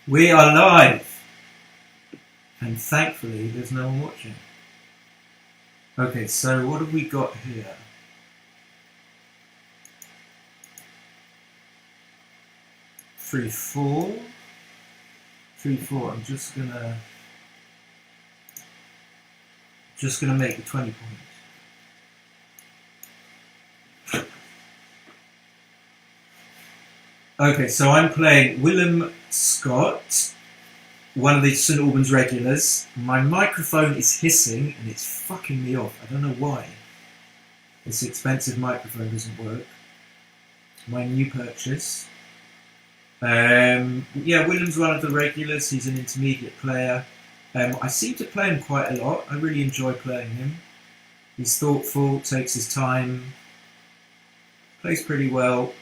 We are live! And thankfully there's no one watching. Okay, so what have we got here? Three, four. 3-4. I'm just gonna make the 20 points. Okay, so I'm playing Willem Scott, one of the St Albans regulars. My microphone is hissing and it's fucking me off. I don't know why. This expensive microphone doesn't work. My new purchase. Yeah, William's one of the regulars. He's an intermediate player. I seem to play him quite a lot. I really enjoy playing him. He's thoughtful, takes his time, plays pretty well.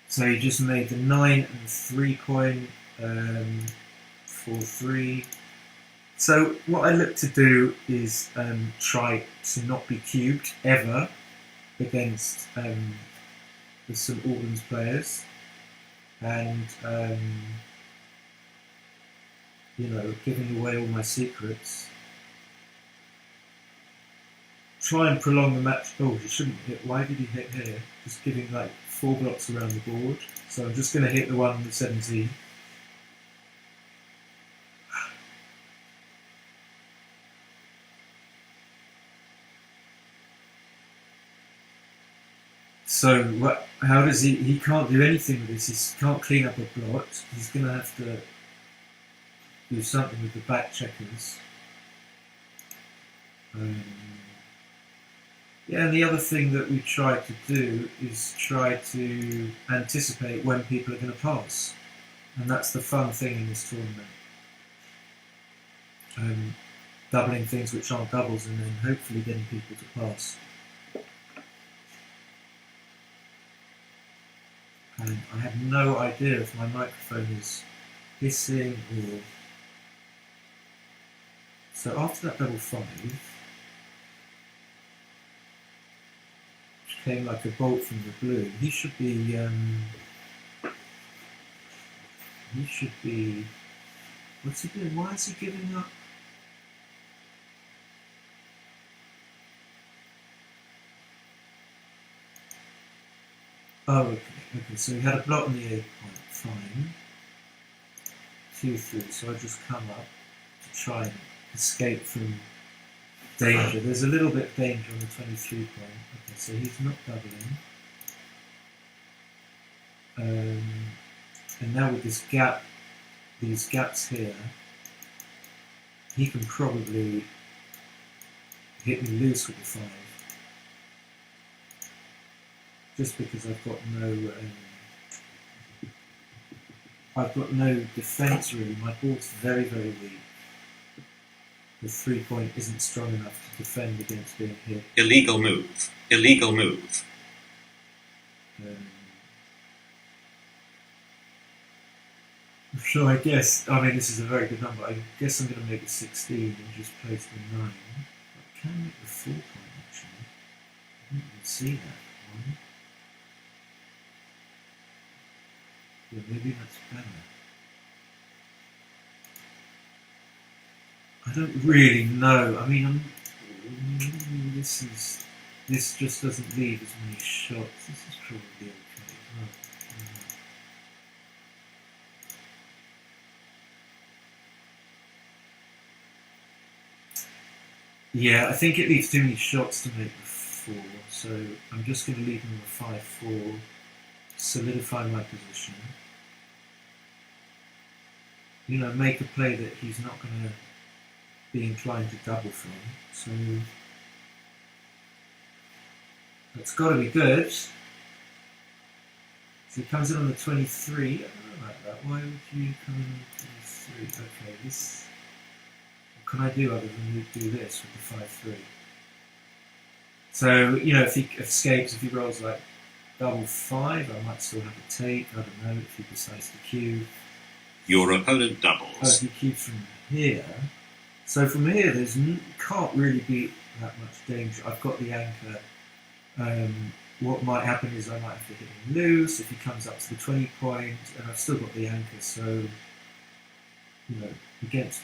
So he just made the 9 and 3 coin, 4-3. So what I look to do is try to not be cubed ever against the St Albans players, and you know, giving away all my secrets. Try and prolong the match. Oh, he shouldn't hit. Why did he hit here? Just giving like 4 blocks around the board. So I'm just going to hit the one with 17. So how does he can't do anything with this. He can't clean up a blot. He's going to have to do something with the back checkers. Yeah, and the other thing that we try to do is try to anticipate when people are going to pass. And that's the fun thing in this tournament. Doubling things which aren't doubles and then hopefully getting people to pass. And I have no idea if my microphone is hissing or... So after that double 5, which came like a bolt from the blue, he should be... What's he doing? Why is he giving up? Oh, okay, so he had a blot on the 8 point, fine. 2-3, so I just come up to try and escape from danger. There's a little bit of danger on the 23 point. Okay, so he's not doubling. And now with this gap, these gaps here, he can probably hit me loose with the 5. Just because I've got no defence really. My board's very, very weak. The 3 point isn't strong enough to defend against being hit. Illegal move. Illegal move. So I guess, I mean, this is a very good number. I guess I'm going to make it 16 and just place the 9. I can make the 4 point actually. I didn't even see that one. Yeah, maybe that's better. I don't really know. I mean, this just doesn't leave as many shots. This is probably okay. Yeah, I think it leaves too many shots to make the 4, so I'm just going to leave him with 5-4, solidify my position. You know, make a play that he's not going to be inclined to double from. So that's got to be good. So he comes in on the 23. I don't know about that. Why would you come in on the 23? Okay, this. What can I do other than do this with the 5-3? So, you know, if he escapes, if he rolls like double 5, I might still have a take. I don't know if he decides to cube. Your opponent Oh, doubles. if he cubes from here. So from here, there's can't really be that much danger. I've got the anchor. what might happen is I might have to hit him loose if he comes up to the 20 point, and I've still got the anchor, so, you know, against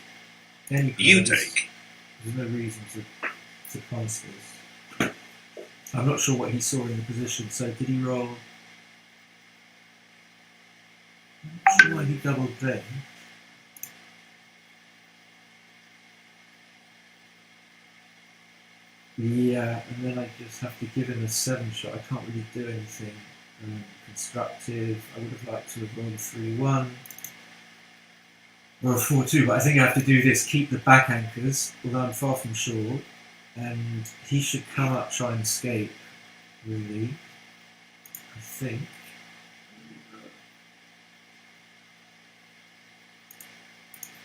any You players, take. there's no reason to pass this. I'm not sure what he saw in the position, so did he roll? I'm not sure why he doubled then. Yeah, and then I just have to give him a 7 shot. I can't really do anything constructive. I would have liked to have rolled a 3-1 or a 4-2, but I think I have to do this, keep the back anchors, although I'm far from sure, and he should come up, try and escape, really, I think.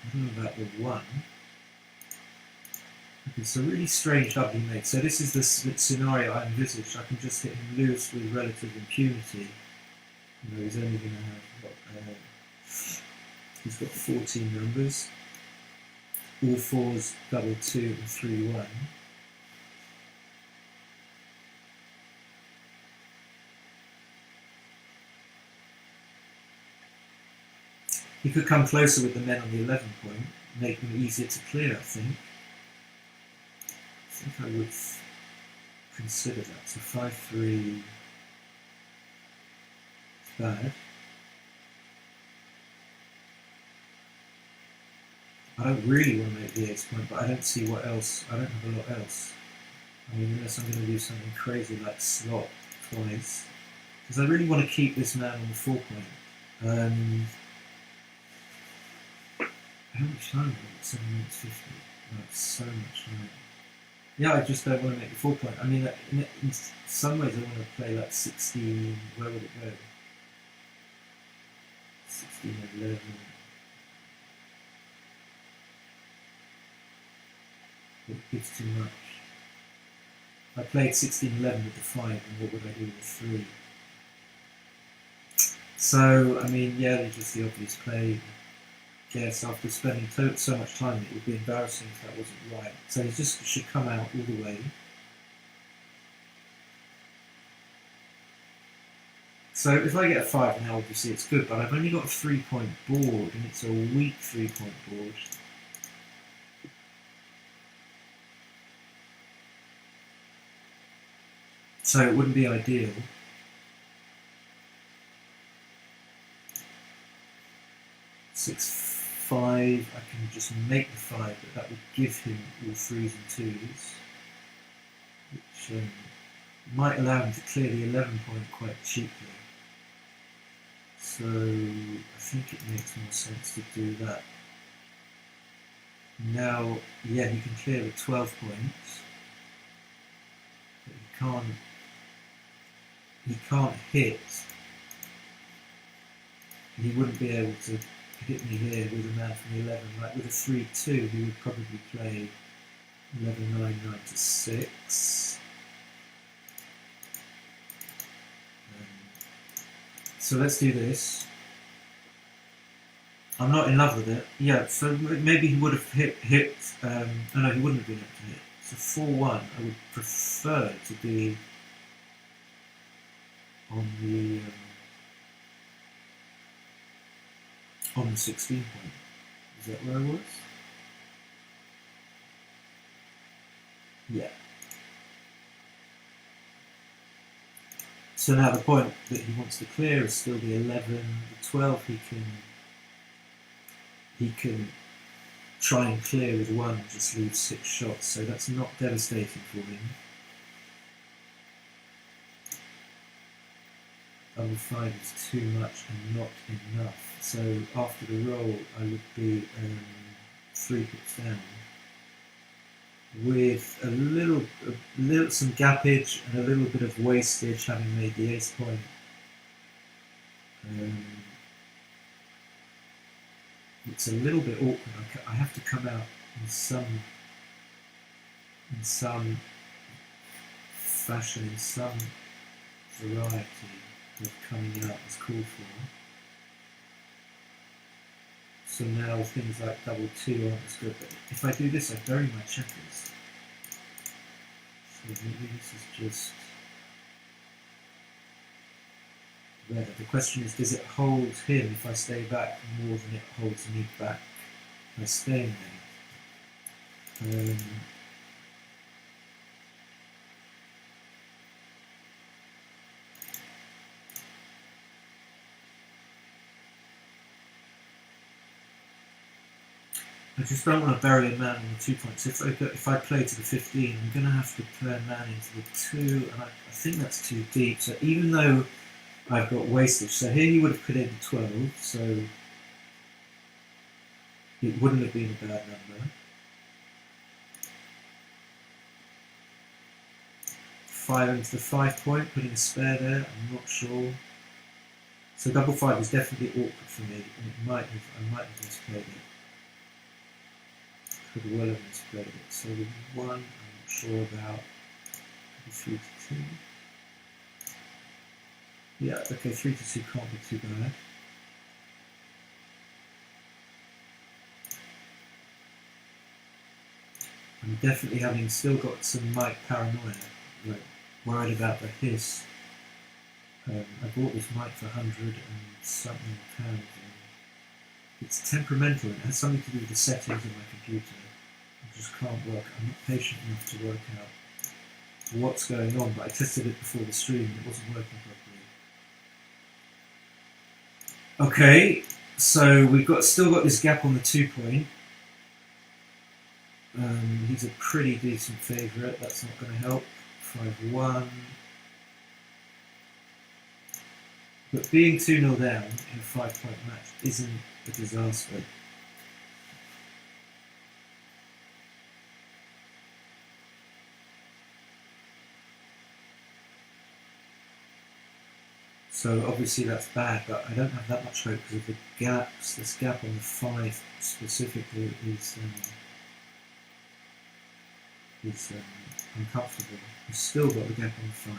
I don't know about the 1. Okay, so really strange double he made. So this is the scenario I envisaged. I can just hit him loose with relative impunity. You know, he's only going to have, he's got 14 numbers. All 4s, double 2 and 3-1. He could come closer with the men on the 11 point, make them easier to clear, I think. I think I would consider that. So 5-3 is bad. I don't really want to make the ace point, but I don't see what else. I don't have a lot else. I mean, unless I'm going to do something crazy like slot twice. Because I really want to keep this man on the 4 point. How much time have I got? 7 minutes 50. That's so much time. Yeah, I just don't want to make the 4 point. I mean, in some ways I want to play like 16, where would it go? 16, 11. It gives too much. I played 16, 11 with the 5, and what would I do with the 3? So, I mean, yeah, there's just the obvious play. Yes, after spending so much time, it would be embarrassing if that wasn't right. So he just should come out all the way. So if I get a 5 now, obviously it's good, but I've only got a 3 point board, and it's a weak 3 point board. So it wouldn't be ideal. Six, 5, I can just make the 5, but that would give him all 3s and 2s, which might allow him to clear the 11 point quite cheaply. So I think it makes more sense to do that. Now, yeah, he can clear the 12 points, but he can't hit. He wouldn't be able to hit me here with a man from the 11. Like with a 3-2, he would probably play 11, 9, 9 to 6. So let's do this. I'm not in love with it. Yeah, so maybe he would have hit oh no, he wouldn't have been able to hit. So 4-1, I would prefer to be on the 16 point. Is that where I was? Yeah. So now the point that he wants to clear is still the 11. The 12 he can try and clear with 1 and just leave 6 shots, so that's not devastating for him. Double 5 is too much and not enough. So after the roll, I would be 3 pips down, with a little some gappage and a little bit of wastage, having made the ace point. It's a little bit awkward. I have to come out in some fashion, in some variety of coming out as called for. So now things like double 2 aren't as good, but if I do this, I bury my checkers. So maybe this is just redder. The question is, does it hold him if I stay back more than it holds me back by staying there? I just don't want to bury a man on the 2 points. If I play to the 15, I'm going to have to play a man into the 2, and I think that's too deep. So even though I've got wastage, so here you would have put in 12, so it wouldn't have been a bad number. 5 into the 5 point, putting a spare there, I'm not sure. So double 5 is definitely awkward for me, and I might have misplayed it. Could well have misplayed it. So the 1, I'm not sure about. 3 to 2. Yeah, okay, 3 to 2 can't be too bad. I'm definitely having still got some mic paranoia, like worried about the hiss. I bought this mic for 100 and something pounds. It's temperamental. It has something to do with the settings of my computer. I just can't work. I'm not patient enough to work out what's going on. But I tested it before the stream and it wasn't working properly. Okay, so we've still got this gap on the 2 point. He's a pretty decent favourite. That's not going to help. 5-1. But being 2-0 down in a 5-point match isn't a disaster. So obviously that's bad, but I don't have that much hope because of the gaps. This gap on the 5 specifically is uncomfortable. We've still got the gap on the 5.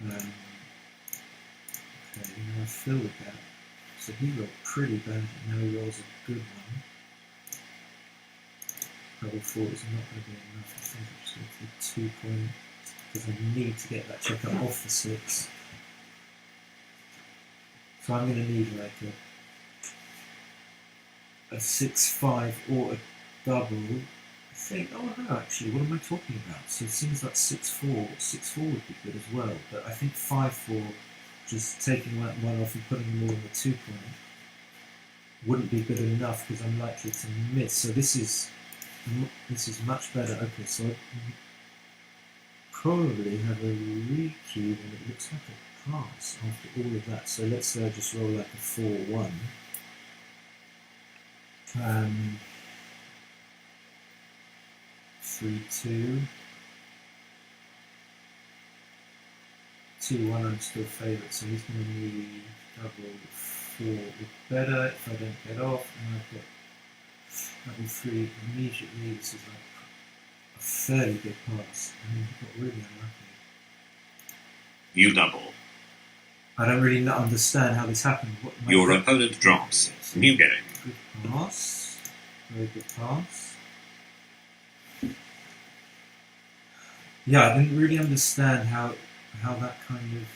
Okay, now I fill the gap. So he rolled pretty bad, now he rolls a good one. Double 4 is not going to be enough. I think I'm just going to do 2 point because I need to get that check up off the 6. So I'm going to need like a 6-5 or a double. I think, oh no, actually, what am I talking about? So it seems like 6-4. 6-4 would be good as well, but I think 5-4, just taking one off and putting them all in the 2 point, wouldn't be good enough because I'm likely to miss. So this is much better. Okay, so I probably have a recube and it looks like a pass after all of that. So let's just roll like a 4-1. 3-2. 2-1, I'm still favourite, so he's going to need double 4 better if I don't get off, and I've got double 3 immediately. This is like a fairly good pass. I mean, he got really unlucky. You double. I don't really understand how this happened. Your opponent drops. New game. Good pass. Very good pass. Yeah, I didn't really understand how that kind of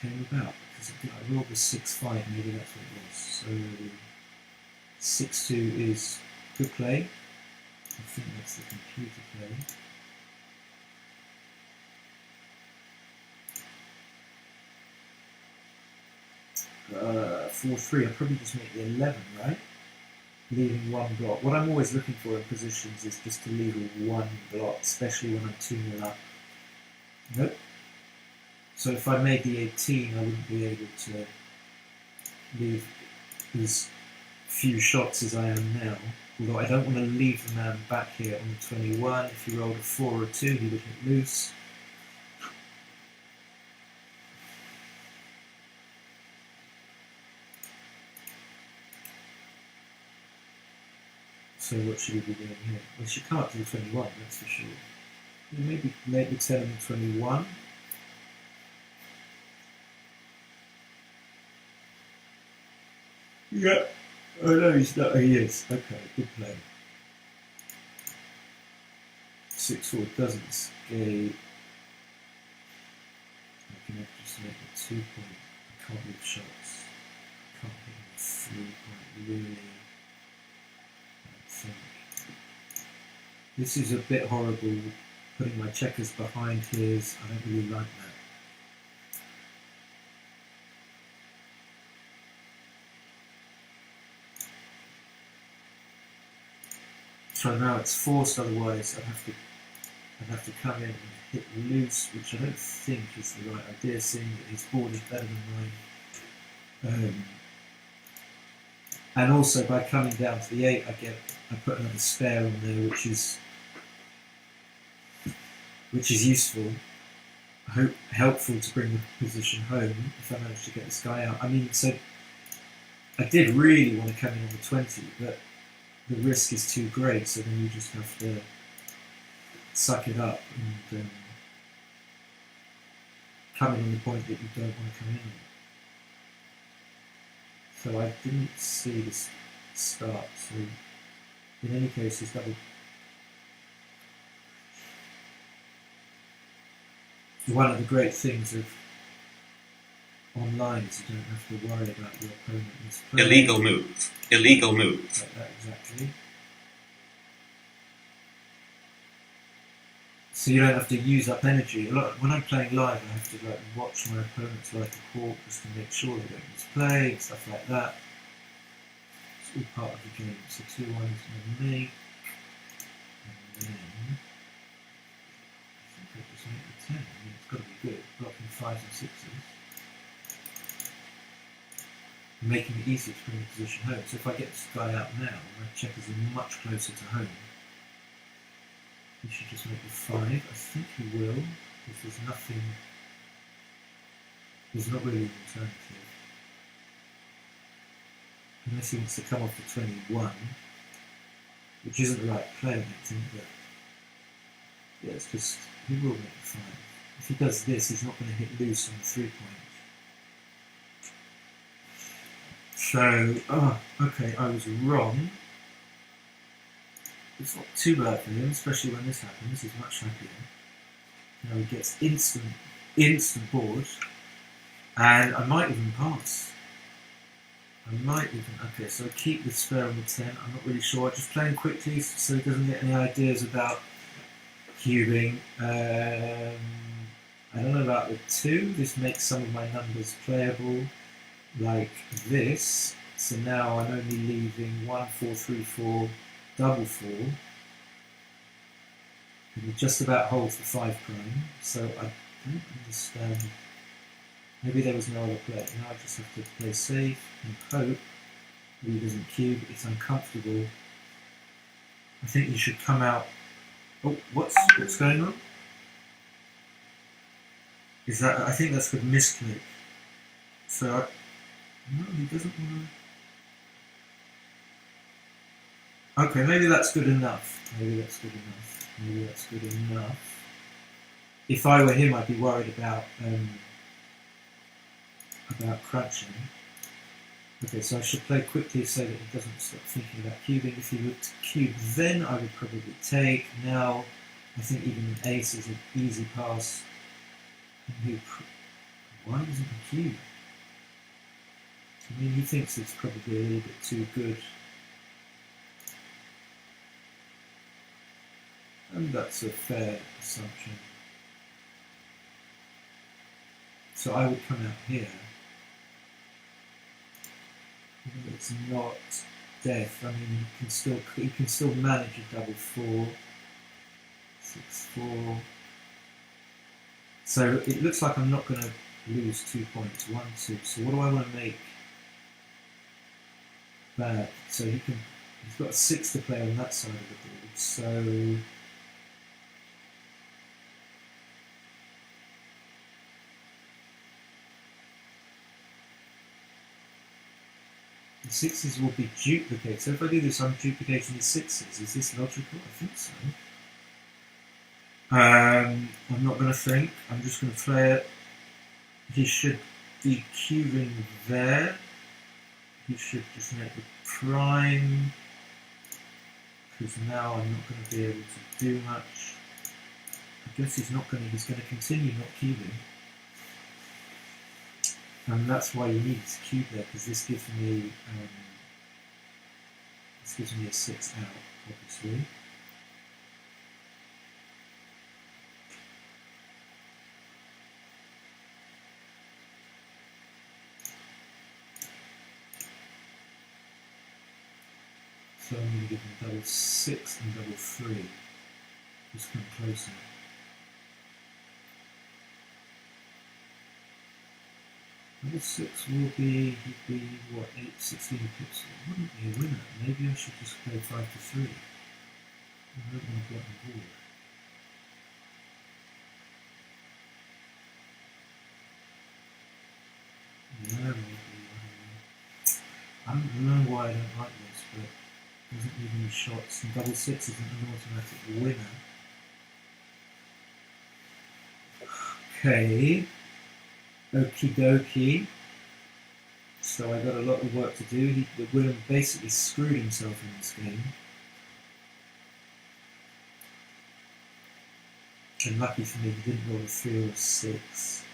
came about, because I rolled the 6-5, maybe that's what it was. So 6-2 is good play. I think that's the computer play. 4-3, I'll probably just make the 11, right? Leaving one block. What I'm always looking for in positions is just to leave one block, especially when I'm 2-0 up. Nope. So if I made the 18, I wouldn't be able to leave as few shots as I am now. Although I don't want to leave the man back here on the 21. If he rolled a 4 or a 2, he would hit loose. So what should we be doing here? Well, she can't do 21, that's for sure. Maybe make the 10 and 21. Yeah. Oh no, he's not. He is. Okay, good play. 6-4 doesn't escape. I just make a 2 point. I can't leave shots. I can't hit a 3 point, really. I think. This is a bit horrible, putting my checkers behind his. I don't really like that. So now it's forced, otherwise I'd have to come in and hit loose, which I don't think is the right idea, seeing that his board is better than mine. And also by coming down to the 8, I put another spare on there, which is useful. I hope helpful to bring the position home if I manage to get this guy out. I mean, so I did really want to come in on the 20, but the risk is too great, so then you just have to suck it up and come in on the point that you don't want to come in on. So I didn't see this start, so in any case it's double. One of the great things of online is you don't have to worry about your opponent misplay. Illegal move. Illegal move. Like that, exactly. So you don't have to use up energy. When I'm playing live, I have to watch my opponents like a hawk just to make sure they don't misplay and stuff like that. It's all part of the game. So 2-1 is going to make, and then I think I just make the 10. I mean, it's got to be good. Blocking 5s and 6s. Making it easier to bring the position home. So if I get this guy out now, my checkers are much closer to home. He should just make the 5. I think he will, because there's nothing. There's not really an alternative. Unless he wants to come off the 21, which isn't the right play, I don't think, but yeah, it's just, he will make the 5. If he does this, he's not going to hit loose on the 3 point. So, okay, I was wrong. It's not too bad for him, especially when this happens. He's much happier. Now he gets instant board, and I might even pass. Okay, so I keep the spare on the 10. I'm not really sure. Just playing quickly so he doesn't get any ideas about cubing. I don't know about the 2. This makes some of my numbers playable. Like this, so now I'm only leaving 1, 4, 3, 4, double 4, and it just about holds the 5 prime, so I don't understand, maybe there was no other play. Now I just have to play safe and hope that he doesn't cube. It's uncomfortable. I think he should come out. Oh, what's going on? Is that, I think that's a misclick. So no, he doesn't want to. Okay, maybe that's good enough. If I were him, I'd be worried about crunching. Okay, so I should play quickly so that he doesn't stop thinking about cubing. If he would cube, then I would probably take. Now, I think even an ace is an easy pass. Why doesn't he cube? I mean, he thinks it's probably a little bit too good. And that's a fair assumption. So I would come out here. It's not death. I mean, you can still manage a double 4, 6, 4. So it looks like I'm not going to lose 2 points. 1, 2. So what do I want to make? Bad. So he's got a 6 to play on that side of the board. So the 6s will be duplicated. So if I do this, I'm duplicating the 6s. Is this logical? I think so. I'm not going to think. I'm just going to play it. He should be cubing there. He should just make the prime, because now I'm not going to be able to do much. I guess he's going to continue not cubing. And that's why you need this cube there, because this gives me a 6 out, obviously. So I'm going to give him double 6 and double 3. Just come closer. Double 6 will be, he'd be, what, 8, 16 pips. It wouldn't be a winner. Maybe I should just play 5 to 3. I don't want to block the board. Yeah, maybe. I don't know why I don't like this, but it doesn't give me shots. And double 6 isn't an automatic winner. Okay. Okie dokie. So I got a lot of work to do. Willem basically screwed himself in this game. And lucky for me, he didn't roll a 3 or a 6.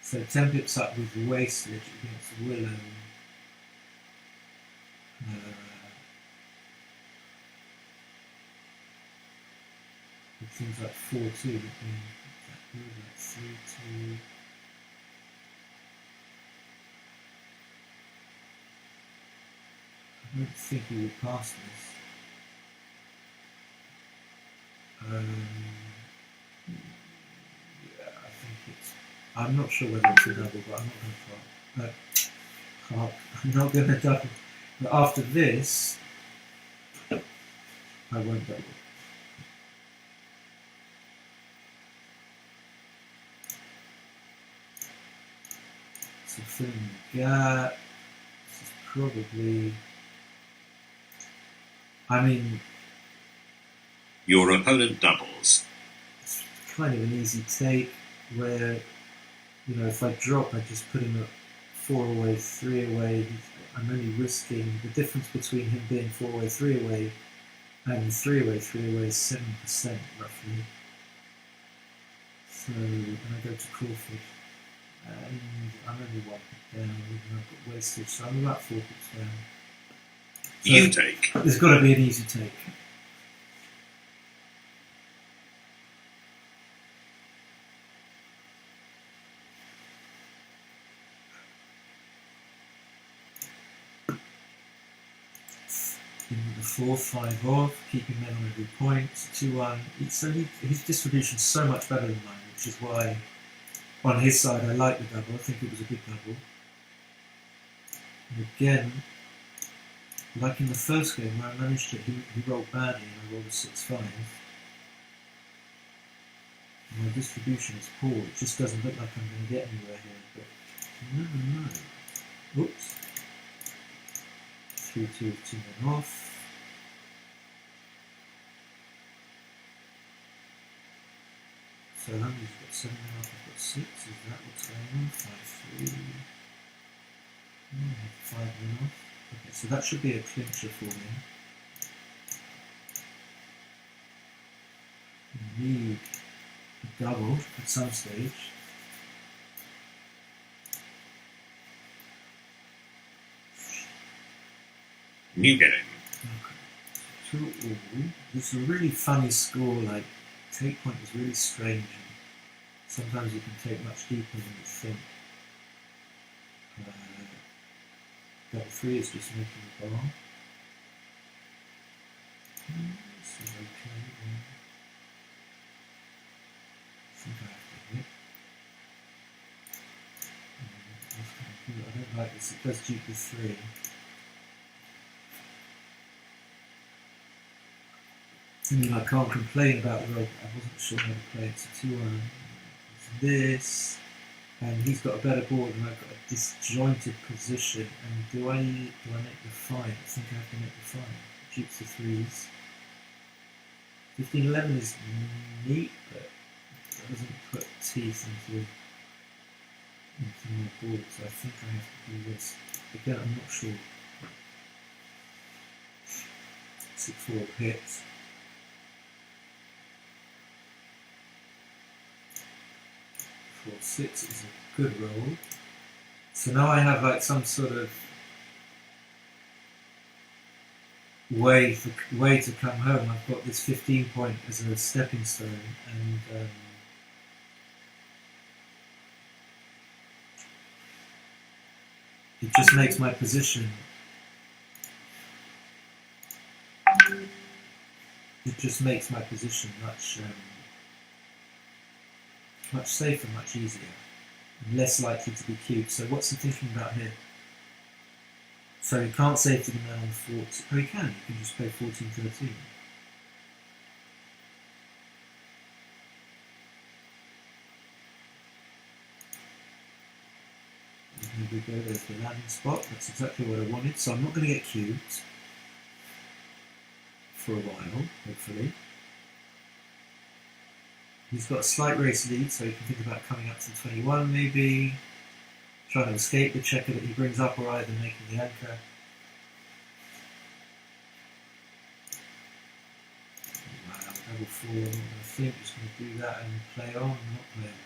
So 10 pips up with wastage against Willem. It seems like 4-2 would be like 3-2. I don't think he would pass this. Yeah, I think it's. I'm not sure whether it's a double, but I'm not going to double. But after this, I won't double. So filling the gap. This is probably. I mean. Your opponent doubles. It's kind of an easy take where. You know, if I drop, I just put him at 4 away, 3 away. I'm only risking the difference between him being 4 away, 3 away, and 3 away, 3 away is 7% roughly. So, and I go to Crawford, and I'm only 1 pip down, even though I've got wastage, so I'm about 4 pips down. So You take. There's got to be an easy take. The 4-5 off, keeping men on every point, 2-1. So his distribution's so much better than mine, which is why on his side I like the double. I think it was a good double. And again, like in the first game where I managed to, he rolled badly and I rolled a 6-5. My distribution is poor. It just doesn't look like I'm going to get anywhere here, but you never know. Oops. 3-2 with 2 men off. So how many's got 7 men off? I've got 6. Is that what's going on? 5-3. I have 5 men off. Okay, so that should be a clincher for me. We need a double at some stage. New game. Okay. This is a really funny score, like take point is really strange and sometimes you can take much deeper than you think. Double 3 is just making the bar. This is okay. I think I have to hit. I don't like this, it does dupe with 3. I mean, I can't complain about the roll, I wasn't sure how to play it, so 2-1. It's this, and he's got a better board and I've got a disjointed position, and do I make the 5? I think I have to make the 5. Dukes the 3s. 15-11 is neat, but doesn't put teeth into my board, so I think I have to do this. Again, I'm not sure. 6-4 hits. 4-6 is a good roll. So now I have like some sort of way to come home. I've got this 15 point as a stepping stone, and it just makes my position. It just makes my position much safer, much easier, and less likely to be cubed. So what's he thinking about here? So he can't save to the man on 14. Oh, he can. He can just play 14-13. Here we go. There's the landing spot. That's exactly what I wanted. So I'm not going to get cubed for a while, hopefully. He's got a slight race lead, so he can think about coming up to 21 maybe. Trying to escape the checker that he brings up, or either making the anchor. Wow, double 4, I'm not going to think, just going to do that and play on, not play on.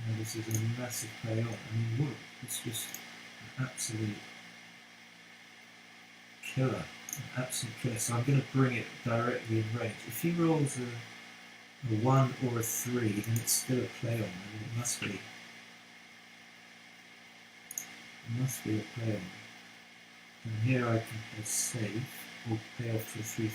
Now, this is a massive play on. I mean, what? It's just an absolute killer. An absolute killer. So I'm going to bring it directly in range. If he rolls a 1 or a 3, then it's still a play on. I mean, it must be. It must be a play on. And here I can play safe, or play off to a 3-5.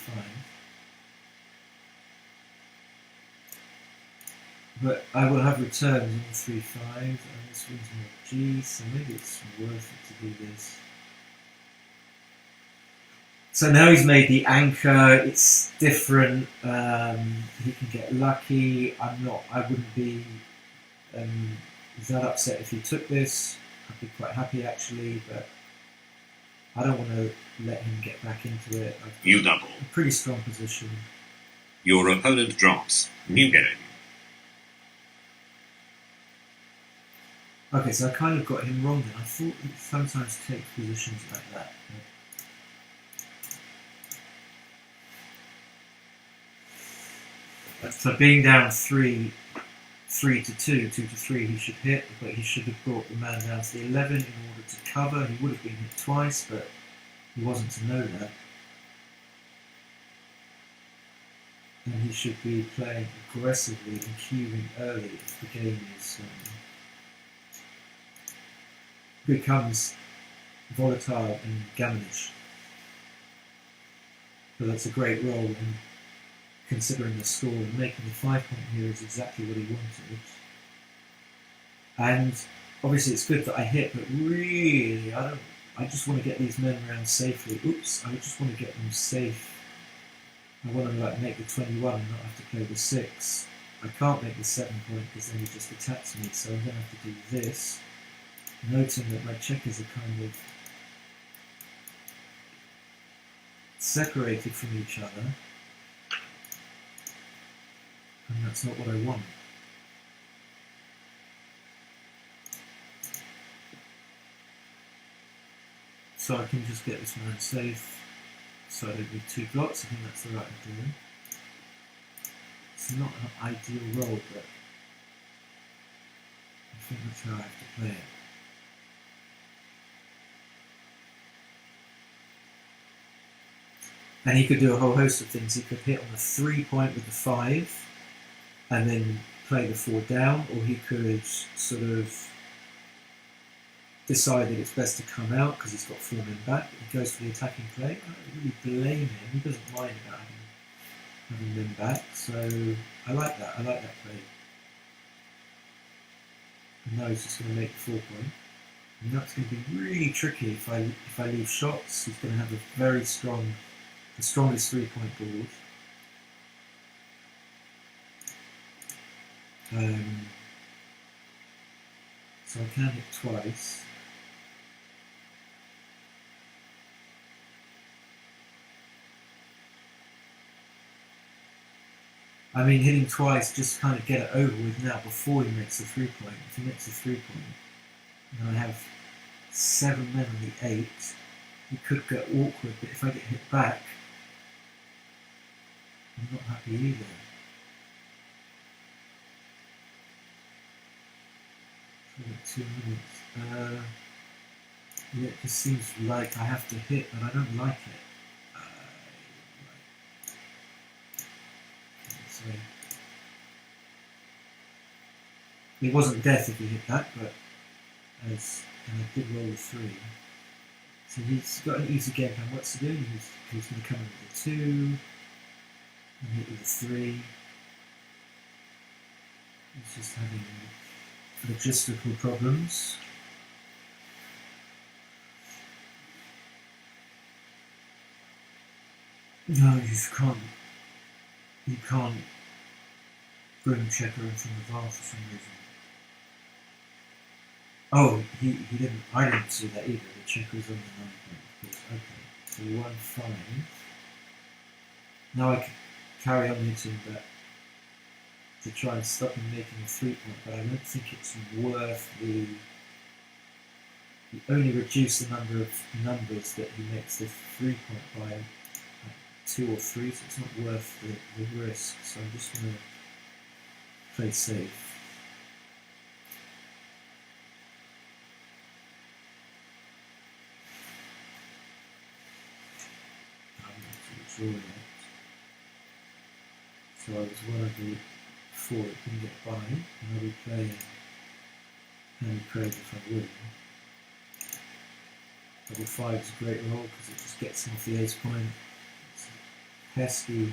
But I will have returns on the 3-5, and this wins me a G, so maybe it's worth it to do this. So now he's made the anchor, it's different, he can get lucky. I wouldn't be that upset if he took this. I'd be quite happy actually, but I don't want to let him get back into it. You double. A pretty strong position. Your opponent drops. New game. Okay, so I kind of got him wrong then. I thought he sometimes takes positions like that. So being down 3 to 2, 2 to 3, he should hit, but he should have brought the man down to the 11 in order to cover. He would have been hit twice, but he wasn't to know that. And he should be playing aggressively and queuing early if the game is becomes volatile and gammonish. But that's a great roll, and considering the score, and making the 5 point here is exactly what he wanted. And obviously it's good that I hit, but really I just want to get these men around safely. Oops, I just want to get them safe. I want to make the 21 and not have to play the 6. I can't make the 7 point because then he just attacks me, so I'm going to have to do this. Noting that my checkers are kind of separated from each other, and that's not what I want. So I can just get this man safe, so I don't need 2 blocks. I think that's the right idea. It's not an ideal roll, but I think that's how I have to play it. And he could do a whole host of things. He could hit on the 3 point with the 5 and then play the 4 down, or he could sort of decide that it's best to come out because he's got 4 men back. He goes for the attacking play. I don't really blame him. He doesn't mind about having men back. So I like that. I like that play. And now he's just going to make the 4 point. And that's going to be really tricky if I leave shots. He's going to have a very strong, the strongest 3 point board. So I can hit twice. I mean, hitting twice, just kind of get it over with now before he makes the 3-point. If he makes the 3-point, and I have 7 men on the 8, it could get awkward, but if I get hit back, I'm not happy either. So I've got 2 minutes. Yeah, it just seems like I have to hit, and I don't like it. So it wasn't death if he hit that, but and I did roll a 3. So he's got an easy game plan. What's he doing? He's going to come in with a 2 and hit with a 3. He's just having logistical problems. No, you can't bring checker in from the VAR for some reason. Oh, he didn't. I didn't see that either. The checker was on the 9 point, of course. Okay, so 1-5. Now I can carry on hitting that to try and stop him making a 3-point, but I don't think it's worth the. You only reduce the number of numbers that he makes the 3-point by 2 or 3, so it's not worth the risk. So I'm just going to play safe. I'm not too sure yet. So I was one of the 4 that couldn't get by, and I'll be playing Henry Craig if I win. Double 5 is a great roll because it just gets him off the ace point. It's pesky.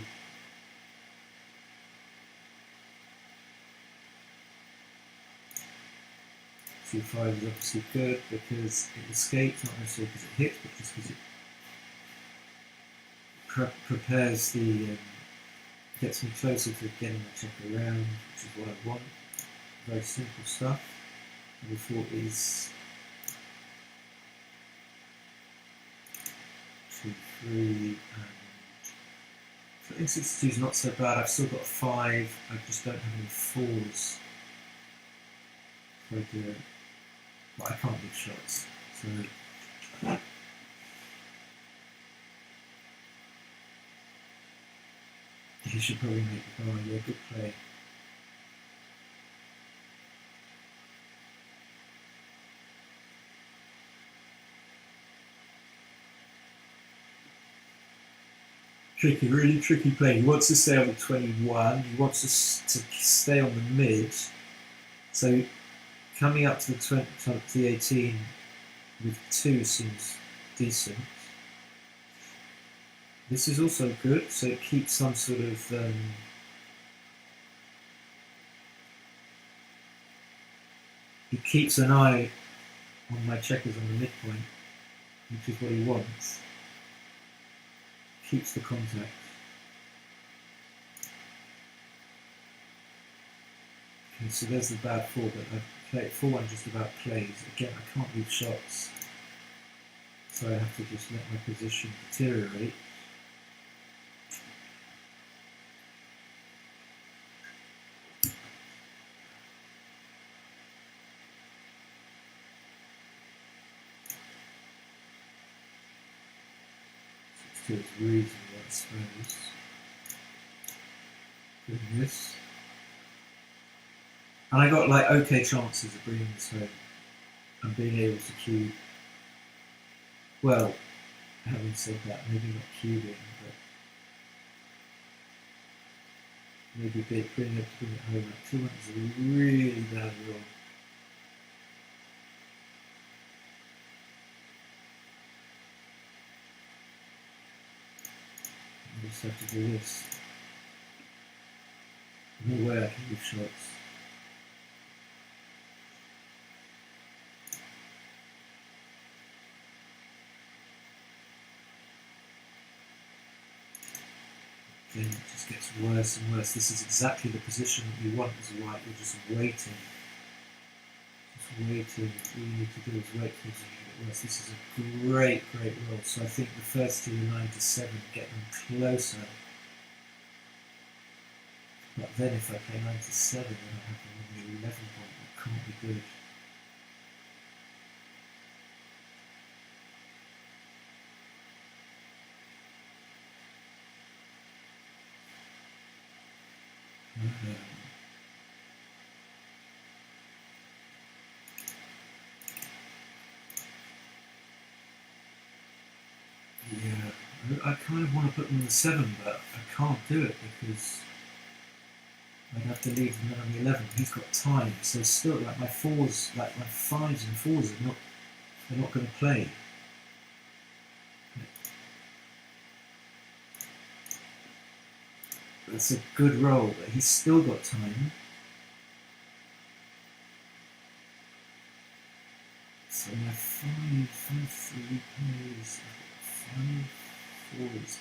C5 is obviously good because it escapes, not necessarily because it hits, but just because it prepares the, gets me closer to getting the check around, which is what I want. Very simple stuff. Number 4 is 2, 3, and so I think 62 is not so bad. I've still got a 5. I just don't have any 4s. So I do it. But I can't do shots. So he should probably make the bar. Yeah, good play. Tricky, really tricky play. He wants to stay on the 21. He wants to stay on the mid. So coming up to the 20, to the 18 with 2 seems decent. This is also good, so it keeps some sort of he keeps an eye on my checkers on the midpoint, which is what he wants. Keeps the contact. Okay, so there's the bad 4, but I play 4-1 just about plays. Again, I can't leave shots, so I have to just let my position deteriorate. To its reasonable, I suppose. Doing this. And I got like okay chances of bringing this home and being able to cube. Well, having said that, maybe not cubing, but maybe being able to bring it home. Like 2-1 is a really bad roll. I just have to do this. No way I can give shots. Again, it just gets worse and worse. This is exactly the position that you want as a white. You're just waiting. Just waiting. All you need to do is wait for it to get worse. This is a great roll. So I think the first 2 9 to 7 get them closer. But then if I play 9 to 7, then I have to win the 11 point. That can't be good. Yeah, I kind of want to put them on the 7, but I can't do it because I'd have to leave them on the 11. He's got time, so still, like my 4s, like my 5s and 4s are not, they're not going to play. That's a good roll, but he's still got time. So my 5-3 plays. 5-4 is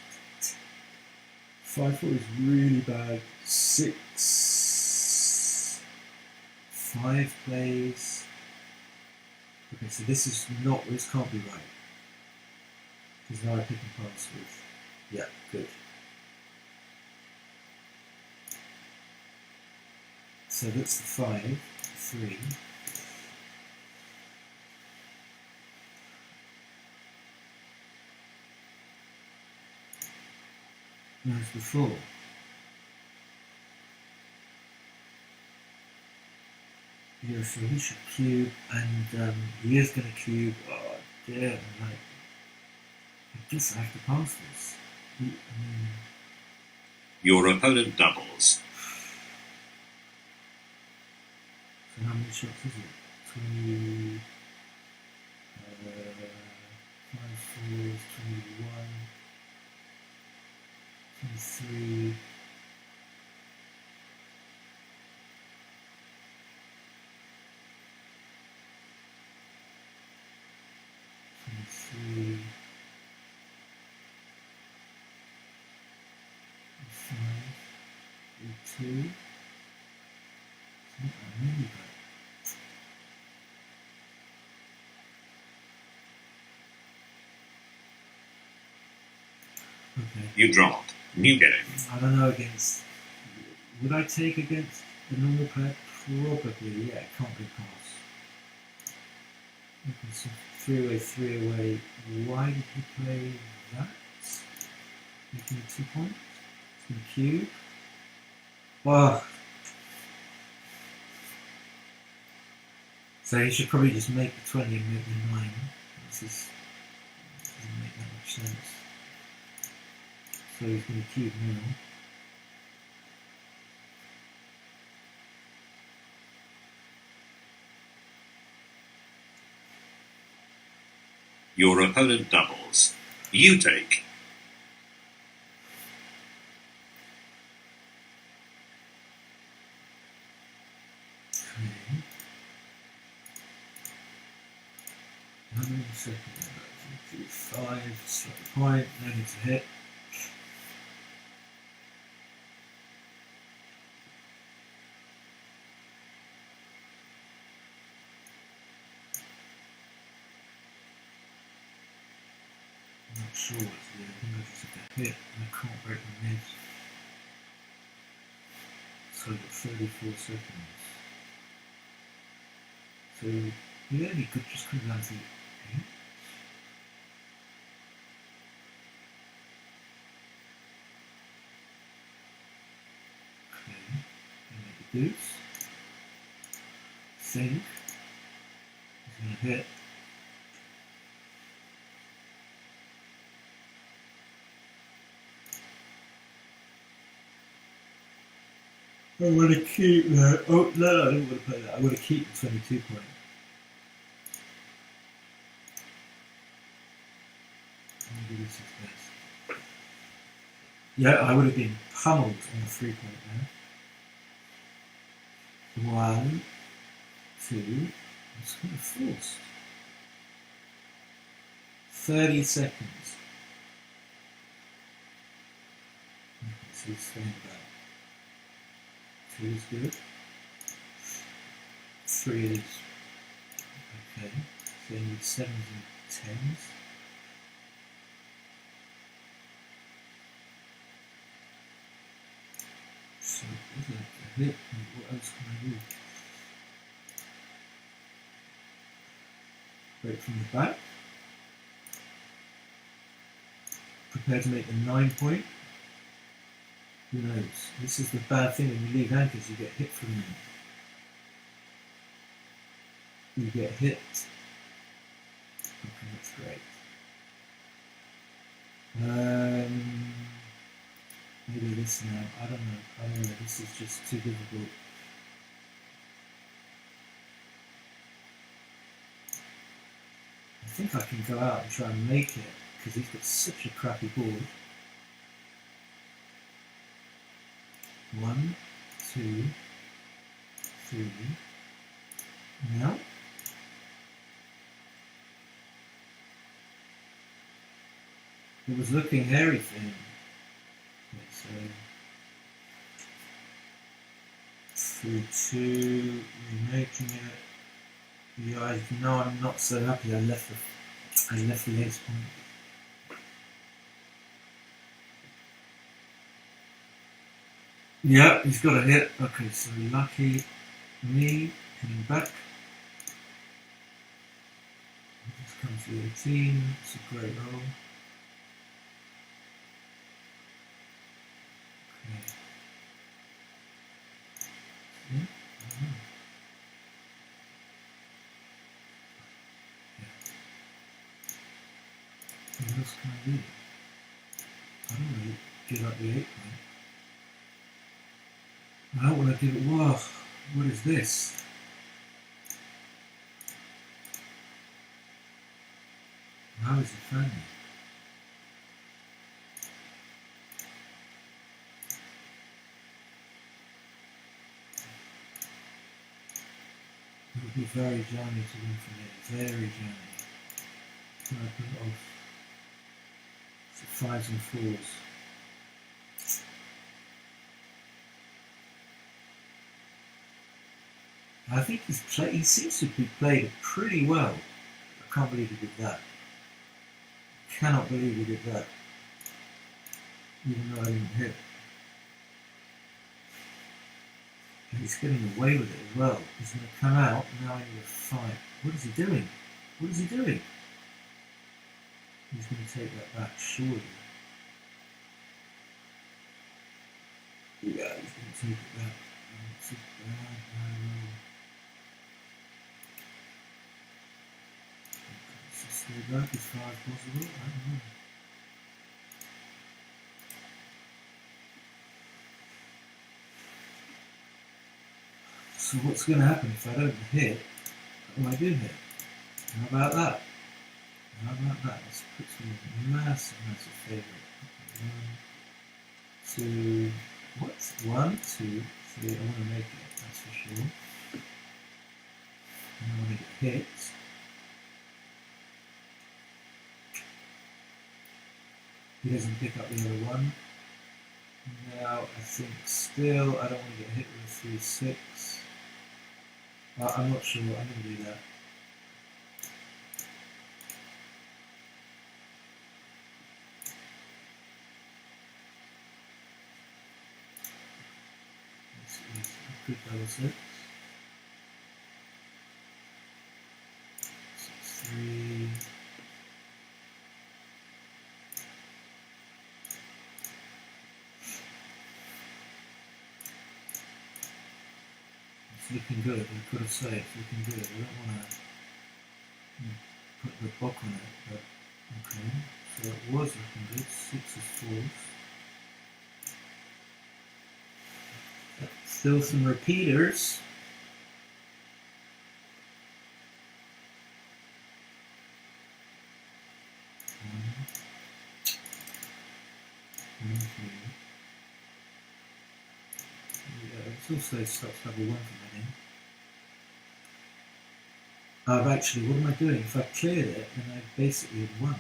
5-4 is really bad. 6 5 plays. Okay, so this is not. This can't be right. Because now I pick and pass with. Yeah, good. So that's the 5-3. There's the 4. Yeah, so he should cube, and he is going to cube. Oh, dear, like, I guess I have to pass this. Your opponent doubles. So how many shots is it? 20, 5-4 is 21, 23. Three, 5, 2. It's not that many, but okay. You dropped. New game. I don't know against. Would I take against the normal player? Probably, yeah. It can't be a pass. Okay, so 3 away, 3 away. Why did he play that? Making it 2 points. It's going to cube. Wow. So he should probably just make the 20 and make the 9. This doesn't make that much sense. So he's going to cube now. Your opponent doubles. You take. Okay. How many seconds? 5, strike the point, no need to hit. I'm not sure what to do. I think I just have to hit and I can't break my mid. So I've got 34 seconds. So yeah, he could just come down to 8. Okay, and make the deuce. Think. He's going to hit. I want to keep that. Oh, no, I don't want to play that. I want to keep the 22 point. Maybe this is best. Yeah, I would have been pummeled on the 3 point there. 1, 2, it's kind of forced. 30 seconds. So it's staying back. 2 is good. 3 is okay. So you need 7s and 10s. So hit. What else can I do? Break from the back. Prepare to make the 9 point. Who knows? This is the bad thing when you leave anchors, you get hit from them. You get hit. Okay, that's great. Maybe this now. I don't know. This is just too difficult. I think I can go out and try and make it because he's got such a crappy board. 1, 2, 3. Now. It was looking hairy for him. Okay, so through 2, remaking it. Yeah, you know I'm not so happy I left the ace point. Yeah, he's got a hit. Okay, so lucky me hitting back. This comes to 18. It's a great roll. Okay. Yeah, I don't know. What else can I do? I don't really give up the 8 point. I don't want to give it. Whoa, what is this? How is it family? It would be very jammy to win from here. Very jammy. Can I put it off? So 5s and 4s. I think he seems to be played it pretty well. I can't believe he did that. I cannot believe he did that. Even though I didn't hit. And he's getting away with it as well. He's going to come out, now I need a fight. What is he doing? What is he doing? He's going to take that back, surely. Yeah, he's going to take it back. It's a bad roll. So stay back as far as possible. I don't know. So what's going to happen if I don't hit? Oh, I do hit. How about that? How about that? This puts me in a massive favourite. 1, 2, what? 1, 2, 3. I want to make it, that's for sure. And I want to get hit. He doesn't pick up the other one. Now I think still I don't want to get hit with a 3, 6. I'm not sure. I'm going to do that. This is a good double 6. 6, 3. It's looking good, I've got to say, it's looking good. I don't want to put the book on it, but okay. So it was looking good. 6 is 4s. Still some repeaters. It also stops level 1 from hitting. I've actually, what am I doing? If I've cleared it, then I've basically had won.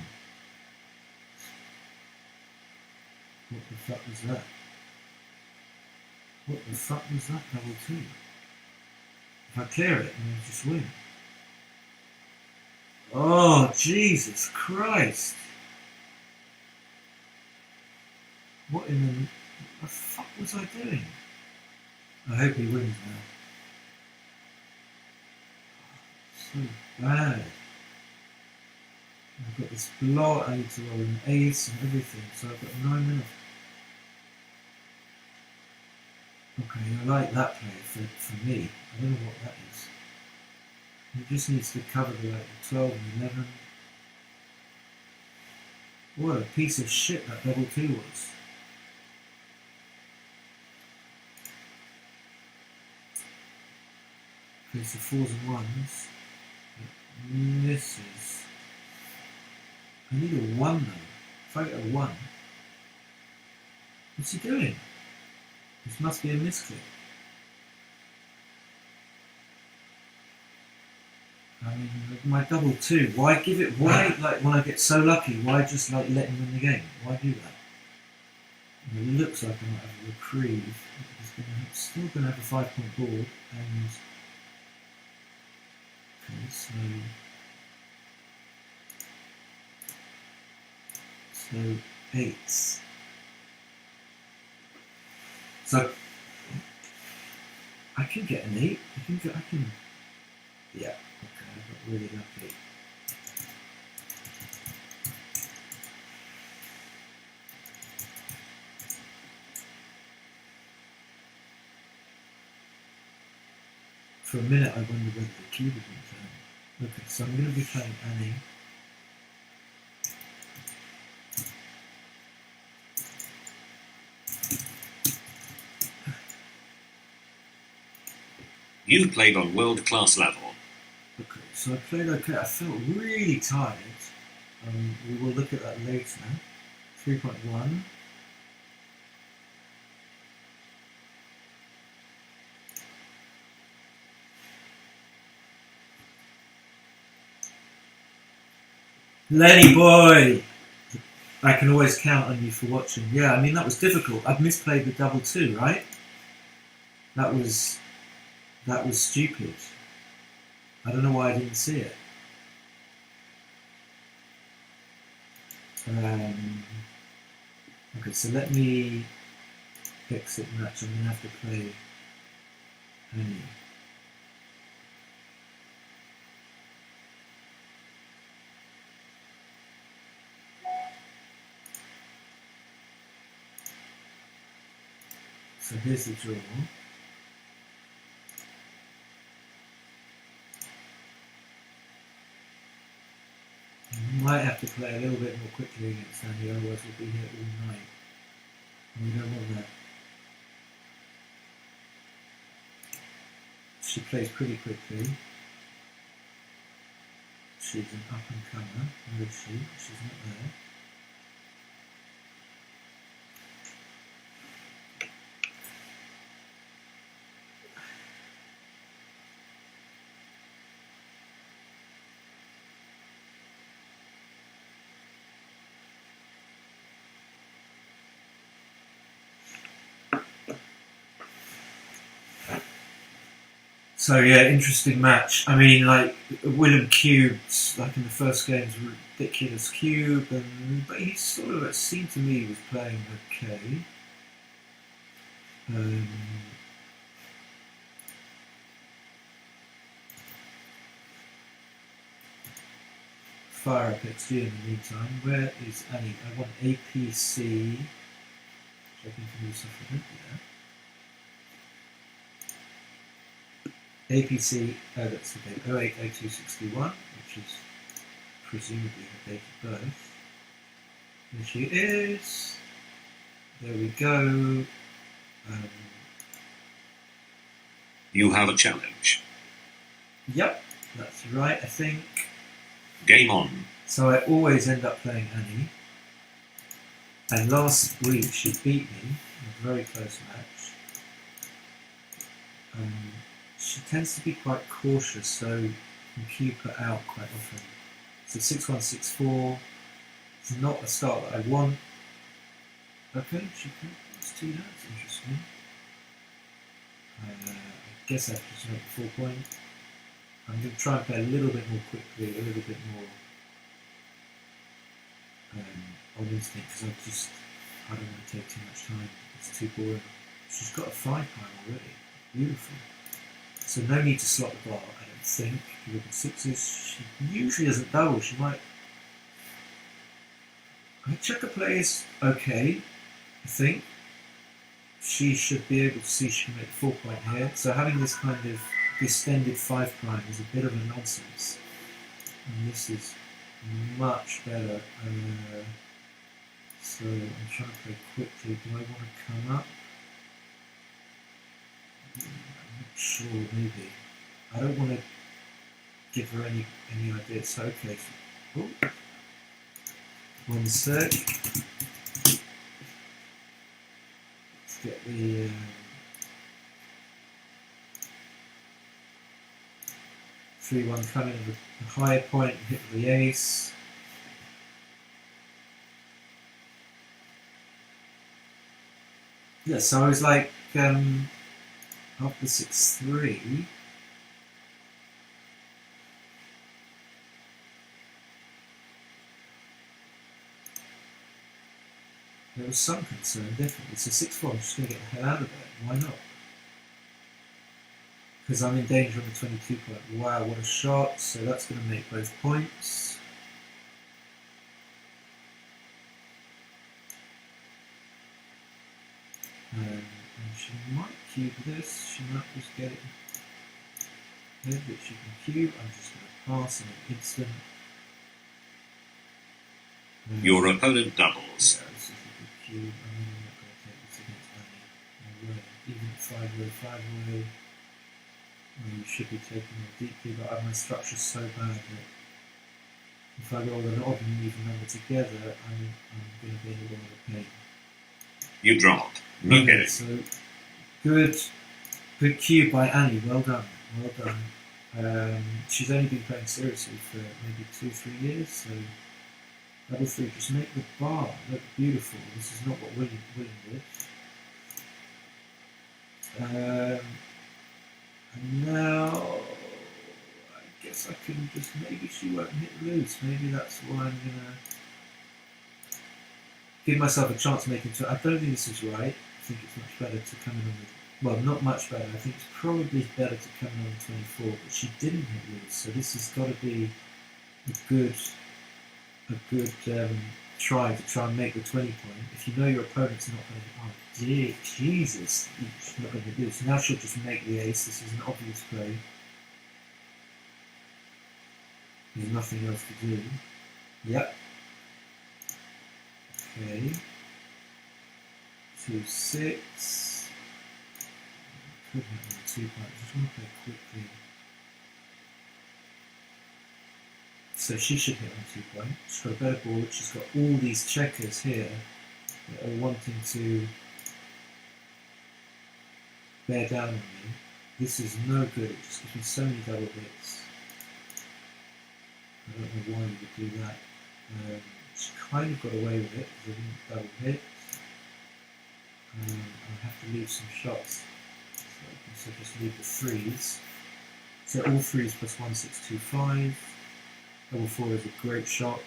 What the fuck was that? What the fuck was that double 2? If I clear it, then I just win. Oh, Jesus Christ! What the fuck was I doing? I hope he wins now. So bad. I've got this blot, I need to roll an ace and everything, so I've got 9 minutes. Okay, I like that play for me. I don't know what that is. He just needs to cover the 12 and 11. What a piece of shit that double 2 was. Okay, so 4s and 1s. It misses. I need a 1 though. If I get a 1, what's he doing? This must be a misclick. I mean, my double 2. Why give it? Why, like, when I get so lucky, why just like let him win the game? Why do that? And it looks like I might have a reprieve. He's still going to have a 5-point board, and okay, so 8s. So I can get an 8. I can. Yeah. Okay, I got really lucky. For a minute, I wondered whether the cube had been turned. Okay, so I'm going to be playing Annie. You played on world-class level. Okay, so I played okay. I felt really tired. We will look at that later. 3.1. Lenny boy! I can always count on you for watching. Yeah, I mean, that was difficult. I've misplayed the double 2, right? That was stupid. I don't know why I didn't see it. Okay, so let me exit match. I'm going to have to play Annie. So here's the draw. We might have to play a little bit more quickly against Annie, otherwise we'll be here all night. And we don't want that. She plays pretty quickly. She's an up and comer. Where is she? She's not there. So yeah, interesting match. I mean, like Willem cubed, like in the first game, was a ridiculous cube, but he sort of, it seemed to me, was playing okay. Fire up XG in the meantime. Where is Annie? I want APC. Checking for new stuff for yeah. APC, that's the date, 080261, which is presumably her date of birth. There she is. There we go. You have a challenge. Yep, that's right, I think. Game on. So I always end up playing Annie. And last week she beat me in a very close match. She tends to be quite cautious, so you can cube her out quite often. So 6164 is not a start that I want. Okay, she can. Let's do that. It's interesting. I guess I have to just make the 4 point. I'm going to try and play a little bit more quickly, a little bit more on instinct, because I don't want to take too much time. It's too boring. She's got a 5 pile already. Beautiful. So no need to slot the bar, I don't think. If you look at sixes, she usually doesn't double. She might. Her checker play is okay, I think. She should be able to see she can make 4 point here. So having this kind of distended 5 prime is a bit of a nonsense. And this is much better. So I'm trying to play quickly. Do I want to come up? I'm not sure, maybe. I don't want to give her any idea. So okay. So, oh, 1 sec. Let's get the 3-1 coming at the higher point and hit the ace. Yeah, so I was like, after 6-3, there was some concern, definitely. So 6-4, I'm just going to get the hell out of there. Why not? Because I'm in danger on the 22 point. Wow, what a shot. So that's going to make both points. And she might cube this. She might just get it ahead, but she can cube. I'm just going to pass in an instant. Your opponent doubles. Yeah, this is a good cube. I mean, I'm not going to take this against Annie. No way. Even at 5-way, 5-way. You should be taking it deeply, but my structure's so bad that if I roll an odd and even number together, I'm going to be in a lot of pain. You dropped. No Okay, getting. so good cue by Annie. Well done, well done. She's only been playing seriously for maybe 2-3 years, so level 3. Just make the bar look beautiful. This is not what William did. And now, I guess I can just, maybe she won't hit loose. Maybe that's why I'm going to give myself a chance to make it. I don't think this is right. I think it's much better to come in on the, well, not much better. I think it's probably better to come in on the 24, but she didn't hit loose. So this has got to be a good try and make the 20 point. If you know your opponent's not going to, oh dear, Jesus, she's not going to do this. Now she'll just make the ace. This is an obvious play. There's nothing else to do. Yep. Okay. 2-6. Could hit on the 2 point. I just want to play quickly. So she should hit on 2 point. She's got a better board. She's got all these checkers here that are wanting to bear down on me. This is no good. It just gives me so many double hits. I don't know why you would do that. She kind of got away with it because I didn't double hit. I have to leave some shots. So just leave the 3s. So all 3s plus 1, 6, 2, 5. Double 4 is a great shot.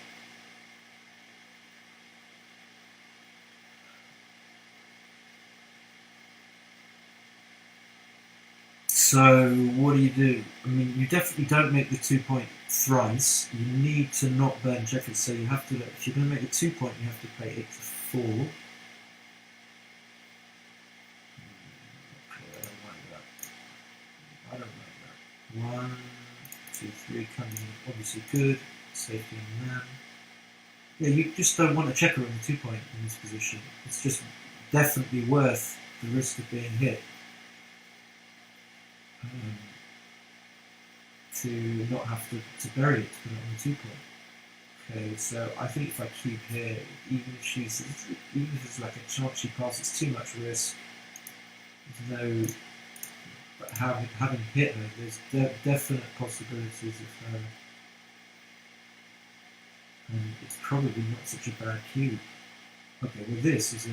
So what do? I mean, you definitely don't make the 2 point thrice. You need to not burn checkers. So you have to, if you're going to make the 2 point, you have to play 8 to 4. Okay, I don't like that. 1, 2, 3 coming in, obviously good. Safety and man. Yeah, you just don't want a checker on the 2 point in this position. It's just definitely worth the risk of being hit. To not have to bury it, to put it on the 2 point. Okay, so I think if I keep here, even if it's like a chance she passes, too much risk. There's no, but having hit her, there's definite possibilities of her. And it's probably not such a bad cube. Okay, well this is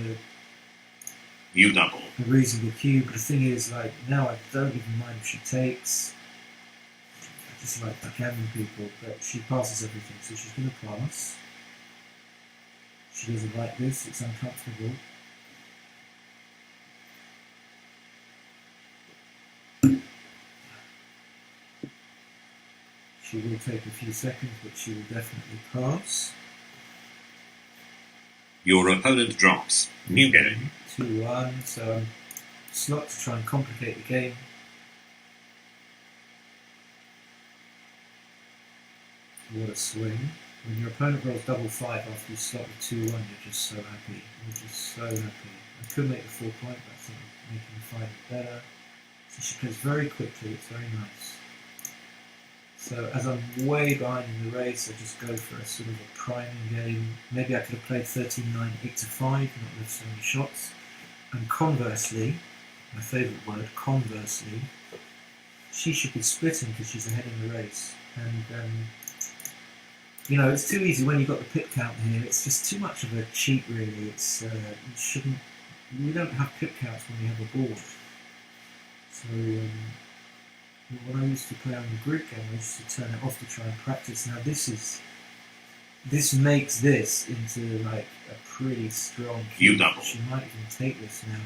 You double. a reasonable cube. The thing is, like, now I don't even mind if she takes. I just like backgammon people, but she passes everything, so she's going to pass. She doesn't like this, it's uncomfortable. She will take a few seconds, but she will definitely pass. Your opponent drops. New game. 2-1, so I'm slot to try and complicate the game. What a swing. When your opponent rolls double 5 after you slot with 2-1, you're just so happy. You're just so happy. I could make the 4 point, but I think making the 5 is better. So she plays very quickly, it's very nice. So as I'm way behind in the race, I just go for a sort of a priming game. Maybe I could have played 13-9, 8-5, not left so many shots. And conversely, my favourite word, conversely, she should be splitting because she's ahead in the race. And you know, it's too easy when you've got the pip count here. It's just too much of a cheat, really. It's you shouldn't. We don't have pip counts when we have a board. So when I used to play on the group game, I used to turn it off to try and practice. Now this makes this into like a pretty strong cube. You double. She might even take this now.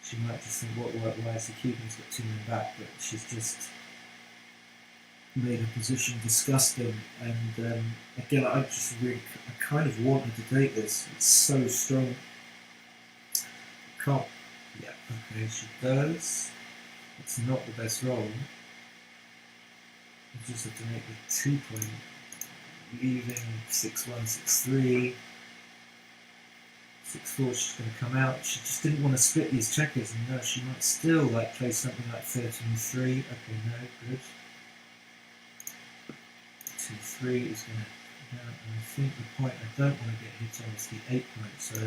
She might just think, why is the cube? He's got 2 men back, but she's just made her position disgusting. And again, I kind of wanted to take this. It's so strong. Can't. Yeah. Okay, she does. It's not the best roll. You just have to make the 2 point, leaving 6-1, 6-3, 6-4. She's going to come out. She just didn't want to split these checkers, and no, she might still like play something like 13-3. Okay, no, good. 2-3 is going to. And I think the point I don't want to get hit on is the 8 point. So,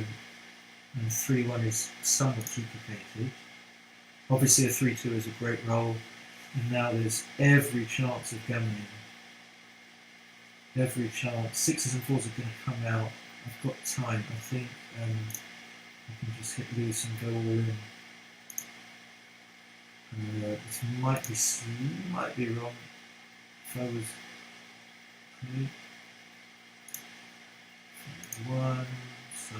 and 3-1 is somewhat duplicated. Obviously, a 3-2 is a great roll, and now there's every chance of gambling. Every chance. 6s and 4s are going to come out. I've got time. I think I can just hit loose and go all in. This might be wrong. If I was 1, so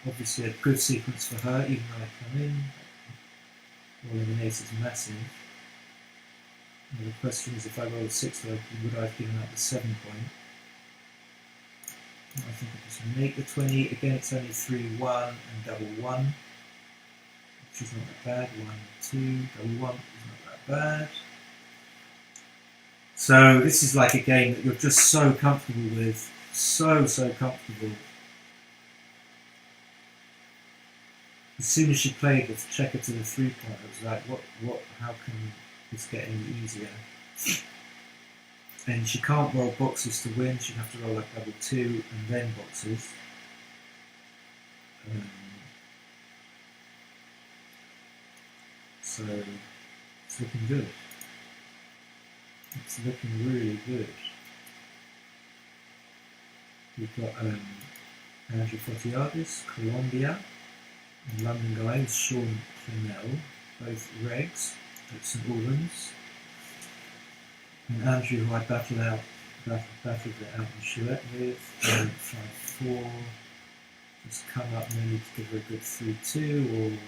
obviously a good sequence for her, even though I come in. All eliminates is massive. And the question is, if I roll a 6, would I have given up the 7 point? I think I just make the 20. Again, it's only 3-1 and double 1, which is not that bad. 1-2, double 1 is not that bad. So this is like a game that you're just so comfortable with, so comfortable. As soon as she played the checker to the 3 point, I was like, how can this get any easier? And she can't roll boxes to win, she'd have to roll like double 2 and then boxes. So it's looking good. It's looking really good. We've got Andrew Fotiadis, Colombia, and London guy is Sean Clennell, both regs at St Albans. And Andrew, who I battled it out in Chouette with, 5-4, just come up and then need to give her a good 3-2, or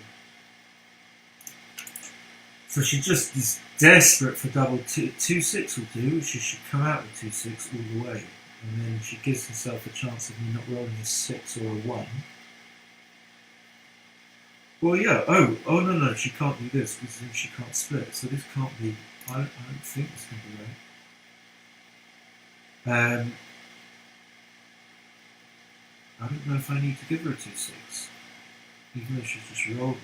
so she just is desperate for double 2-6 will do. She should come out with 2-6 all the way, and then she gives herself a chance of me not rolling a 6 or a 1. Well, yeah. Oh no, she can't do this because then she can't split. So this can't be. I don't think this can be right. I don't know if I need to give her a 2-6, even though she's just rolled 1.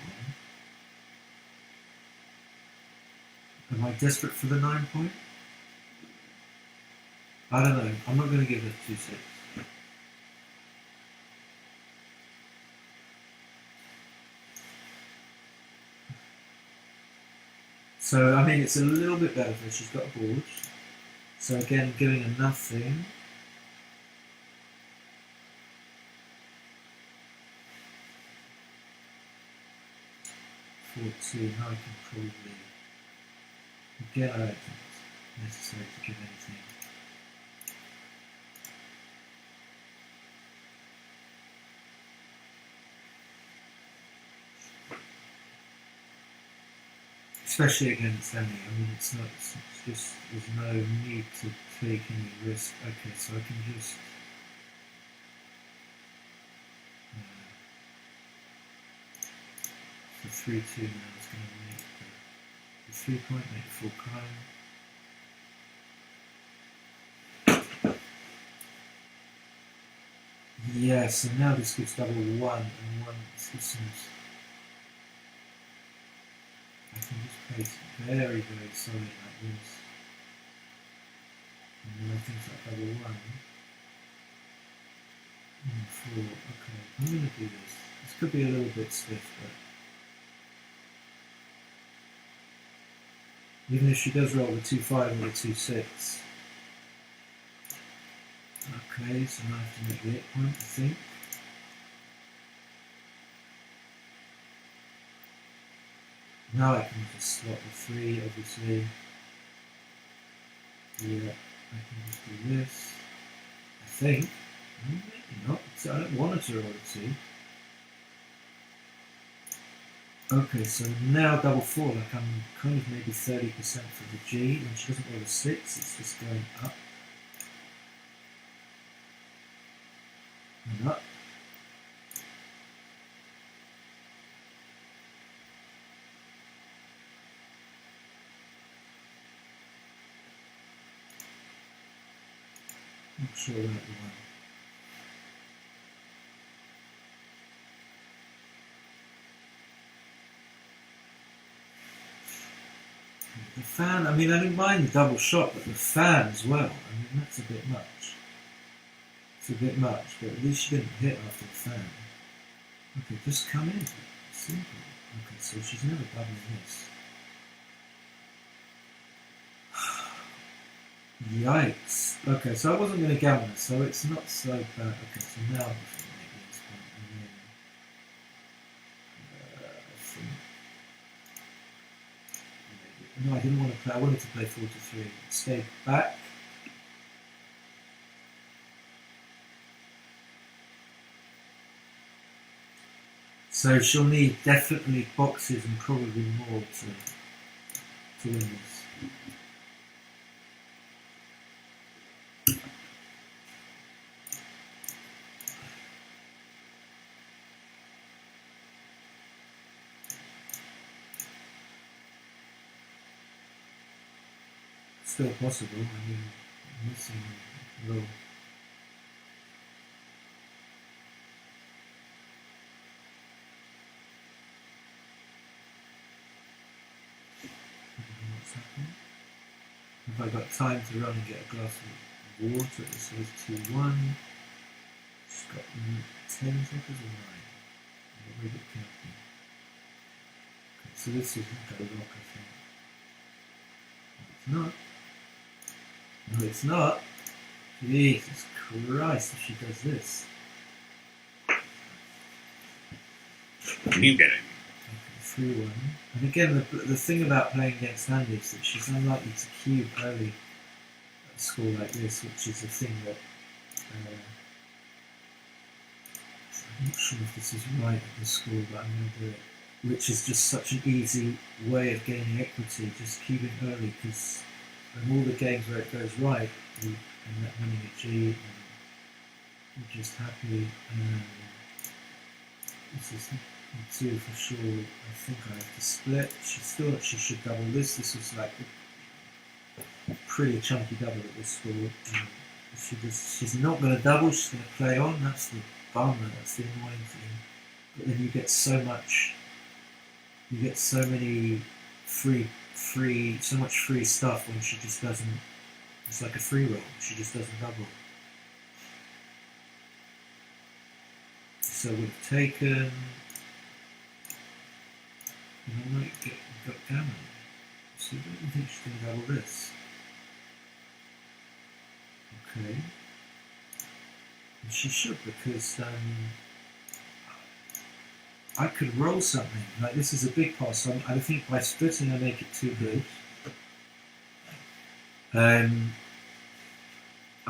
Am I desperate for the 9 point? I don't know. I'm not going to give her 2-6. So, I mean, it's a little bit better for her. She's got a board. So again, giving her nothing. Now I can probably. Again, I don't think it's necessary to give anything. especially against Emmy. I mean, it's just, there's no need to take any risk. Okay, so I can just... the 3-2 now is going to make the 3-point, make the full prime. Yeah, so now this gives double 1 and 1. This gives some... I can just play very, very solid like this. And now things like double 1. And 4. Okay, I'm going to do this. This could be a little bit stiff, but... even if she does roll the 2-5 or the 2-6. Okay, so now I have to make the 8 point, I think. Now I can just slot the 3, obviously. Yeah, I can just do this. I think. Maybe not. So I don't want her to roll a 2. Okay, so now double 4, like I'm kind of maybe 30% for the G. When she doesn't roll a 6, it's just going up. And up. Not sure about the one. The fan, I mean, I didn't mind the double shot, but the fan as well, I mean, that's a bit much. It's a bit much, but at least she didn't hit after the fan. Okay, just come in. Simple. Okay, so she's never doubling this. Yikes. Okay, so I wasn't going to gamble, so it's not so bad. Okay, so now I'm just going to make this point, and then I think... no, I didn't want to play. I wanted to play 4-3. Stay back. So she'll need definitely boxes and probably more to win this. Still possible. I mean, missing low. What's happening? Have I got time to run and get a glass of water? It says 2-1. She's got 10 seconds or 9. I'm very good counting. Okay, so this isn't going to rock, I think. It's not. No, it's not. Jesus Christ, if she does this. New game. Okay, 3-1. And again, the thing about playing against Andy is that she's unlikely to cube early at a score like this, which is a thing that... I'm not sure if this is right at the score, but I'm going to do it. Which is just such an easy way of gaining equity, just cubing early, because in all the games where it goes right, you end up winning a G, and you're just happy. This is 2 for sure. I think I have to split. She should double this. This was like a pretty chunky double at this score. She's not going to double. She's going to play on. That's the bummer. That's the annoying thing. But then you get so much. You get so many so much free stuff when she just doesn't. It's like a free roll. She just doesn't double. So we've taken. And I might got gammon. So I don't think she's going to double this. Okay. And she should, because I could roll something. Like, this is a big pass. So I think by splitting I make it too good. I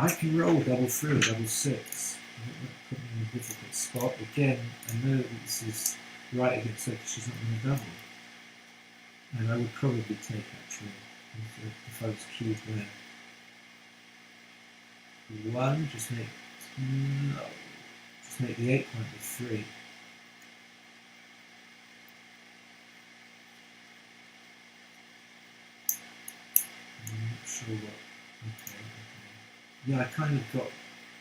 can roll double 3 or double 6. That put me in a difficult spot. Again, I know that this is right against her because she's not going to double. And I would probably take actually if I was cubed there. 1, just make the 8 point with 3. I'm not sure what. Okay. Yeah, I kind of got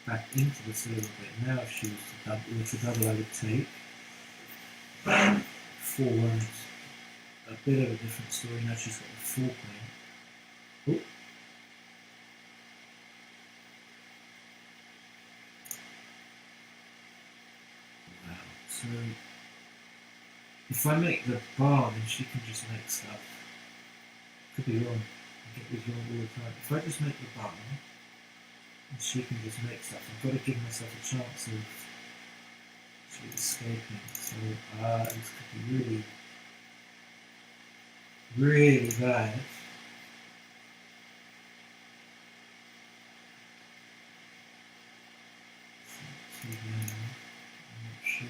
back into this a little bit. Now if she was to double, I would take 4 ones. A bit of a different story. Now she's got a 4 point. Oh. Wow. So if I make the bar, then she can just make stuff. Could be wrong. I get this wrong all the time. If I just make the bar, and she can just make stuff, I've got to give myself a chance of escaping. So this could be really, really bad. I'm not sure.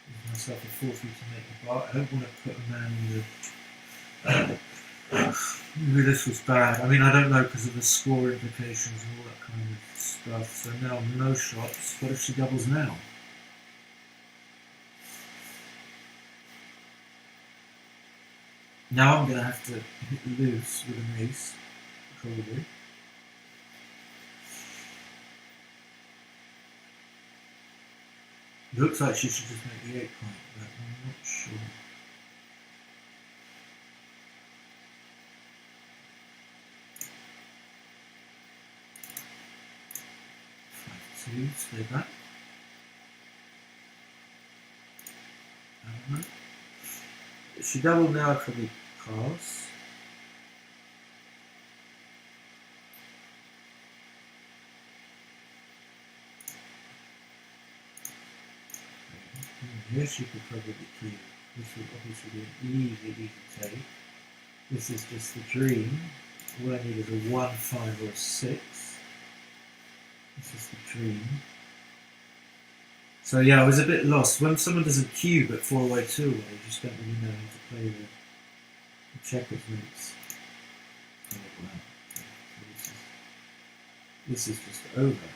Give myself a 4-3 to make the bar. I don't want to put a man in the. Maybe this was bad. I mean, I don't know because of the score implications and all that kind of stuff. So now no shots. What if she doubles now? Now I'm going to have to hit loose with an ace, probably. It looks like she should just make the 8 point, but I'm not sure. Stay back. I don't know. If she doubled now, I'd probably pass. Here she could probably cue. This would obviously be an easy take. This is just the dream. All I need is a 1, 5 or a 6. This is the dream. So yeah, I was a bit lost. When someone does a cube at 4 away, 2 away, you just don't really know how to play the checkers moves. Oh wow. Okay. So this is just over.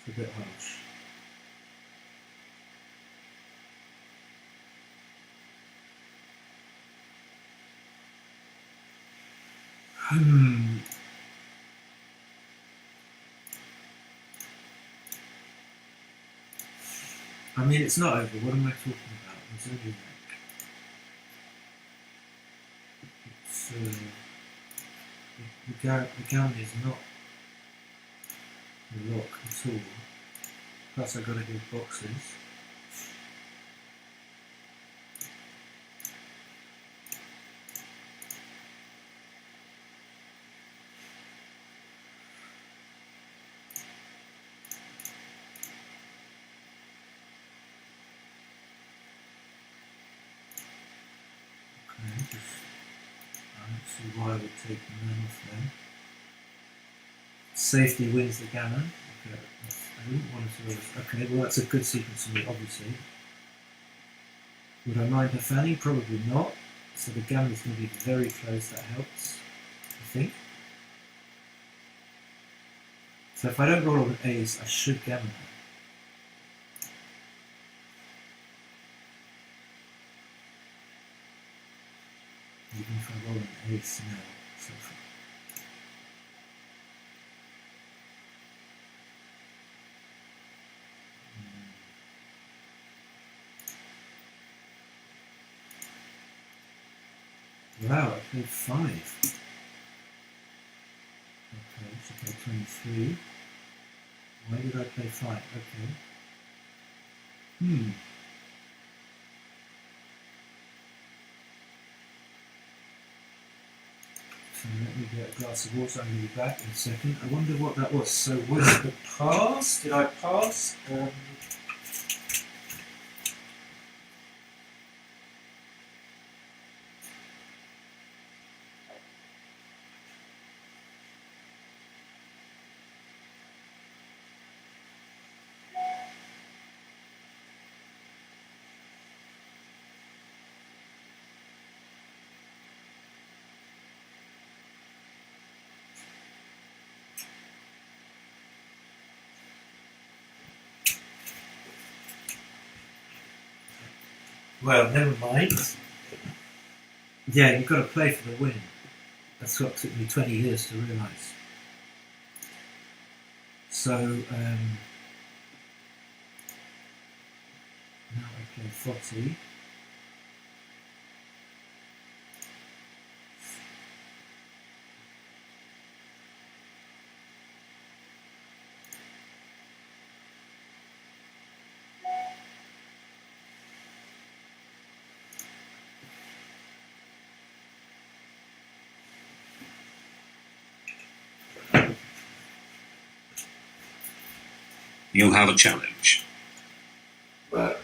It's a bit harsh. I mean, it's not over. What am I talking about? It's only like... It's... the gun is not a lock at all. Plus I've got to do boxes. I don't see why I would take the man off there. Safety wins the gammon. Okay, I didn't want to. Okay, well that's a good sequence for me, obviously. Would I mind her fanning? Probably not. So the gammon is going to be very close. That helps, I think. So if I don't roll an ace, I should gammon her. Even if I roll an ace now, so far. Wow, I played 5. Okay, so I played 23. Why did I play 5? Okay. So let me get a glass of water. I'm going to be back in a second. I wonder what that was. So was it the pass? Did I pass? Well, never mind. Yeah, you've got to play for the win. That's what took me 20 years to realise. So, now I play 40. You have a challenge. Well,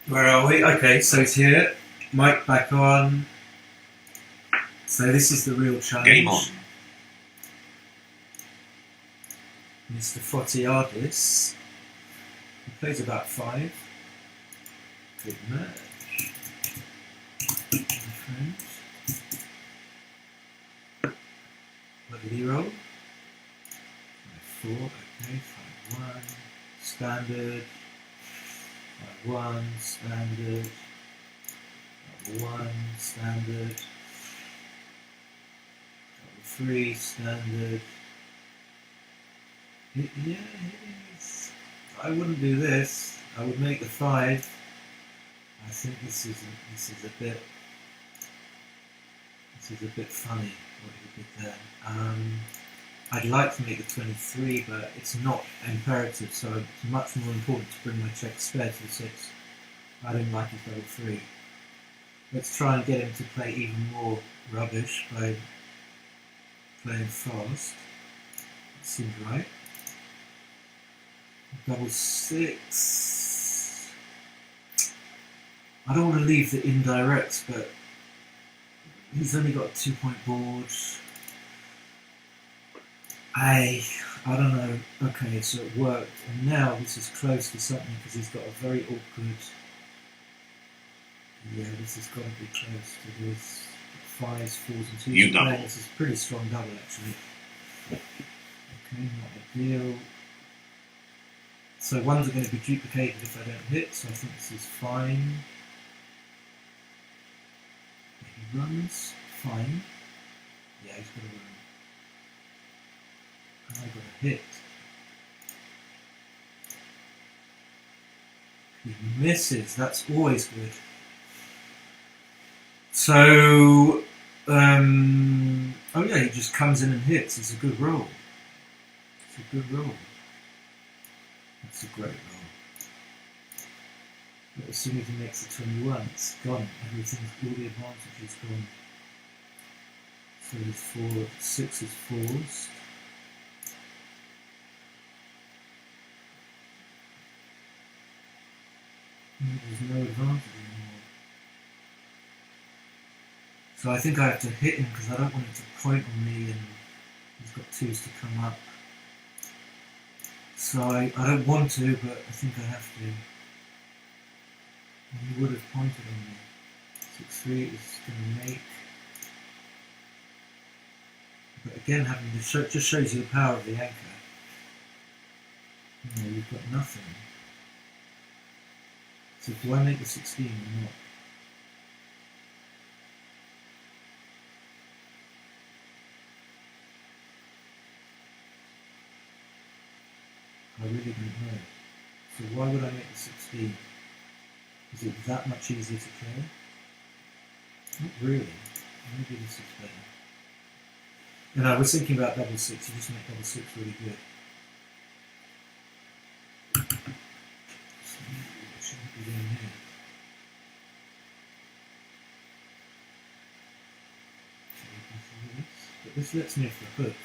where are we? Okay, so it's here. Mic back on. So this is the real challenge. Game on. Mr. Fotiadis. He plays about 5. Good match. My friend. What did he roll? 5-4, okay, 5-1. Standard. 5-1, standard. 5-1, standard. 3, standard. Yeah, it is. I wouldn't do this. I would make the 5. I think this is a bit funny what he did there. I'd like to make the 23, but it's not imperative, so it's much more important to bring my check spare to the 6. I don't like his double 3. Let's try and get him to play even more rubbish by playing fast. That seems right. Double 6. I don't want to leave the indirects, but he's only got a 2-point board. I don't know. Okay, so it worked, and now this is close to something because he's got a very awkward. Yeah, this has got to be close to this. 5s, 4s, and 2s. You double. This is a pretty strong double, actually. Okay, not ideal. So 1s are going to be duplicated if I don't hit, so I think this is fine. He runs, fine. Yeah, he's going to run. And I got a hit. He misses, that's always good. So, oh yeah, he just comes in and hits. It's a good roll. It's a good roll. That's a great roll. But as soon as he makes the 21, it's gone. Everything's, all the advantage is gone. So there's 6 is 4s. There's no advantage anymore. So I think I have to hit him because I don't want him to point on me and he's got 2s to come up. So I don't want to, but I think I have to. And he would have pointed on me. 6-3 is going to make. But again, having the show just shows you the power of the anchor. You know, you've got nothing. So do I make the 16 or not? I really don't know. So why would I make the 16? Is it that much easier to play? Not really. Maybe this is better. And I was thinking about double 6. You just make double 6 really good. So what should we be doing here? But this lets me off the hook.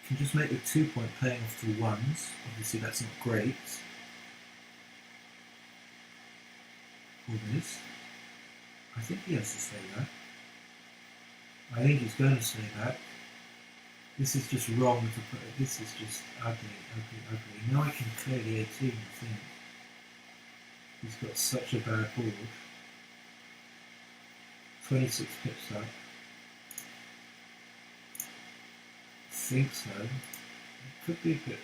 Can just make the 2-point playing off to 1s. Obviously that's not great. Or this. I think he has to stay back. I think he's going to stay back. This is just wrong to put it. This is just ugly. Now I can clear the 18, I think. He's got such a bad board. 26 pips up. I think so. It could be a bit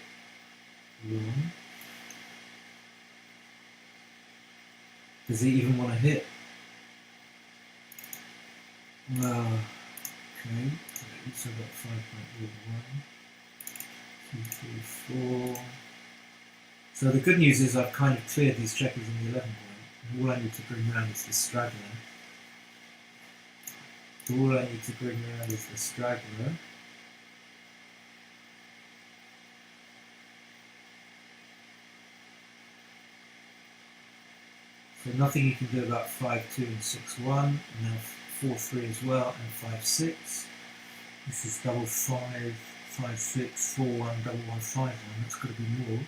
wrong. Does he even want to hit? Well, okay. So I've got 5.1, 2, 3, 4. So the good news is I've kind of cleared these checkers in the 11 point. And all I need to bring around is the straggler. All I need to bring around is the straggler. So nothing you can do about 5-2 and 6-1, and now 4-3 as well, and 5-6. This is double 5, 5-6, 4-1, double 1, 5-1. That's got to be more.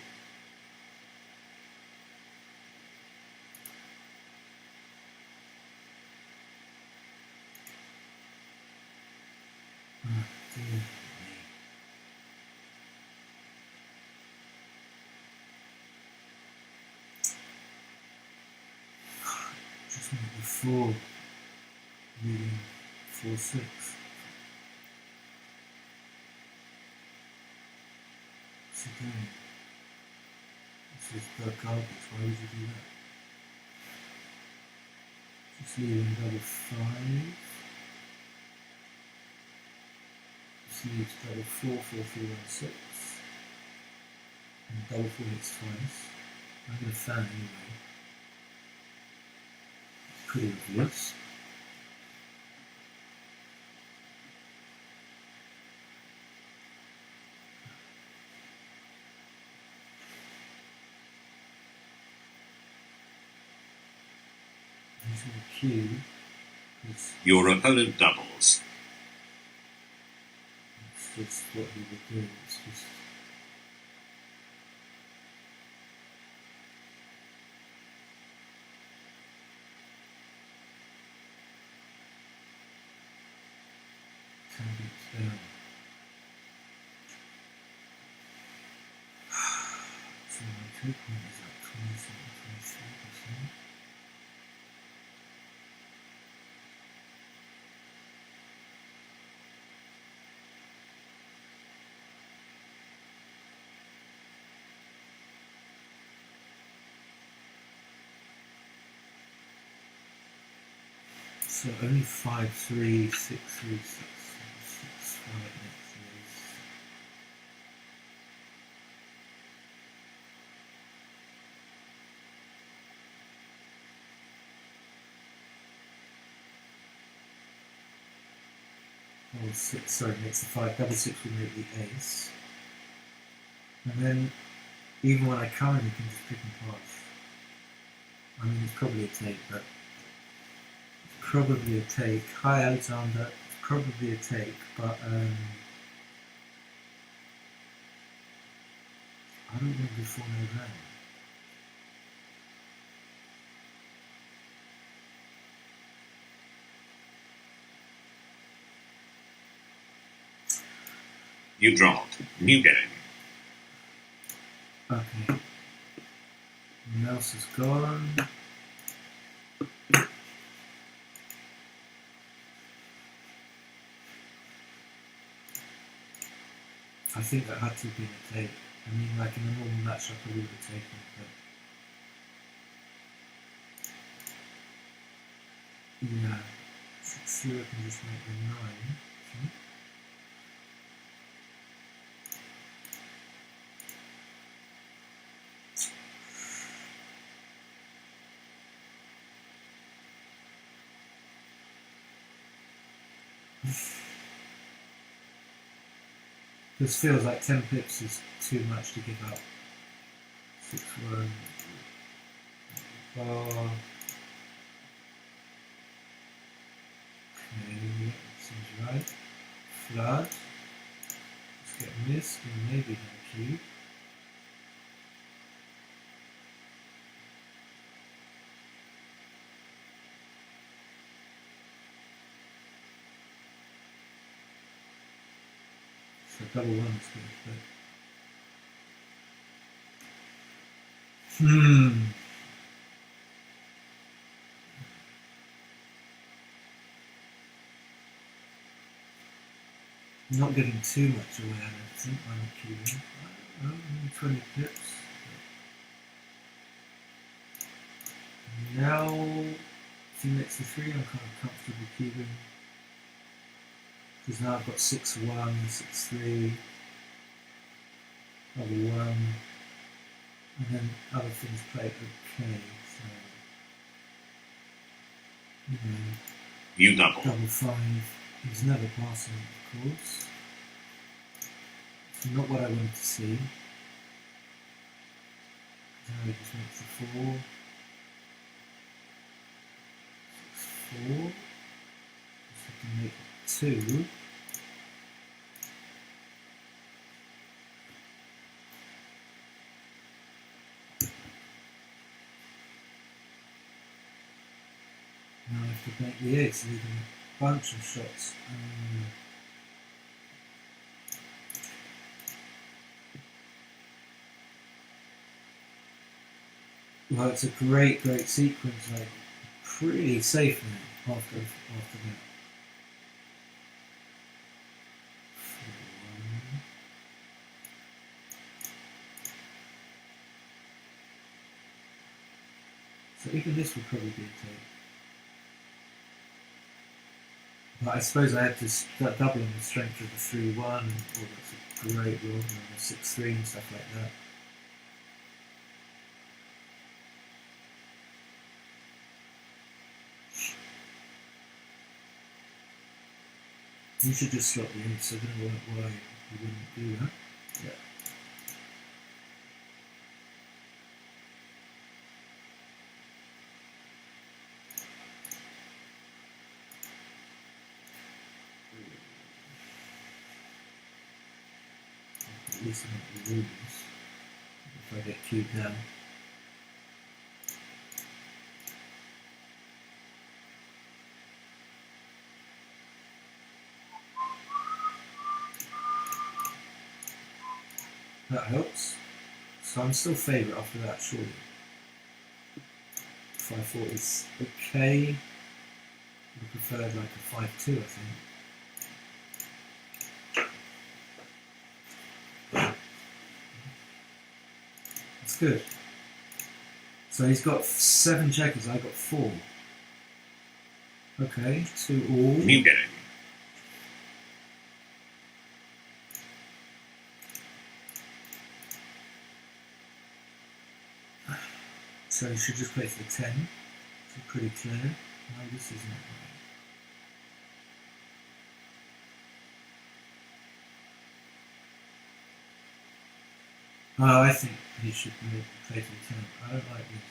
Oh, dear me. Just went before reading 4-6. What's he doing? This is garbage. Why would you do that? Just leaving double 5. Just leaves double 4, 4, 3, 1, 6. And double 4 hits twice. I'm going to fan anyway. Pretty obvious. Using the cue. Your opponent doubles. It's just what he would do. It's just. Down. So my 2 point is at 27, 23%. So only 5-3, 6-3, 6-5 next is. Oh, 6, sorry, makes the 5. Double 6 will make the ace. And then, even when I come in, you can just pick and pass. I mean, it's probably a take, but. Probably a take. Hi Alexander, it's probably a take, but I don't want before no round. You dropped. New game. Okay. Mouse is gone. I think that had to have been a take. I mean, like in a normal match, I probably would have taken it, but yeah, 6-0 can just make the 9. Okay. This feels like 10 pips is too much to give up. 6-1. Bar. Okay, that seems right. Flood. Let's get missed and maybe no cube. double one's good, but not getting too much away, I don't think. I'm cubing. I don't know, maybe 20 pips. Now, if he makes the 3, I'm kind of comfortable cubing. Because now I've got 6-1, 6-3, double 1, and then other things play okay. So, you know, You double. double 5. He's never passing, of course. It's not what I wanted to see. Now he just makes the 4. 6-4. Just have to make it 2. Now I have to make the 8, leaving a bunch of shots. Well, it's a great sequence, like pretty safe now after that. 4-1. So even this would probably be a take. But I suppose I had to start doubling the strength of the 3-1, or that's a great roll, and the 6-3 and stuff like that. You should just slot the 8, so I don't know why you wouldn't do that. Yeah. At least not the rules. If I get cubed down. That helps. So I'm still favourite after that, surely. 5-4 is okay. I preferred like a 5-2, I think. That's good. So he's got 7 checkers, I got 4. Okay, 2 all. New game. So you should just play for the 10. So pretty clear. No, this isn't right. Oh, I think he should play for the 10. I don't like this.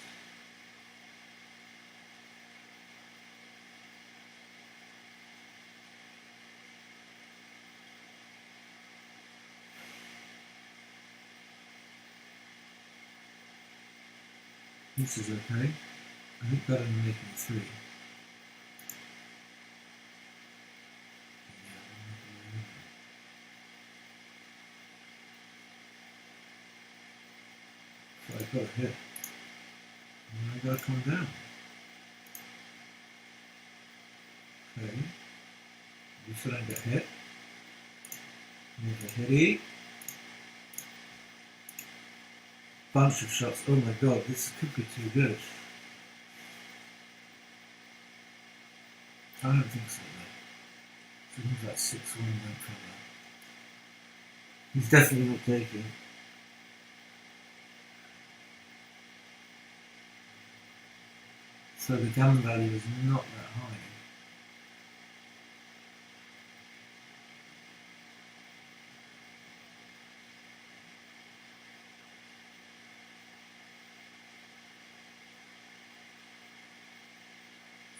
This is okay. I think better than making 3. So I got a hit. And I gotta come down. Okay. You still don't get hit. There's a hitty. Bunch of shots. Oh my god, this could be too good. I don't think so though. So he's like 6-1, don't cover. He's definitely not taking. So the gun value is not that high.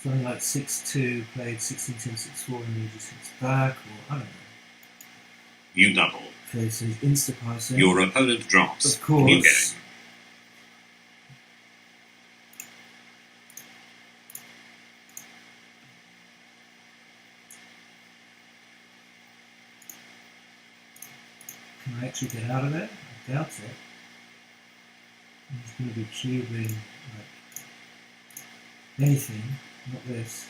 Something like 6-2 played 16-10, 6-4 and he just hits back, or I don't know. You double. Okay, so he's insta-passing. Your opponent drops. Of course. New game. Can I actually get out of there? I doubt it. He's going to be cubing like anything, not this.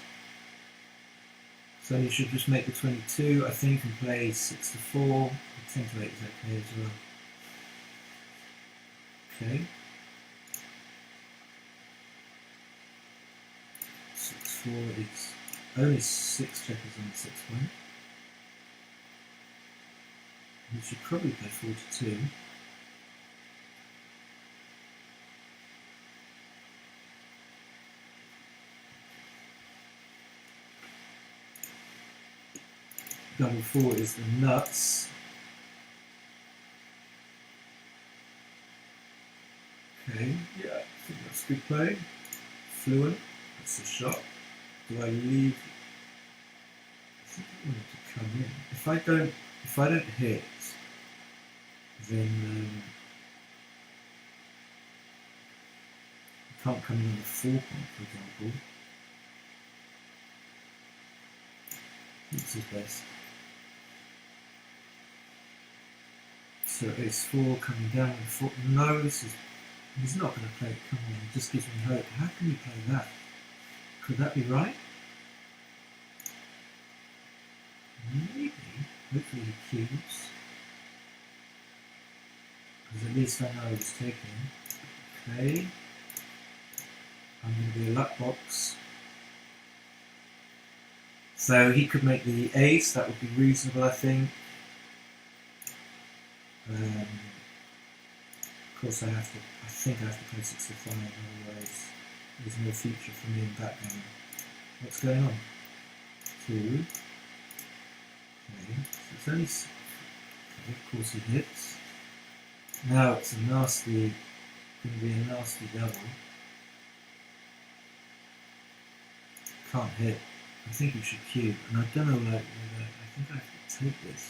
So you should just make the 22, I think, and play 6 to 4. 10 to 8 is okay as well. Okay. 6 4 is only 6 checkers on the 6 point. You should probably play 4 to 2. Double 4 is the nuts. Okay, yeah, I think that's good play. Fluent, that's a shot. Do I leave? I think I want it to come in. If I don't hit, then I can't come in on the 4 point, for example. What's his best? So ace 4 coming down with 4. No, he's not going to play it. Come on, it just gives me hope. How can you play that? Could that be right? Maybe. Hopefully he cubes. Because at least I know it's taken. Okay. I'm going to be a luck box. So he could make the ace. That would be reasonable, I think. Of course, I think I have to play 6 to 5, otherwise there's no future for me in backgammon. What's going on? 2. Okay, so it's only. Okay, of course he hits. Now it's a nasty, going to be a nasty double. Can't hit. I think he should cube, and I don't know whether I think I have to take this.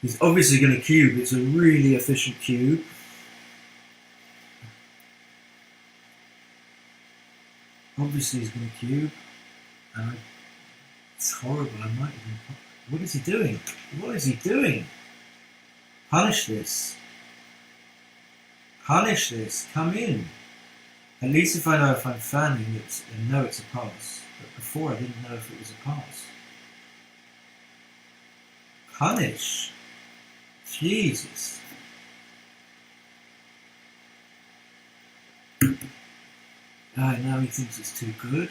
He's obviously going to cube. It's a really efficient cube. Obviously he's going to cube. And it's horrible. I might even... What is he doing? What is he doing? Punish this. Punish this. Come in. At least if I know if I'm fanning, I know it's a pass. But before I didn't know if it was a pass. Punish. Jesus. Now he thinks it's too good.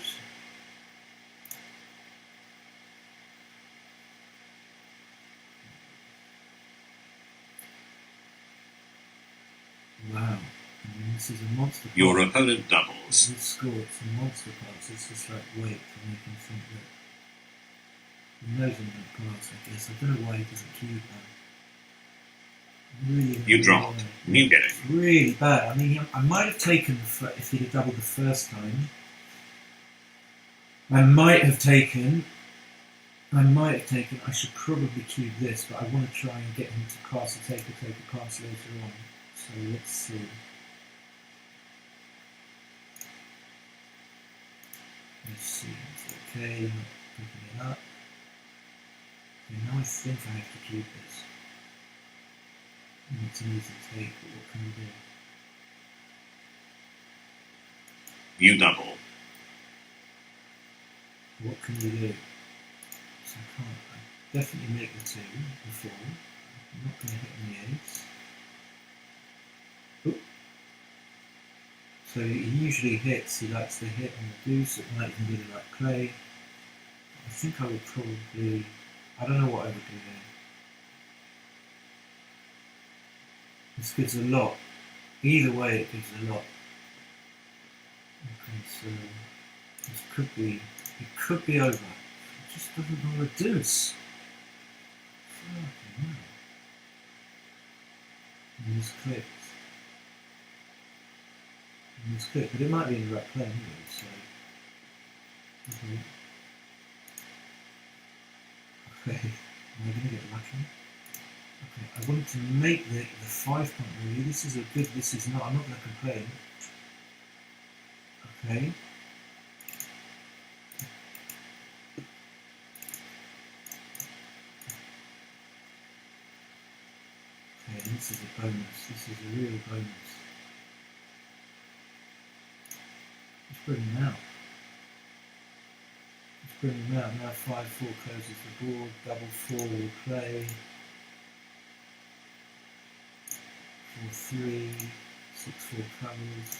Wow. I mean, this is a monster pass. Your opponent doubles. This score, it's a monster pass. It's just like, wait, to make him think that he knows I'm going to pass, I guess. I don't know why he doesn't cube that. Really, You dropped. You get it. Really bad. I mean, I might have taken, if he'd have doubled the first time, I should probably cube this, but I want to try and get him to pass a take a pass later on. So let's see. Let's see, it's okay, not picking it up. Okay, now I think I have to cube this. It's an easy take, but what can we do? You double. What can we do? So I definitely make the 2 before. I'm not going to hit on the ace. Oop. So he usually hits, he likes to hit on the deuce, it might even be the right play. I think I would probably, I don't know what I would do there. This gives a lot. Either way, it gives a lot. Okay, so this could be, it could be over. It just doesn't know a deuce. Fucking hell. And he's clicked. And he's clicked, but it might be in the right play anyway, so. Okay. Am I going to get lucky? Okay, I wanted to make the 5 point really. This is not, I'm not going to complain. Okay. this is a bonus. This is a real bonus. Let's bring him out. Let's bring him out. Now 5-4 closes the board. Double 4 will play. 4-3. 6-4 covers.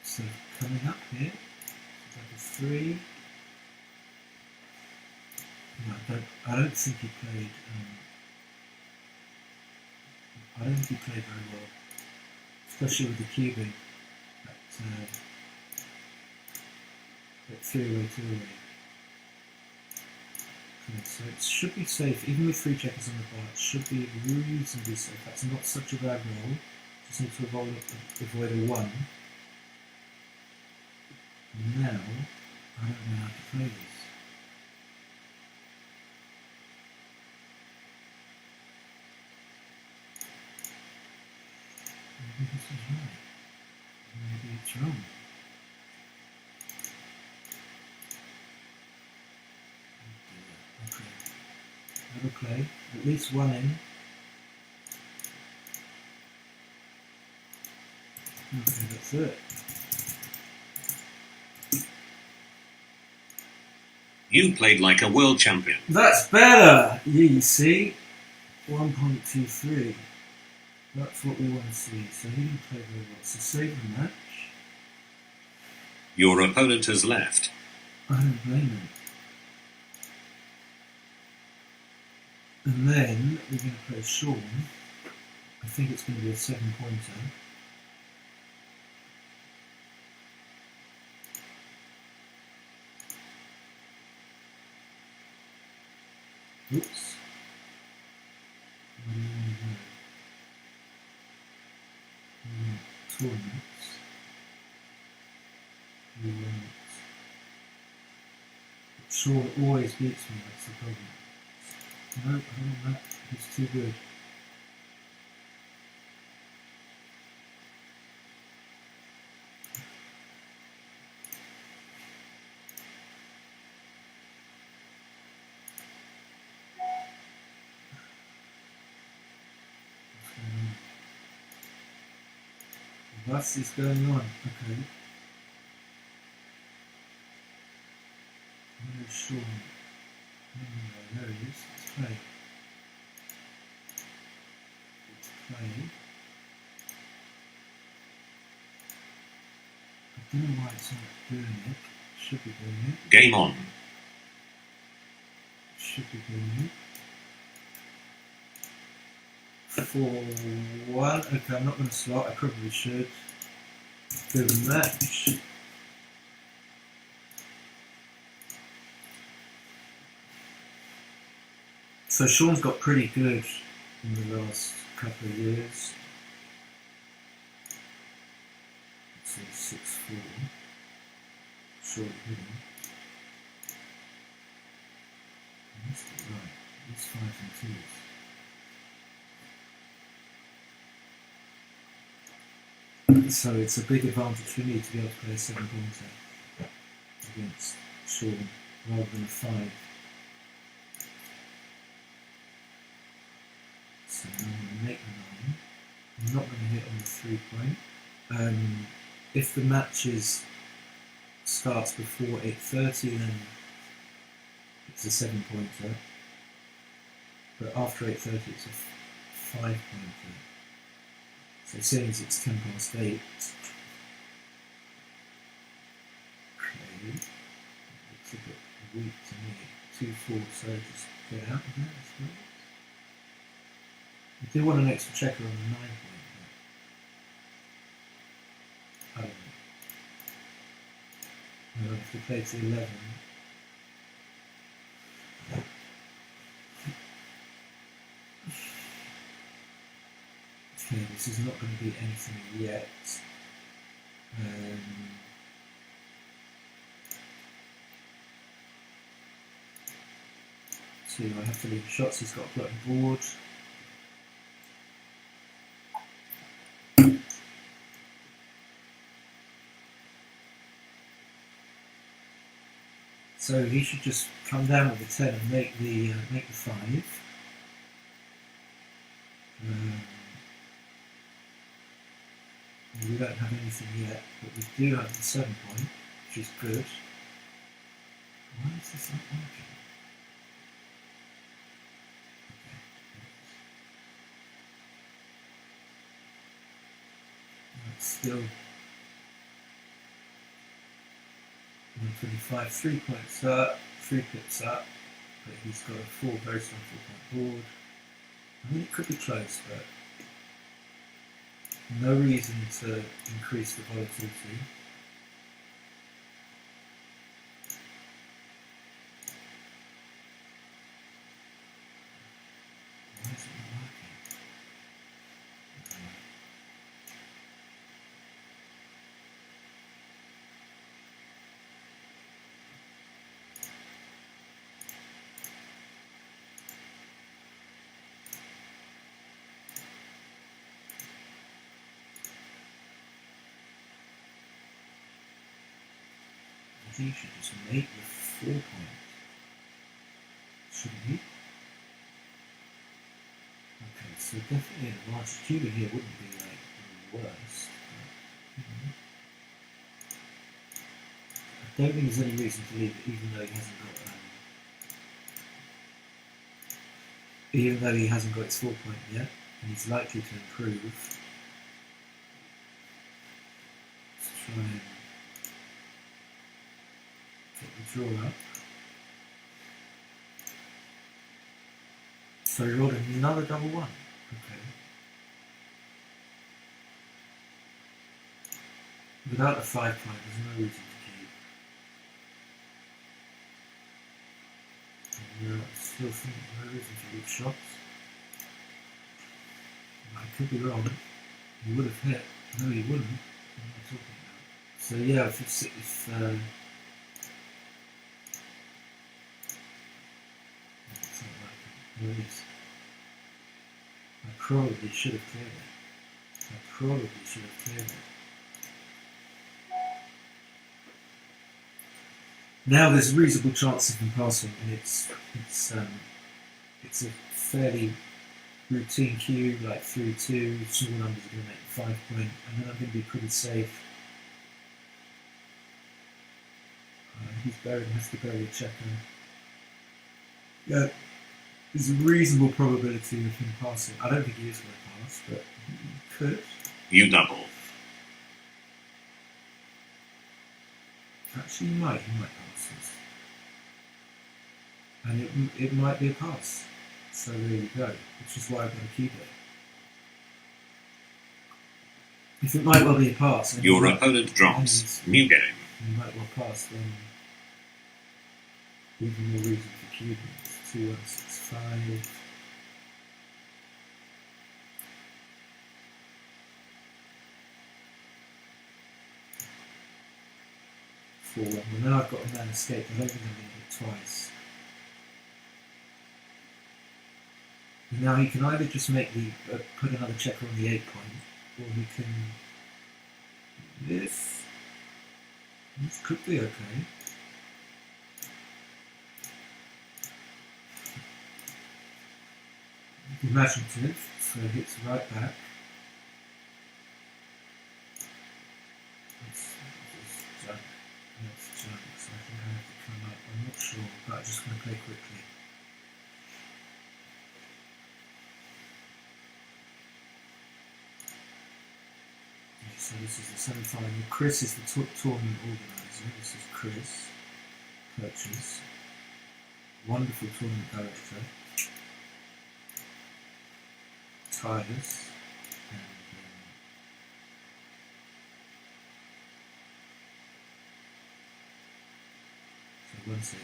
So coming up here, double 3. No, I don't think he played. I don't think he played very well, especially with the cubing at 3-away, 2-away. Okay, so it should be safe, even with 3 checkers on the bar. It should be reasonably safe. That's not such a bad roll. Just need to avoid a 1. Now, I don't know how to play this. Maybe this is right. Maybe it's wrong. Okay. Never play. At least 1 in. Okay, that's it. You played like a world champion. That's better! Yeah, you see? 1.23. That's what we want to see. So he didn't play very well. So save the match. Your opponent has left. I don't blame him. And then we're going to play Sean. I think it's going to be a 7-pointer. Oops. What do you want to do? You want tournaments. You want... Sean always beats me, that's the problem. No, I don't want that. He's too good. What is going on? Okay. Where's Sean? There he is. Let's play. Let's play. I don't know why it's not doing it. Should be doing it. Game on. Should be doing it. 4-1. Okay, I'm not going to slot. I probably should. Good match. So Sean's got pretty good in the last couple of years. So 6-4. Short hitting. That's right. It's 5 and 2s. So it's a big advantage for me to be able to play a 7-pointer against Sean rather than a 5. So now I'm going to make the 9. I'm not going to hit on the 3-point. If the match starts before 8:30, then it's a 7-pointer. But after 8:30, it's a 5-pointer. So seeing as it's 8:10. Okay. Looks a bit weak to me. 2-4, so just get out of there, I suppose. I do want an extra checker on the 9-point, but I don't know. I'll have to play to 11. Okay, this is not going to be anything yet. 2. I have to leave shots. He's got a block board. So he should just come down with the 10 and make the 5. We don't have anything yet, but we do have the 7 point, which is good. Why is this not working? Okay. It's still 125, 3 points up, 3 pips up, but he's got a very strong 4-point board. I mean, it could be close, but no reason to increase the volatility. Why is it not working? Okay. 'Cause he should just make the 4 point, shouldn't he? Okay, so definitely an advantage. Cuba here wouldn't be like the worst. But, I don't think there's any reason to leave it, even though he hasn't got his 4 point yet, and he's likely to improve. Let's try and get the draw up. So he rolled another double 1. Okay. Without the 5 point, there's no reason to keep. And I still think there's no reason to leave shots. I could be wrong. He would have hit. No, he wouldn't. What am I talking about? So yeah, if it's not working. There it is. I probably should have cleared it. Now there's a reasonable chance of him passing, and it's a fairly routine cue, like 3-2, small numbers are going to make the 5 point, and then I'm going to be pretty safe. Has to bury a checker. Yeah, there's a reasonable probability of him passing. I don't think he is going to pass, but he could. You double. Actually, he might pass this. And it might be a pass. So there you go, which is why I'm going to keep it. If it might well be a pass... Your opponent drops. New game. He might well pass, then even more reason for cubing. It's 2165. Well, now I've got a man escape. I don't think I'm going to hit twice. Now he can either just make the put another checker on the 8 point, or he can this. This could be okay. Imaginative, so it hits right back. Let's jump. So I think I have to come up. I'm not sure, but I'm just going to play quickly. So this is the semi-final. Chris is the tournament organiser. This is Chris Purchase, wonderful tournament director. Titus and so 1-6.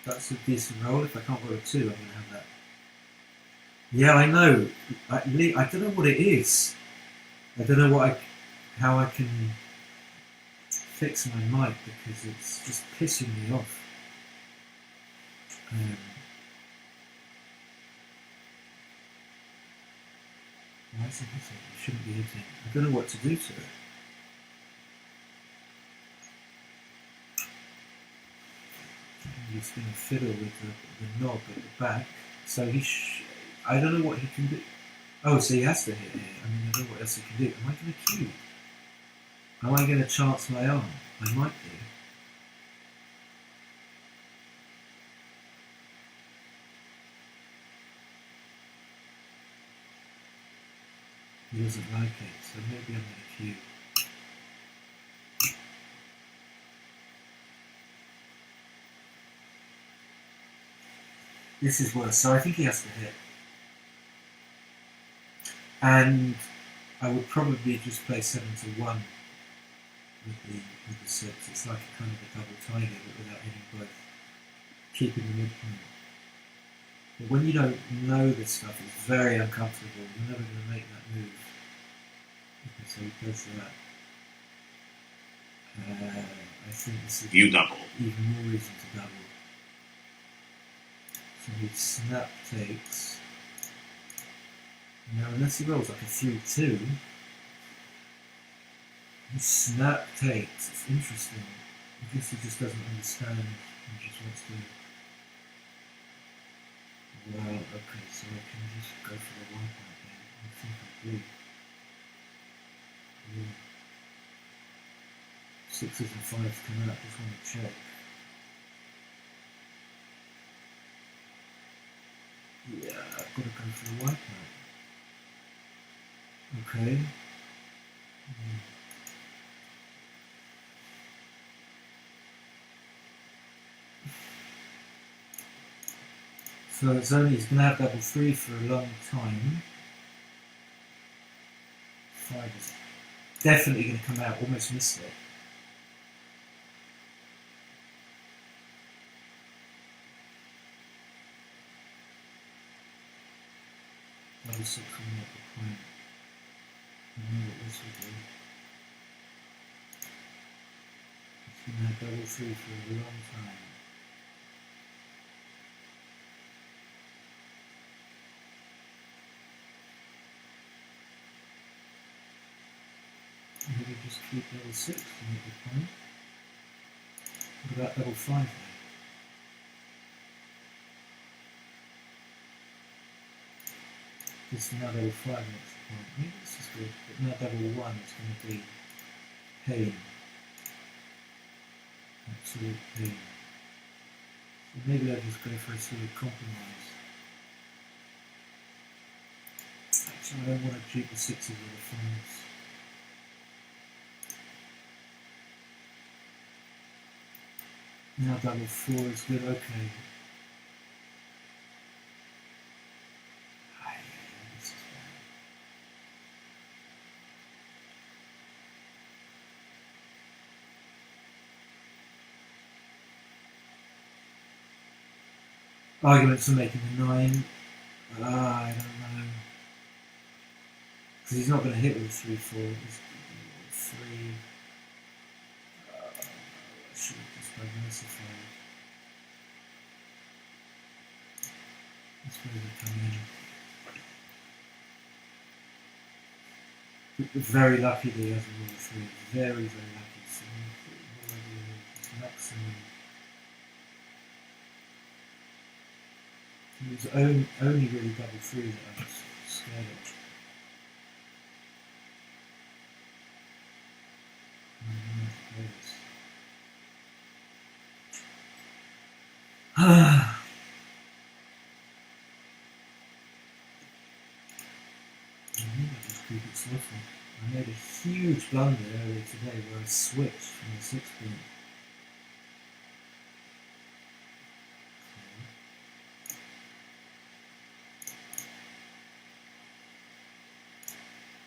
That's a decent roll. If I can't roll a 2, I'm going to have that. Yeah, I know. I don't know what it is. I don't know how I can fix my mic because it's just pissing me off. Why is it hitting? It shouldn't be hitting. I don't know what to do to it. I'm just going to fiddle with the knob at the back. So I don't know what he can do. Oh, so he has to hit here. I mean, I don't know what else he can do. Am I going to cube? Am I going to chance my arm? I might do. He doesn't like it, so maybe I'm going to cube. This is worse, so I think he has to hit. And I would probably just play 7 to 1 with the 6. It's like a kind of a double tiger, but without hitting both. Keeping the midpoint. But when you don't know this stuff, it's very uncomfortable. You're never going to make that move. Okay, so he does that. I think this is You double. even more reason to double. So he snap takes. Now unless he rolls like a 3-2, he snap takes. It's interesting. I guess he just doesn't understand and just wants to. Well, okay, so I can just go for the wipeout then. I think I do. Yeah. 6s and 5s come out, just want to check. Yeah, I've got to go for the wipeout. Okay. So it's only, he's going to have double 3 for a long time. 5 is definitely going to come out, almost missed it. Double 6 will make the point. I know what this will do. It's going to have double 3 for a long time. Maybe just keep double 6 to make the point. What about double 5 then? This is now double 5 makes the point. Maybe this is good, but now double 1 is going to be pain. Absolute pain. So maybe I'll just go for a sort of compromise. Actually, I don't want to dupe the 6s or the 5s. Now double 4 is good, okay. This is bad. Arguments for making a 9. I don't know. Because he's not going to hit with a 3-4. He's 3. I should have just diversified. That's where they come in. Very lucky that he has a rule 3. Very, very lucky. So his maximum. It was only really double 3 that I was scared of. I made a huge blunder earlier today where I switched from the 6 pin.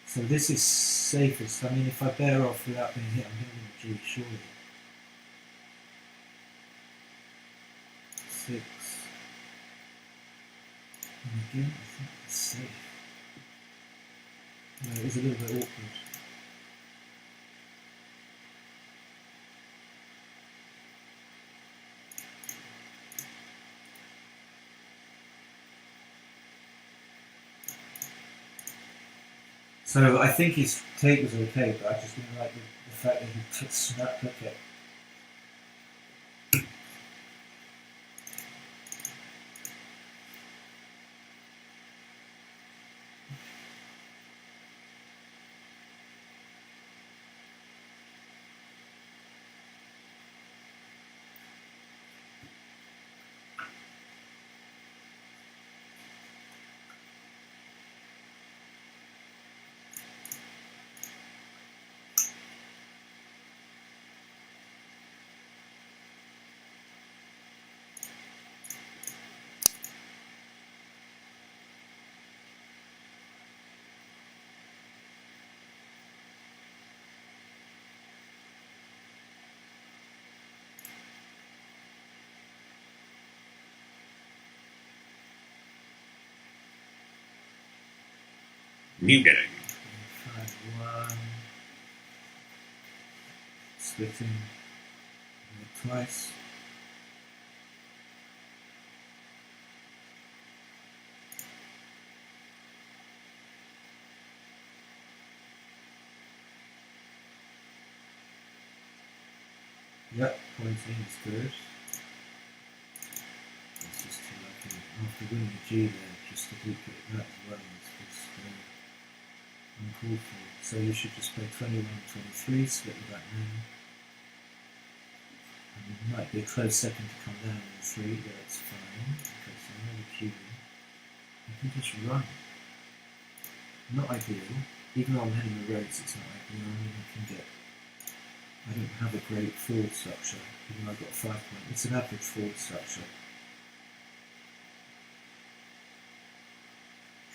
So this is safest. I mean, if I bear off without being hit, I'm going to G, surely. 6. And again, I think it's safe. No, it is a little bit awkward. So I think his take was okay, but I just didn't like the fact that he took it. New game. 5-1. Splitting twice. Yep, pointing is good. It's just too lucky. After winning the G there, just to keep it that as well is just uncalled for. So you should just play 21-23, split with that man. And it might be a close second to come down in 3, but that's fine. Okay, so another Q. I can just run. Not ideal. Even though I'm heading the roads, it's not ideal. I mean, I don't have a great forward structure, even though I've got 5 point. It's an average forward structure.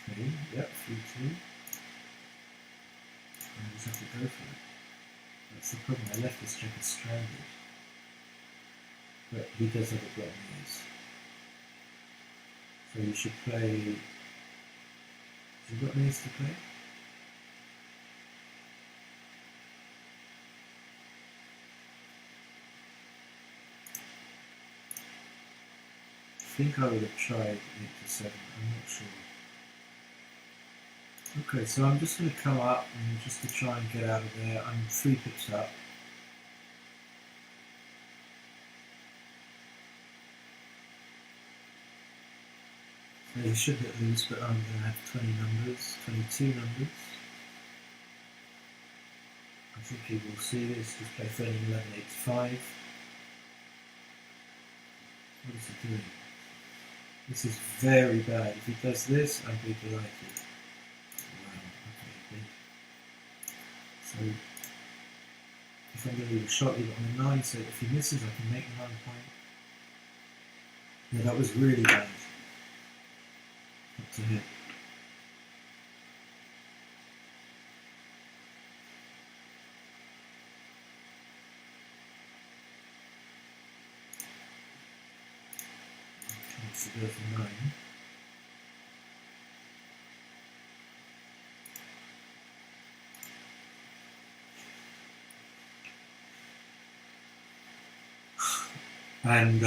Okay, yep, 3-2. I just have to go for it. That's the problem. I left this checker stranded. But he does have a block knees. So you should play. Has he got knees to play? I think I would have tried 8-7, I'm not sure. Okay, so I'm just going to come up and just to try and get out of there. I'm 3 pips up. So you should hit loose, but I'm going to have 20 numbers, 22 numbers. I think you will see this. Just play 13, 11, 8, 5. What is he doing? This is very bad. If he does this, I'd be delighted. Wow, okay, so if I'm going to leave a shot, leave it on the 9, so if he misses, I can make the 9 point. Yeah, that was really bad. Not to hit. Okay, so go for 9. And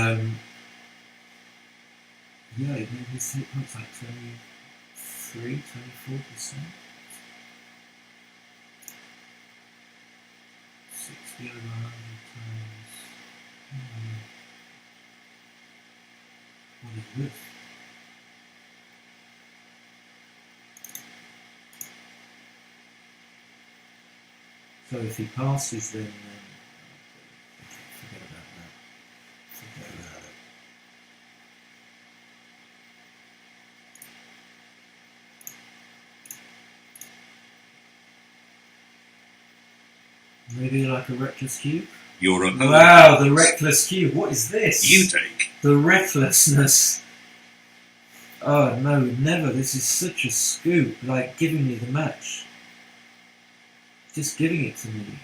yeah, it made his hit points like 23, 24%. 60 over 100 times. What is this? So if he passes, then forget about that. Forget about it. Maybe like a reckless cube? Your opponent. Wow, the reckless cube. What is this? You take. The recklessness. Oh no, never. This is such a scoop. Like giving me the match. Just giving it to me.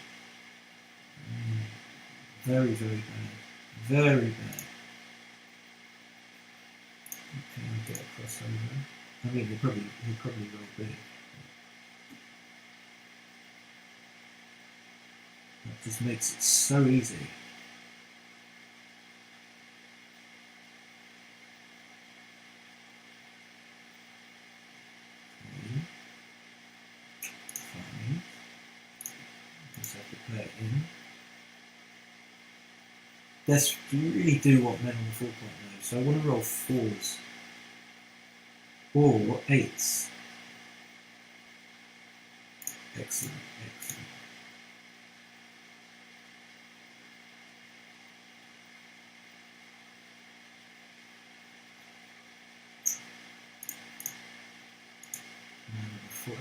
Very, very bad. Very bad. Okay, I'll get a crossover. I mean, he probably will be. That just makes it so easy. Okay. you really do want men on the 4-point though, so I want to roll 4s. Or 8s. Excellent, excellent.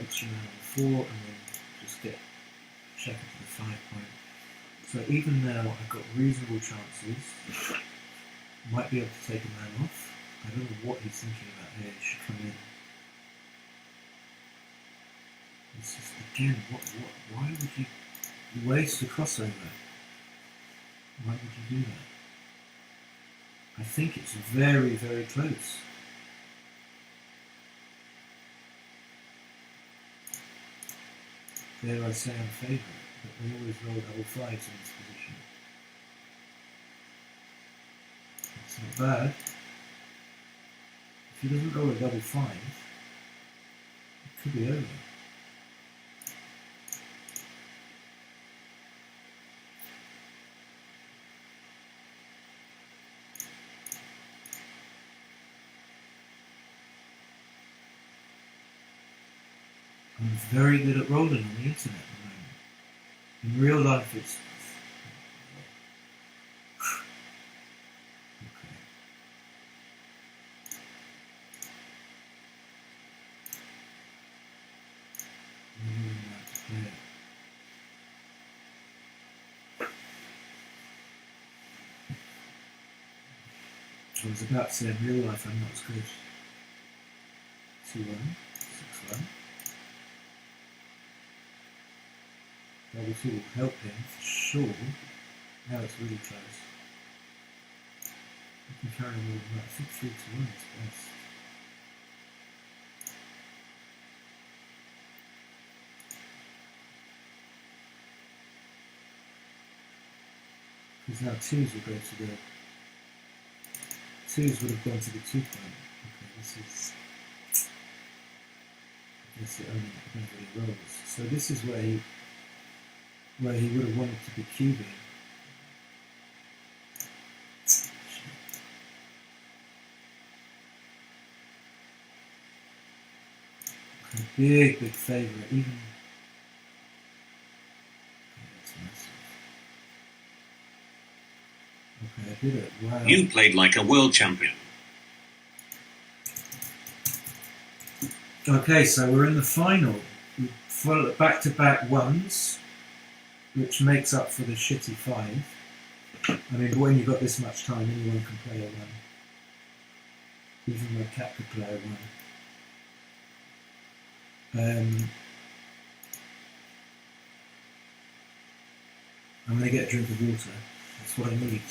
Extra man on 4, and then just get check into the 5-point. So even now I've got reasonable chances. Might be able to take a man off. I don't know what he's thinking about here. He should come in. This is again. Why would you waste a crossover? Why would you do that? I think it's very, very close. Dare I say I'm favourite, but they always roll double 5s in this position. It's not bad. If he doesn't roll a double 5, it could be over. I'm very good at rolling on the internet at the moment. In real life it's... okay. I don't know how to play it. I was about to say in real life I'm not as good. 2-1, 6-1. Double 2 will help him for sure. Now it's really close. I can carry more than that. I think 3-1 is best. Because now 2s will go to the... 2s would have gone to the 2-point. Okay, this is... I guess it only depends what he rolls. So this is where he would have wanted to be cubing. Okay, big favourite, even... okay, that's massive. Okay, I did it, wow. You played like a world champion. Okay, so we're in the final. We follow back-to-back 1s, which makes up for the shitty 5. I mean, when you've got this much time, anyone can play a 1. Even my cat could play a 1. I'm going to get a drink of water. That's what I need.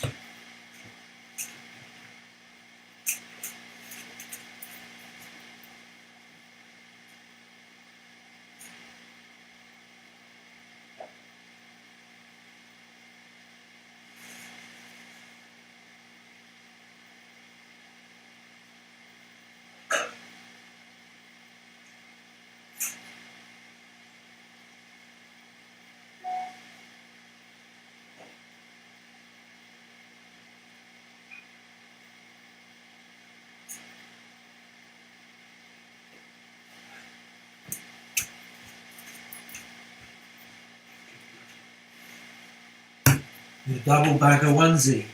The double bagger onesie.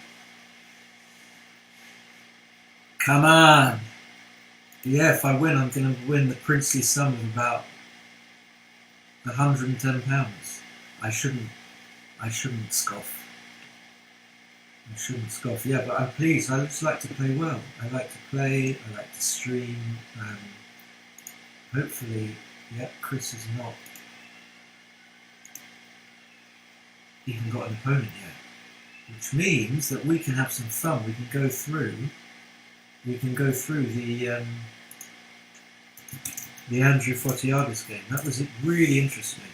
Come on. Yeah, if I win, I'm going to win the princely sum of about £110. I shouldn't scoff. I shouldn't scoff. Yeah, but I'm pleased. I just like to play well. I like to play. I like to stream. Hopefully, yeah, Chris has not even got an opponent yet, which means that we can have some fun. We can go through the Andrew Fotiadis game. That was really interesting.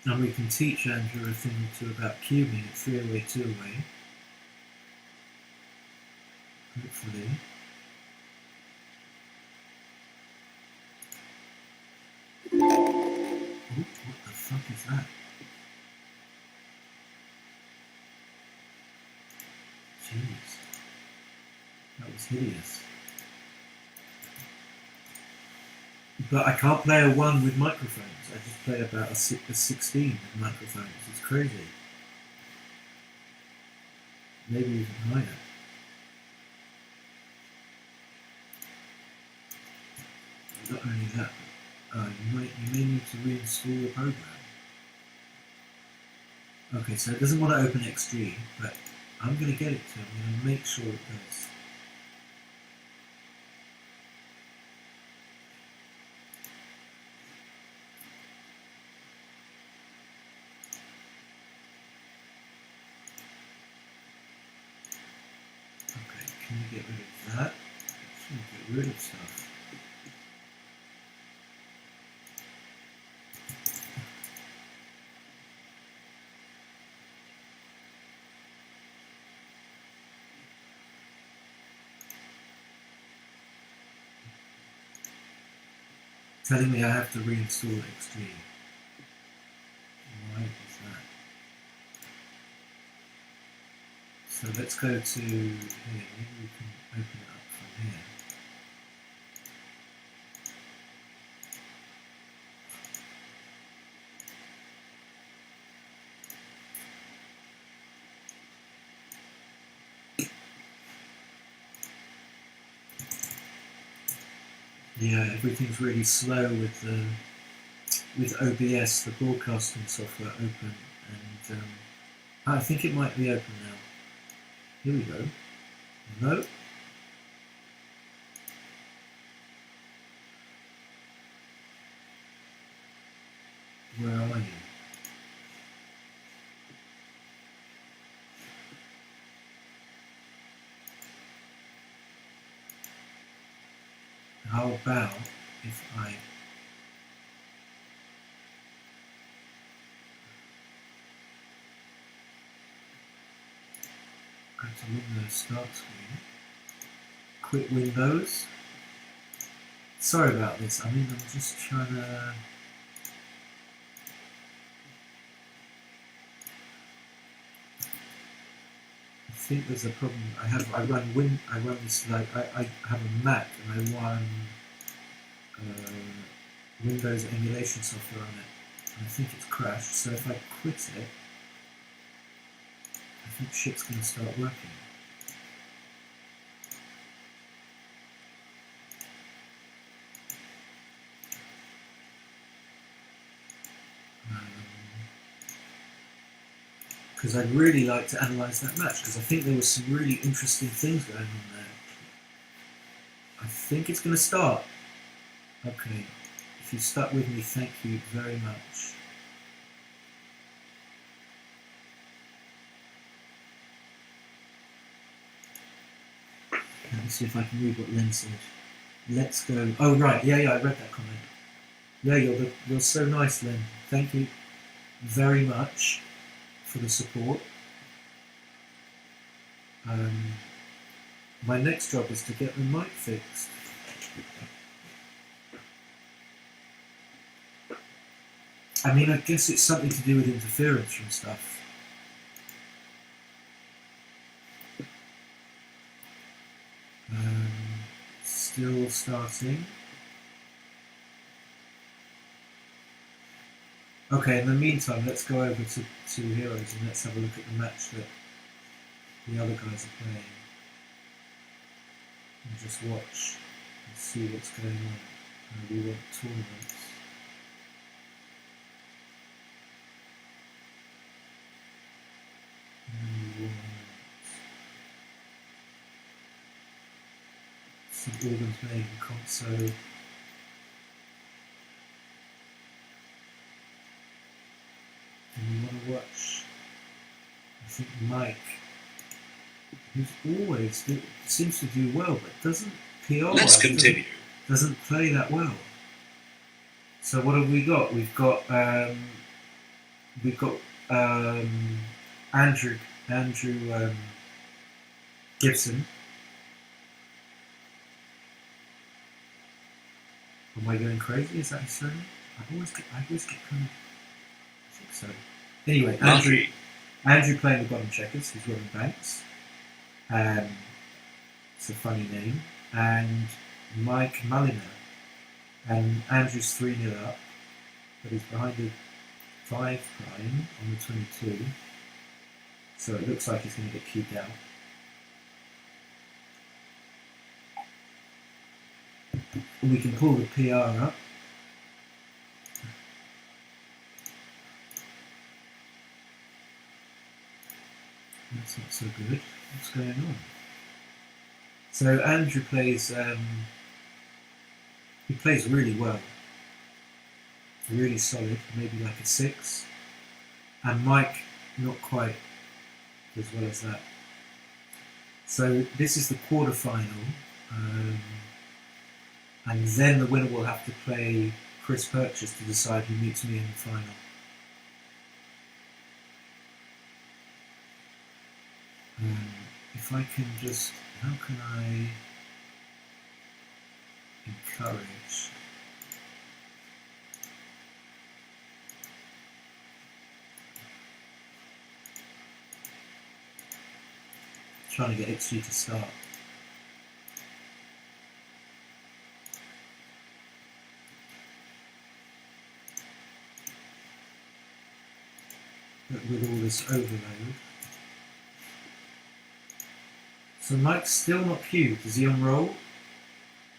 And we can teach Andrew a thing or two about cubing at 3-away, 2-away. Hopefully. Ooh, what the fuck is that? It's hideous. But I can't play a 1 with microphones. I just play about a 16 with microphones. It's crazy. Maybe even higher. Not only that, you may need to reinstall the program. Okay, so it doesn't want to open XG, but I'm going to get it to. I'm going to make sure it does. Okay, can you get rid of that? Can you get rid of stuff? Telling me I have to reinstall XG. Why is that? So let's go to here. Maybe we can open it up from here. Yeah, everything's really slow with OBS, the broadcasting software, open, and I think it might be open now. Here we go. No. Where are you? How about if I go to Windows Start Screen, quit Windows. Sorry about this, I mean I'm just trying to... I think there's a problem. I run this, like I have a Mac and I run Windows emulation software on it, and I think it's crashed. So if I quit it, I think shit's going to start working. Because I'd really like to analyse that match, because I think there was some really interesting things going on there. I think it's going to start. Okay, if you stuck with me, thank you very much. Let me see if I can read what Len said. Let's go. Oh right, yeah, I read that comment. Yeah, you're so nice, Len. Thank you very much for the support. My next job is to get the mic fixed. I mean, I guess it's something to do with interference from stuff. Still starting. Okay, in the meantime, let's go over to Heroes and let's have a look at the match that the other guys are playing. And just watch and see what's going on. We want tournaments. St. Alban playing console. And you want to watch, I think, Mike, who's always seems to do well, but doesn't PR. Let's continue. Doesn't play that well. So what have we got? We've got Andrew Gibson. Am I going crazy? Is that his surname? I always get kind of. I think so. Anyway, Andrew playing the bottom checkers. He's running banks. It's a funny name. And Mike Mulliner. And Andrew's 3-0 up, but he's behind the 5 prime on the 22. So it looks like he's going to get cubed out. We can pull the PR up. That's not so good. What's going on? So Andrew plays, he plays really well. Really solid, maybe like a 6. And Mike, not quite as well as that. So this is the quarterfinal. And then the winner will have to play Chris Purchase to decide who meets me in the final. If I can just, how can I encourage? Trying to get XG to start. But with all this overload. So Mike's still not cubed. Is he on roll?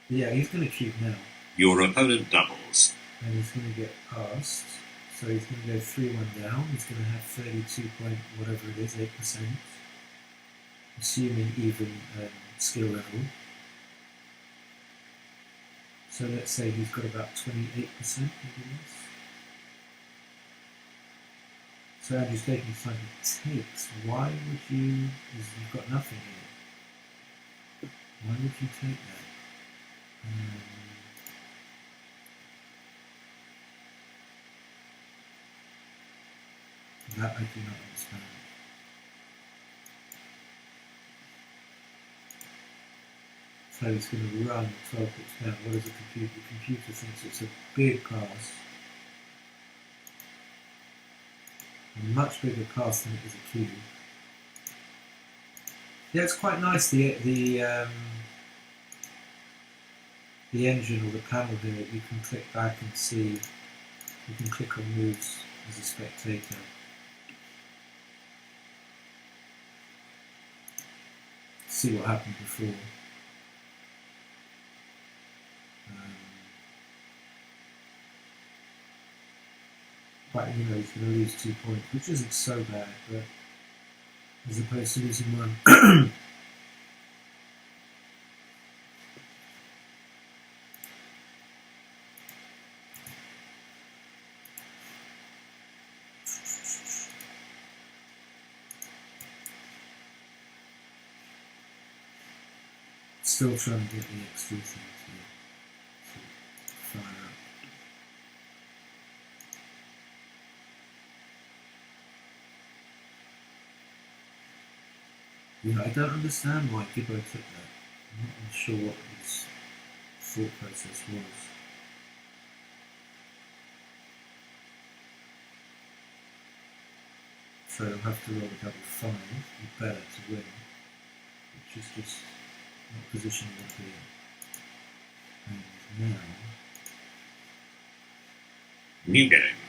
Yeah, he's going to cube now. Your opponent doubles. And he's going to get passed. So he's going to go 3-1 down. He's going to have 32 point whatever it is, 8%. Assuming even skill level. So let's say he's got about 28%, maybe less. So Andrew's taking his time to takes. Why would you, because you've got nothing here. Why would you take that? That I do not understand. So he's going to run 12 pips down. What does the computer? The computer thinks it's a big pass. A much bigger pass than it is a cube. Yeah, it's quite nice. The engine or the panel here, you can click back and see. You can click on moves as a spectator. See what happened before. But you know, he's going to lose 2 points, which isn't so bad, but as opposed to losing 1. Still trying to get the extra thing to fire up. You know, I don't understand why Gibbo took that. I'm not really sure what his thought process was. So I'll have to roll a double 5, be better to win, which is just not the position you want to be in. And now... New game.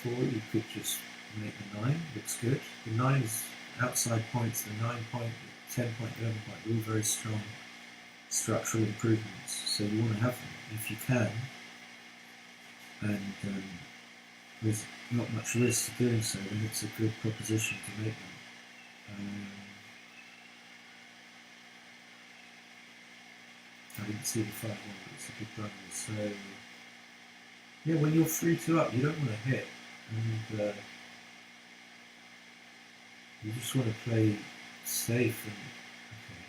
You could just make the 9, looks good. The 9 is outside points, the 9 point, 10 point, 11 point, they're all very strong structural improvements, so you want to have them if you can, and there's not much risk to doing so, and it's a good proposition to make them. I didn't see the 5-1, but it's a good bundle, so yeah, when you're 3-2 up, you don't want to hit, and you just want to play safe. And okay,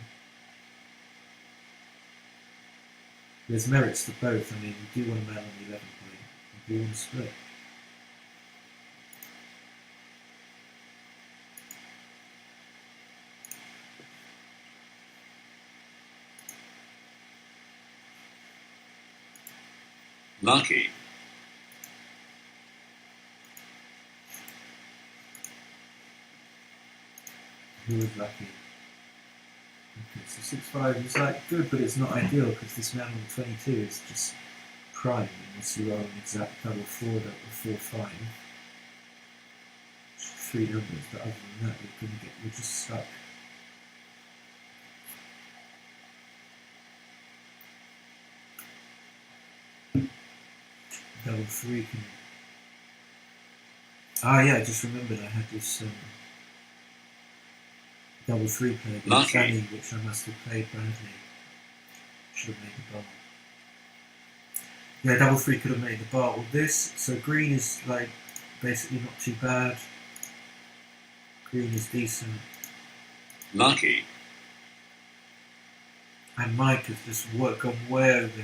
there's merits to both. I mean, you do want to man on the 11 point, you do want to split. Lucky. Who was lucky? Okay, so 6-5 is like good, but it's not ideal because this man on 22 is just prime unless you roll an exact double 4 or 4-5. 3 numbers, but other than that, we're just stuck. Double 3 can. Ah, yeah, I just remembered I had this double 3 play against Danny, which I must have played badly. Should have made the bar. Yeah, double 3 could have made the bar. Well, this, so green is like basically not too bad. Green is decent. Lucky. And Mike has just gone way over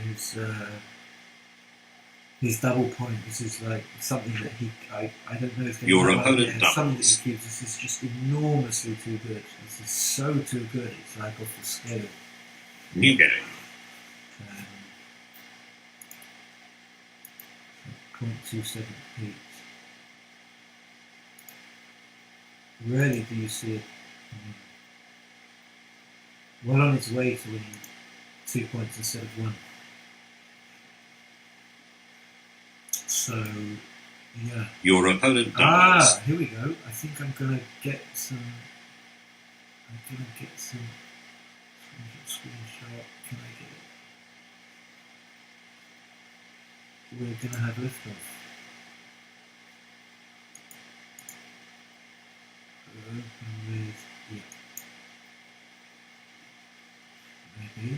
his double point. This is like something that I don't know if your opponent doubles. Something that he keeps. This is just enormously too good. This is so too good. It's like off the scale. New game. 0.278. Rarely do you see it. Well on its way to winning 2 points instead of 1. So, yeah. Your opponent doubles. Here we go. I think I'm gonna get some. Screenshot. Can I get it? We're gonna have liftoff. Open with, yeah. Maybe.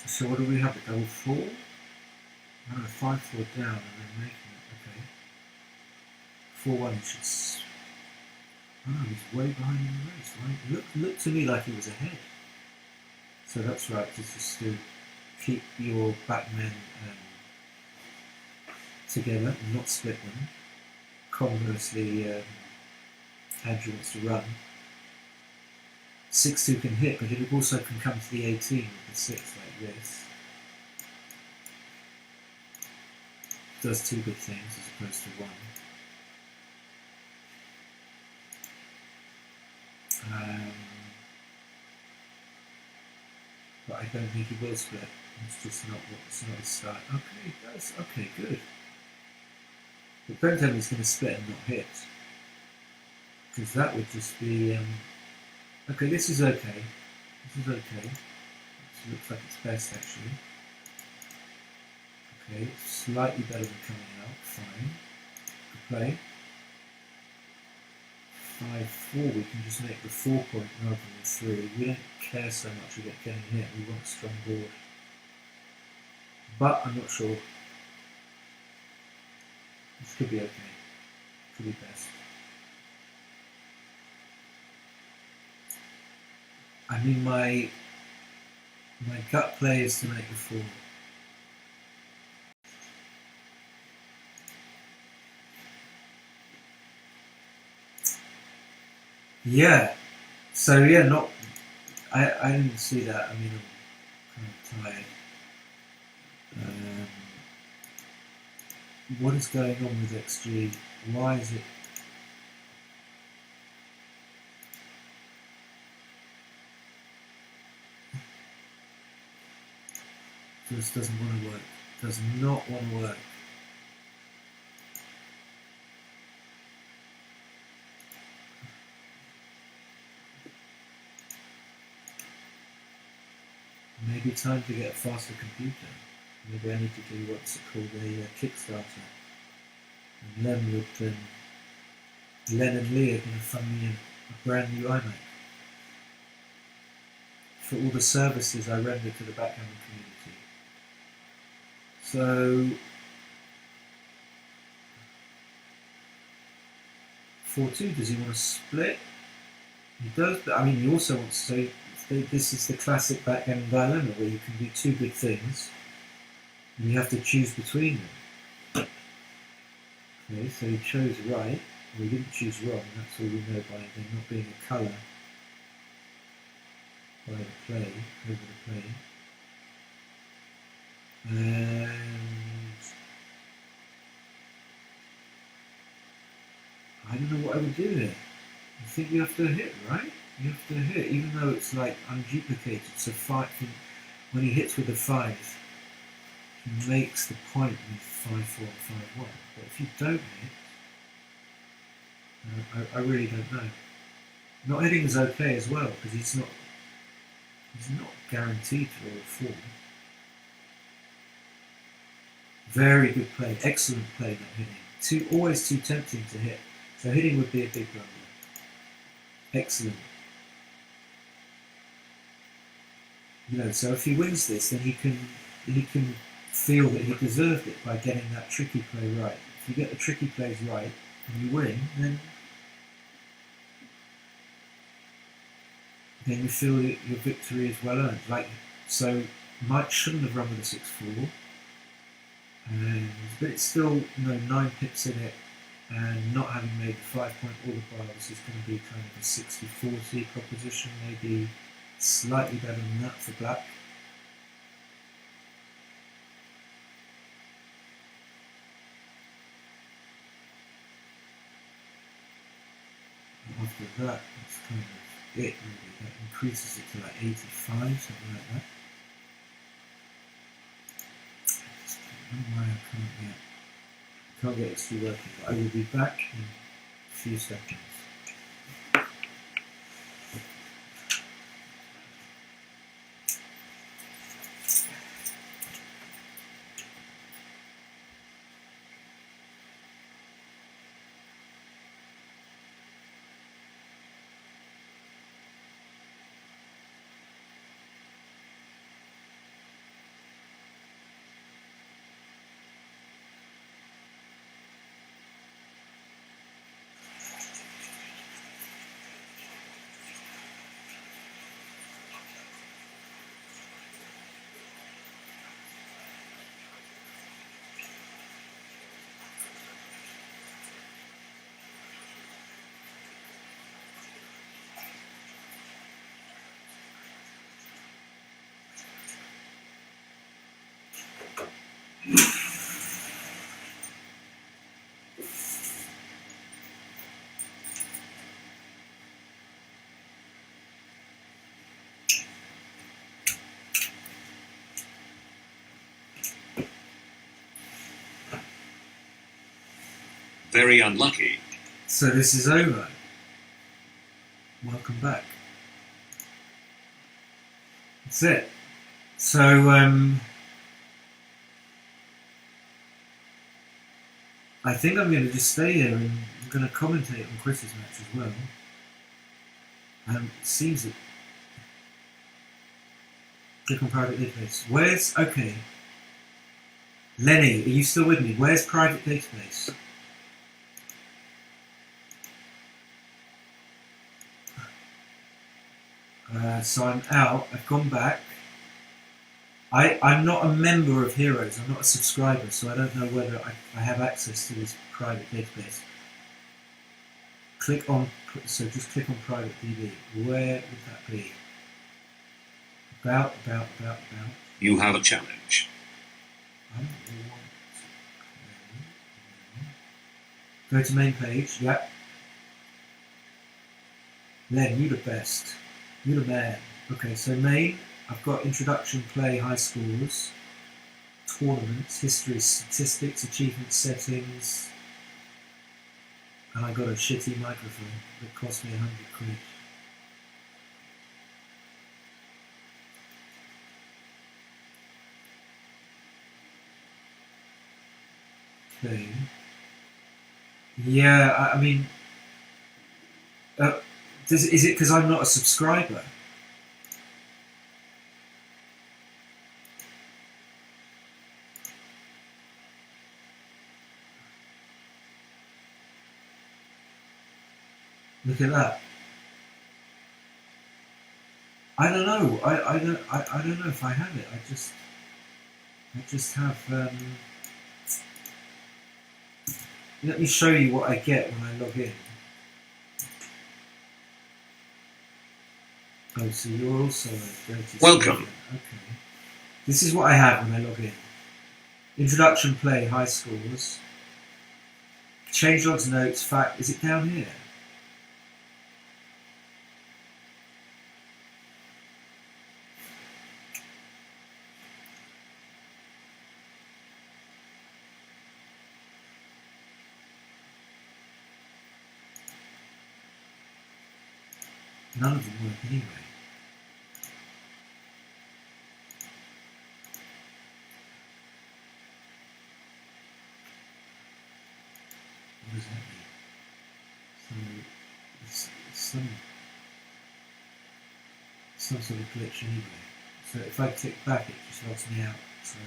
So what do we have? A double 4? No, 5-4 down and then making it. Okay. 4-1 should. Oh, he's way behind in the race. Right? Looked to me like he was ahead. So that's right. Just to keep your backmen together and not split them. Conversely, Andrew wants to run. 6-2 can hit, but it also can come to the 18 with the 6 like this. Does 2 good things as opposed to 1. But I don't think he will split. It's just not his style. Okay, it does. Okay, good. But don't tell me he's going to split and not hit. Because that would just be... okay, this is okay. This is okay. This looks like it's best, actually. Okay, slightly better than coming out. Fine. Good play. 5-4, we can just make the 4 point rather than 3. We don't care so much about getting hit. We want a strong board. But I'm not sure. This could be okay. Could be best. I mean, my gut play is to make the 4. Yeah. So yeah, not. I didn't see that. I mean, I'm kind of tired. What is going on with XG? Why is it? This doesn't want to work. Does not want to work. Maybe time to get a faster computer. Maybe I need to do what's it called, a Kickstarter. And Len and Lee are going to fund me a brand new iMac. For all the services I render to the backgammon community. So 4-2, does he want to split? He does, but I mean he also wants to say this is the classic backgammon dilemma where you can do 2 good things and you have to choose between them. Okay, so he chose right, or he didn't choose wrong, that's all we know by there not being a colour. by the play, over the play. And I don't know what I would do here. I think you have to hit, right? You have to hit, even though it's like unduplicated. So when he hits with the 5, he makes the point with 5-4 and 5-1. But if you don't hit, I really don't know. Not hitting is okay as well, because he's not guaranteed to roll 4. Very good play, excellent play, not hitting. Always too tempting to hit. So hitting would be a big blunder. Excellent. So if he wins this, then he can feel that he deserved it by getting that tricky play right. If you get the tricky plays right and you win, then you feel that your victory is well earned. So Mike shouldn't have run with a 6-4, but it's still 9 pips in it, and not having made the 5-point all the bars is going to be kind of a 60-40 proposition, maybe slightly better than that for black. And after that, that's kind of it really. That increases it to like 85, something like that. I just don't know why I can't get it to working, but I will be back in a few seconds. Very unlucky. So this is over. Welcome back. That's it. So I think I'm going to just stay here, and I'm going to commentate on Chris's match as well. It seems that... Click on private database. Okay. Lenny, are you still with me? Where's private database? So I'm out. I've gone back. I'm not a member of Heroes. I'm not a subscriber, so I don't know whether I have access to this private database. Just click on private DB. Where would that be? About. You have a challenge. Go to main page. Yep. Len, you the best. You're the man. Okay, so main. I've got introduction, play, high scores, tournaments, history, statistics, achievement settings, and I got a shitty microphone that cost me 100 quid. Okay. Yeah, I mean, is it because I'm not a subscriber? Look at that. I don't know. I don't know if I have it. I just have. Let me show you what I get when I log in. Oh, so you're also a dirty Welcome. Okay. This is what I have when I log in. Introduction, play, high scores. Changelogs, notes, fact. Is it down here? None of them work anyway. What does that mean? So it's some sort of glitch anyway. So if I click back, it just logs me out. So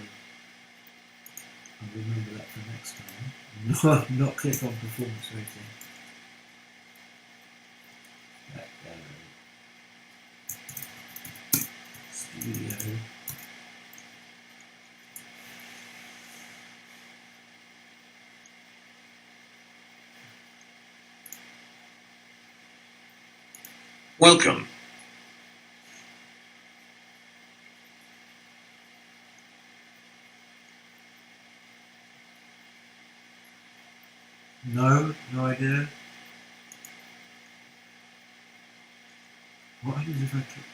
I'll remember that for next time. Not click on performance rating. Studio. Welcome. No idea. What happens if I click?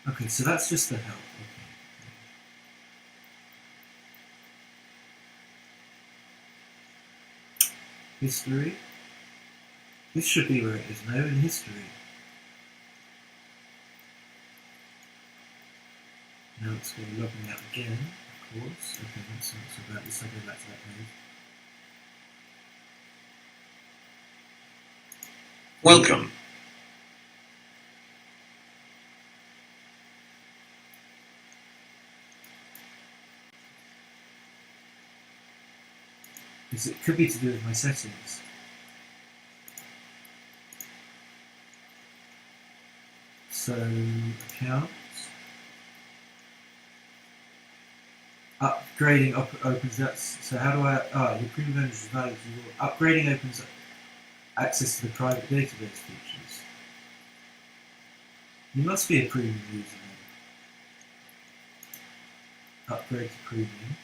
Okay, so that's just the help. Okay. History. This should be where it is now in history. Now it's going to log me out again, of course. Okay, that's not so bad. Let's go back to that page. Welcome. Because it could be to do with my settings. So, accounts. Upgrading opens up. So how do I? Your premium members is valuable. Upgrading opens up access to the private database features. You must be a premium user then. Upgrade to premium.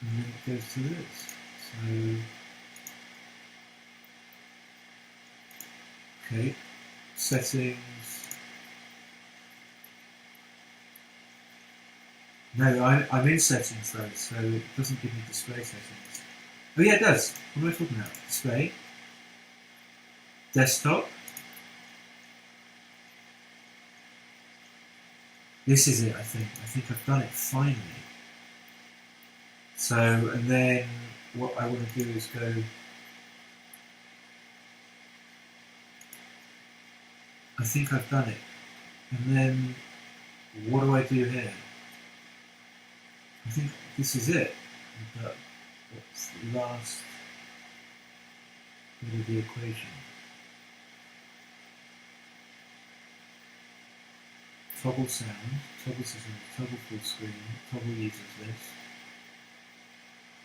And then it goes to this. So, okay, settings. No, I'm in settings though, so it doesn't give me display settings. Oh yeah, it does. What am I talking about? Display. Desktop. This is it, I think. I think I've done it finally. So, and then what I want to do is go. I think I've done it. And then what do I do here? I think this is it. But what's the last bit of the equation? Toggle sound, toggle system, toggle full screen, toggle users list.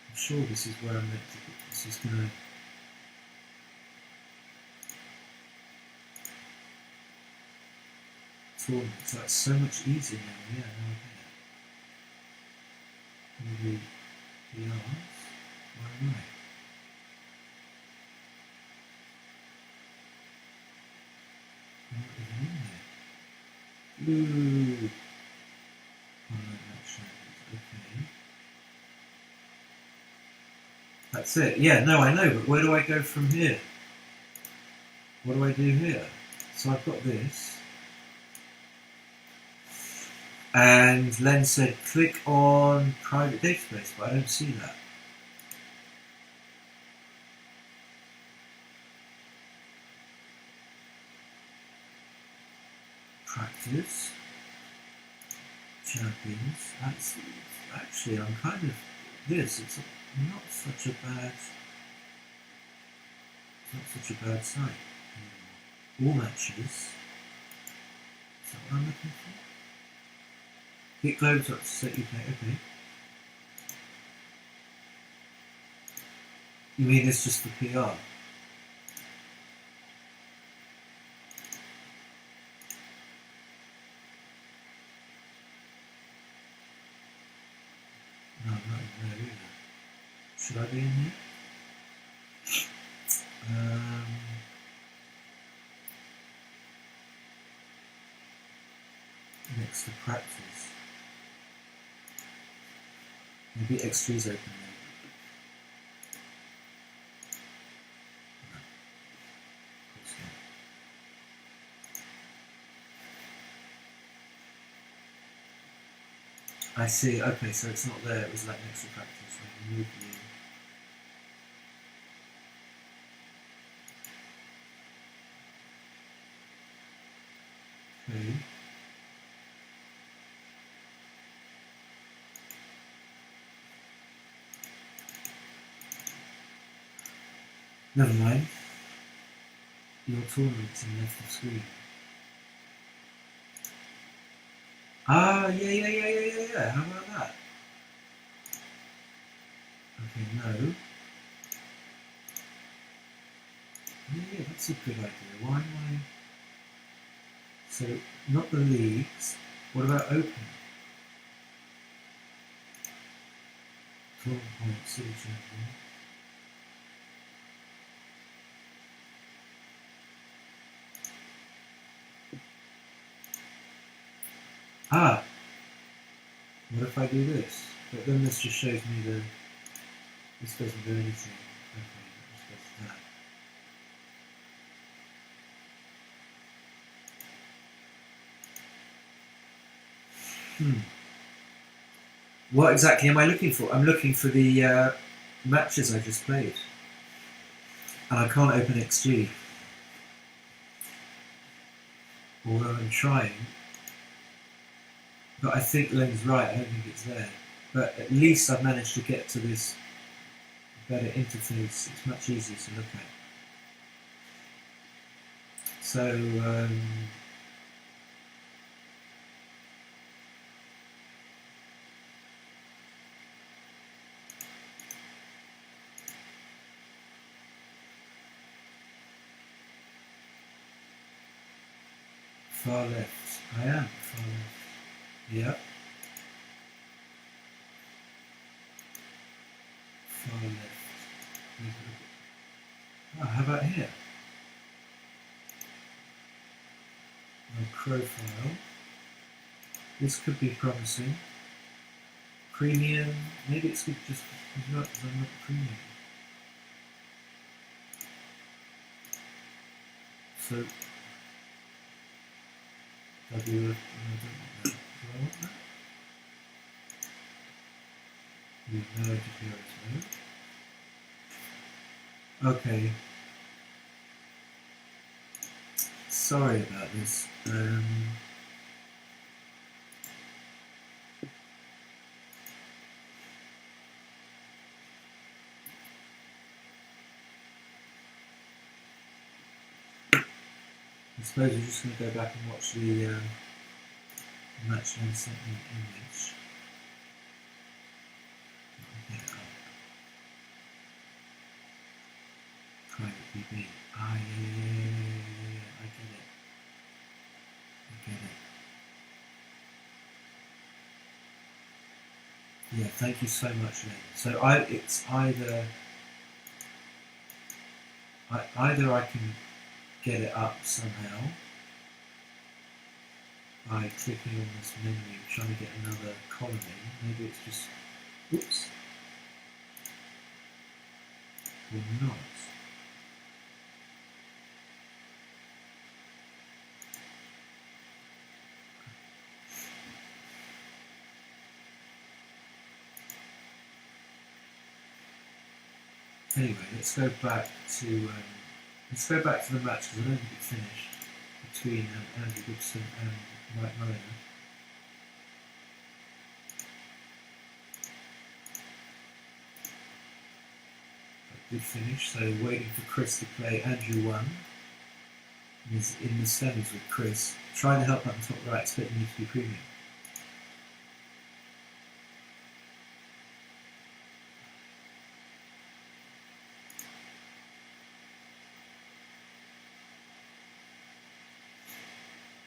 I'm sure this is where I'm meant to be. This is going to. Tournament. So that's so much easier now. Yeah, no idea. Maybe the arms. Where am I? What is in there? Ooh. Oh, no, that's okay. That's it. Yeah, no, I know, but where do I go from here? What do I do here? So I've got this. And Len said click on private database, but I don't see that. Practice. Champions. That's actually, I'm kind of this. It's not such a bad. It's not such a bad site. All matches. Is that what I'm looking for? Hit globes up to set you play. Okay. You mean it's just the PR? Should I be in here? Next to practice. Maybe X3's open there. No, of course not. I see, okay, so it's not there, it was like next to practice. I can move you. Okay. Never mind. Your tournament's in left of screen. Ah, yeah. How about that? Okay, no. Yeah, that's a good idea. Why am I... So, not the leagues. What about open? 12 points, city champion. Ah! What if I do this? But then this just shows me the... This doesn't do anything. Okay, this does that. What exactly am I looking for? I'm looking for the matches I just played. And I can't open XG. Although I'm trying. But I think Len's right, I don't think it's there. But at least I've managed to get to this better interface. It's much easier to look at. So, far left. I am far left. Yep. Far left. Oh, how about here? My profile. This could be promising. Premium. Maybe it's good just because I'm not premium. So, I don't want that. Do I want that? Use no interference mode. Okay. Sorry about this. I suppose we're just going to go back and watch the match and sent me an image. Get it up. Private PB. Ah, yeah. I get it. Yeah, thank you so much, Len. So it's either I can get it up somehow by clicking on this menu, trying to get another column in. Maybe it's just, oops, or not. Anyway, let's go back to the match because I don't think it finished between Andrew Gibson and Mike Molina. It did finish, so waiting for Chris to play. Andrew won. He's in the semis with Chris. Trying to help up the top right, expecting you to be premium.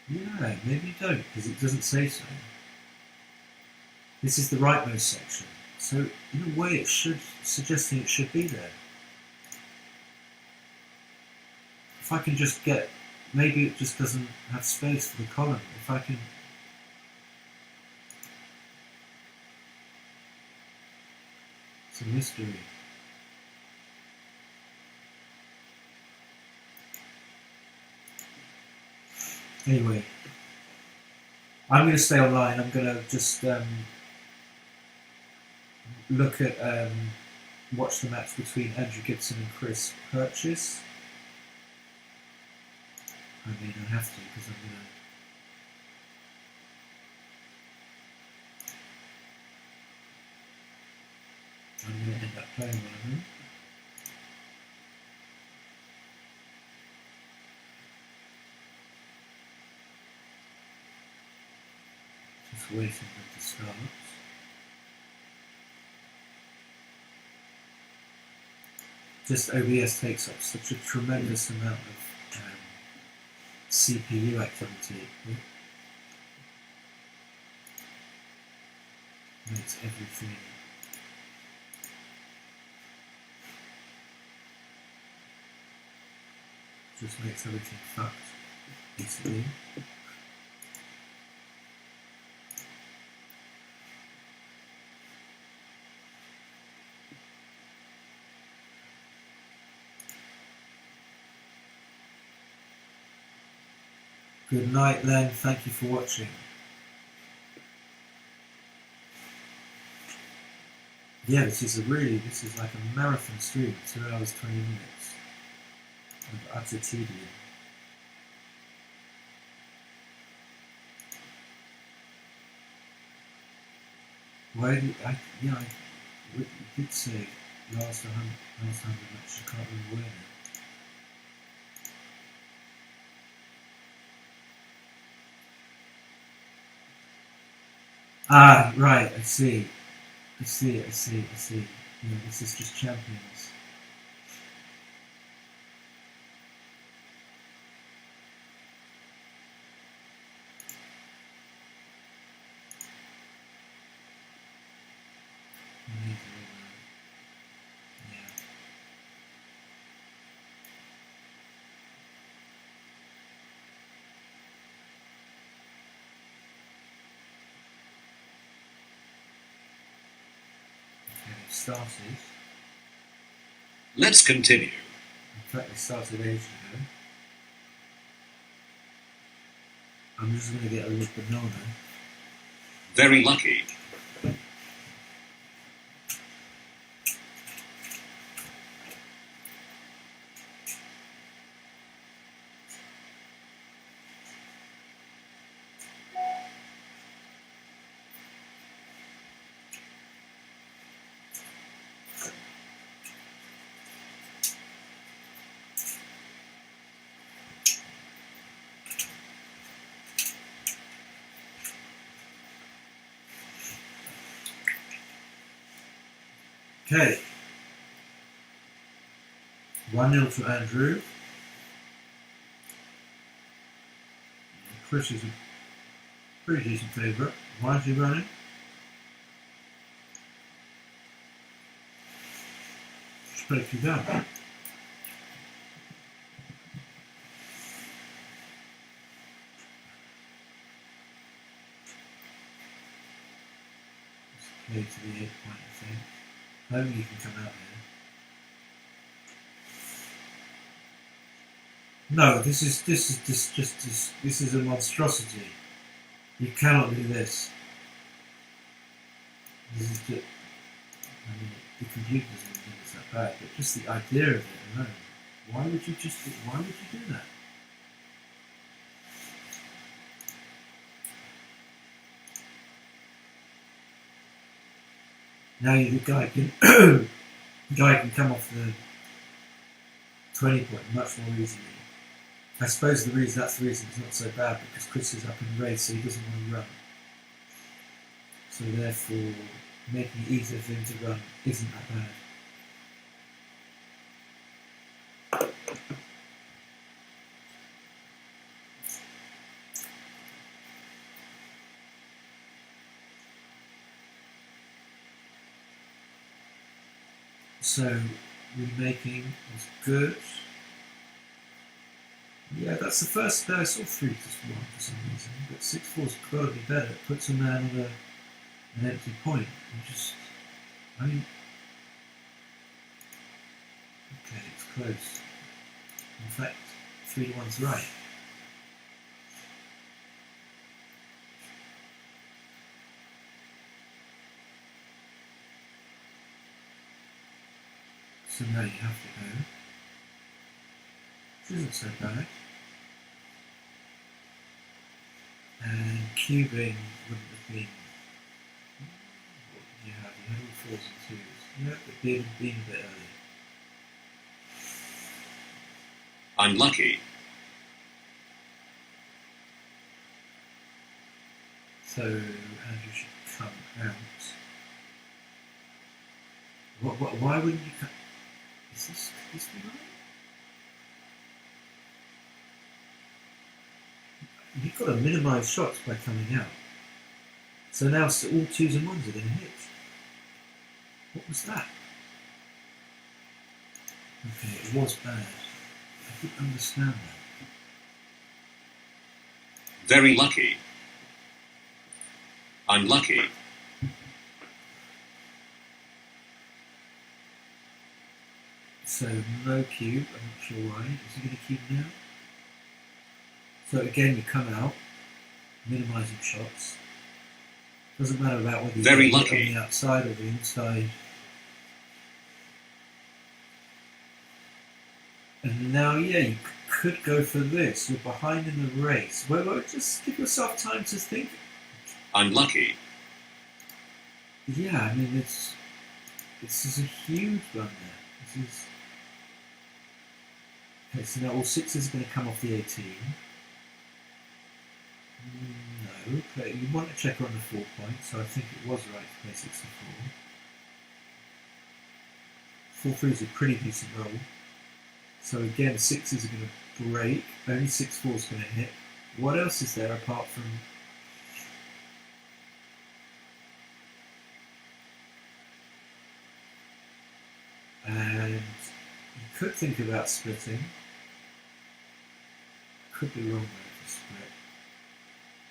Yeah, maybe you don't, because it doesn't say so. This is the rightmost section. So in a way it should, suggesting it should be there. If I can just get, maybe it just doesn't have space for the column. If I can, it's a mystery. Anyway, I'm going to stay online. I'm going to just look at, watch the match between Andrew Gibson and Chris Purchase. I mean, I have to because I'm going to end up playing one of them. Just waiting for it to start. Just OBS takes up such a tremendous amount of CPU activity. Makes everything fucked, basically. Good night, Len. Thank you for watching. Yeah, this is like a marathon stream, 2 hours, 20 minutes of utter tedium. Why did you did say last 100 matches, I can't remember where now. Ah, right, I see. Yeah, this is just champions. Started. Let's continue. In fact, it started ages ago. I'm just going to get a little banana. Very lucky. Okay. 1-0 to Andrew. Chris is a pretty decent favourite. Why is he running? Just break you down. Play to the 8 point, I think. Hoping you can come out here. No, this is a monstrosity. You cannot do this. This is just, I mean, the computer doesn't think it's that bad, but just the idea of it alone. Why would you do that? Now the guy can come off the 20 point much more easily. I suppose that's the reason it's not so bad, because Chris is up in the race, so he doesn't want to run. So therefore, making it easier for him to run isn't that bad. So remaking was good. Yeah, that's the first. No, I saw 3 to 1 for some reason, but 6-4's got to be better. It puts a man on an empty point. I mean, okay, it's close. In fact, 3 to 1's right. So now you have to go. Which isn't so bad. And cubing wouldn't have been. What did you have? You had all 4s and 2s. Yeah, but being a bit early. Unlucky. So Andrew should come out. Why wouldn't you come? Is this right? You've got to minimise shots by coming out. So now all 2s and 1s are going to hit. What was that? Okay, it was bad. I didn't understand that. Very lucky. Unlucky. So no cube, I'm not sure why. Is he going to cube now? So again, you come out, minimising shots. Doesn't matter about whether you Very get lucky. on the outside or the inside. And now, yeah, you could go for this. You're behind in the race. Well, just give yourself time to think. Unlucky. Yeah, I mean, this is a huge run there. This is... Okay, so now all 6s are going to come off the 18. No, but you want to check on the 4 point, so I think it was right to play 64. 4-3 is a pretty decent roll. So again, 6s are going to break, only 6-4 is going to hit. What else is there apart from... And you could think about splitting. Could be wrong way to split.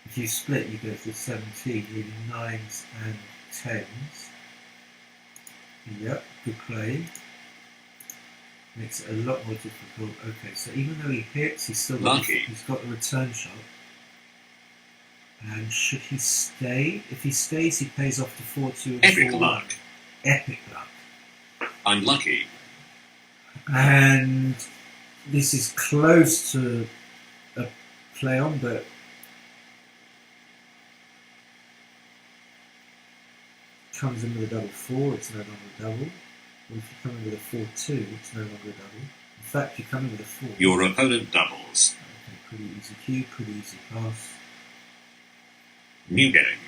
If you split, you go to 17, leaving 9s and 10s. Yep, good play. Makes it a lot more difficult. Okay, so even though he hits, he's still got he's got the return shot. And should he stay? If he stays, he pays off to 4-2 and 4-1. Epic luck. Epic luck. Unlucky. And this is close to a play on, but comes in with a double 4, it's no longer a double. Or if you come in with a 4-2, it's no longer a double. In fact, you come in with a 4. Your opponent doubles. Okay, pretty easy cue, pretty easy pass. New game.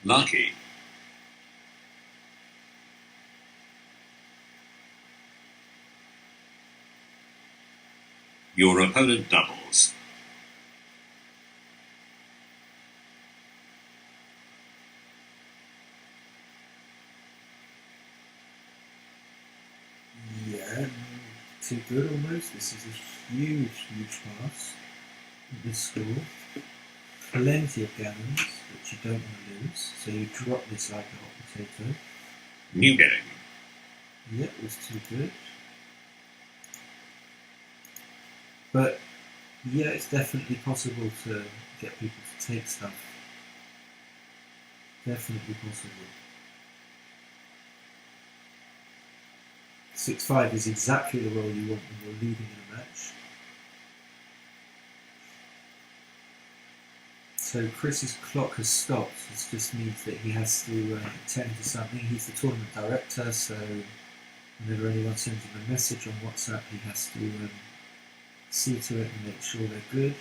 Lucky. Your opponent doubles. Yeah, too good almost. This is a huge, huge pass in this score. Plenty of gammons, which you don't want to lose. So you drop this like a hot potato. New game. Yep, it was too good. But yeah, it's definitely possible to get people to take stuff. Definitely possible. 6-5 is exactly the role you want when you're leading in a match. So Chris's clock has stopped. This just means that he has to attend to something. He's the tournament director, so Whenever anyone sends him a message on WhatsApp, he has to see to it and make sure they're good.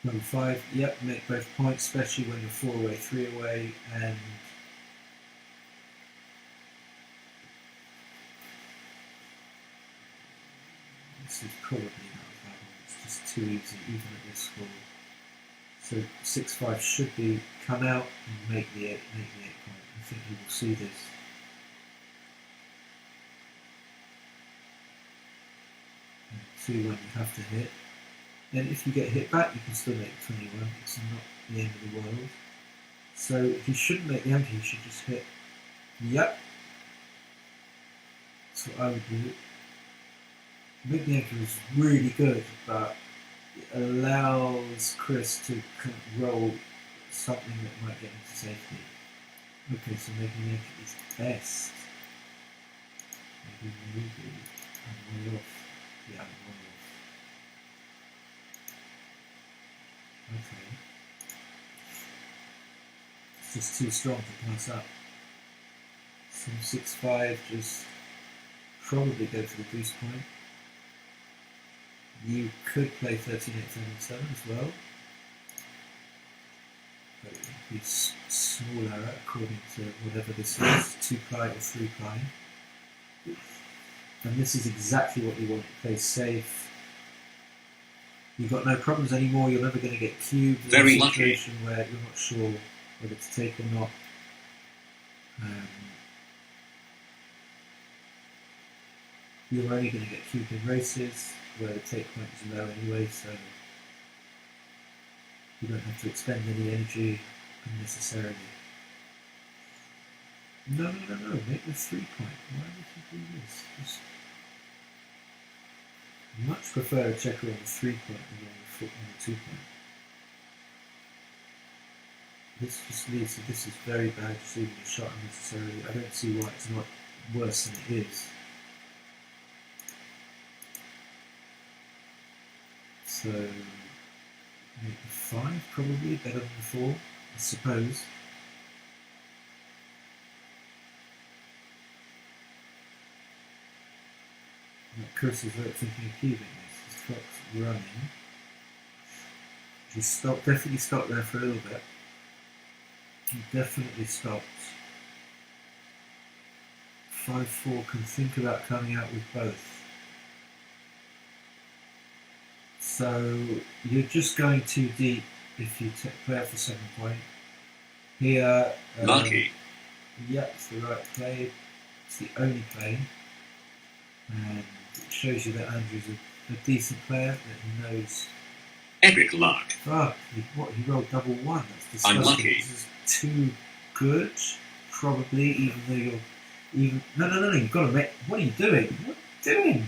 Number 5, yep, make both points, especially when you're 4 away, 3 away, and this is probably not a bad one, it's just too easy, even at this score. So 6-5 should be come out and make the 8 point. I think you will see this. And 2-1 you have to hit. And if you get hit back, you can still make 21. It's not the end of the world. So he shouldn't make the ante, he should just hit. Yep. That's what I would do. Make the ante is really good, but it allows Chris to roll something that might get into safety. Okay, so making the ante is best. Maybe. I'm way off. Yeah, I'm way off. Okay. It's just too strong to pass up. So 6-5, just probably go for the goose point. You could play 13-8, 7-7 as well. But it would be smaller according to whatever this is, 2-ply or 3-ply. And this is exactly what you want. Play safe. You've got no problems anymore, you're never going to get cubed in Very a lucky. situation where you're not sure whether to take or not. You're only going to get cubed in races where the take point is low anyway, so you don't have to expend any energy unnecessarily. No, make the 3 point. Why would you do this? Just much prefer a checker on the 3 point than on the 2 point. This just leads to this is very bad, just leaving a shot unnecessarily. I don't see why it's not worse than it is. So make the 5 probably better than the 4, I suppose. Chris is thinking of cubing this. His clock's running. He stopped, definitely stopped there for a little bit. He definitely stopped. 5-4 can think about coming out with both. So you're just going too deep if you play out for 7 point. Here, Lucky. Yep, it's the right play. It's the only play. And it shows you that Andrew's a decent player that knows. Epic luck. Fuck, he rolled double 1. That's disgusting. Unlucky. This is too good, probably, even though you're even. No, you've got to make. What are you doing? What are you doing?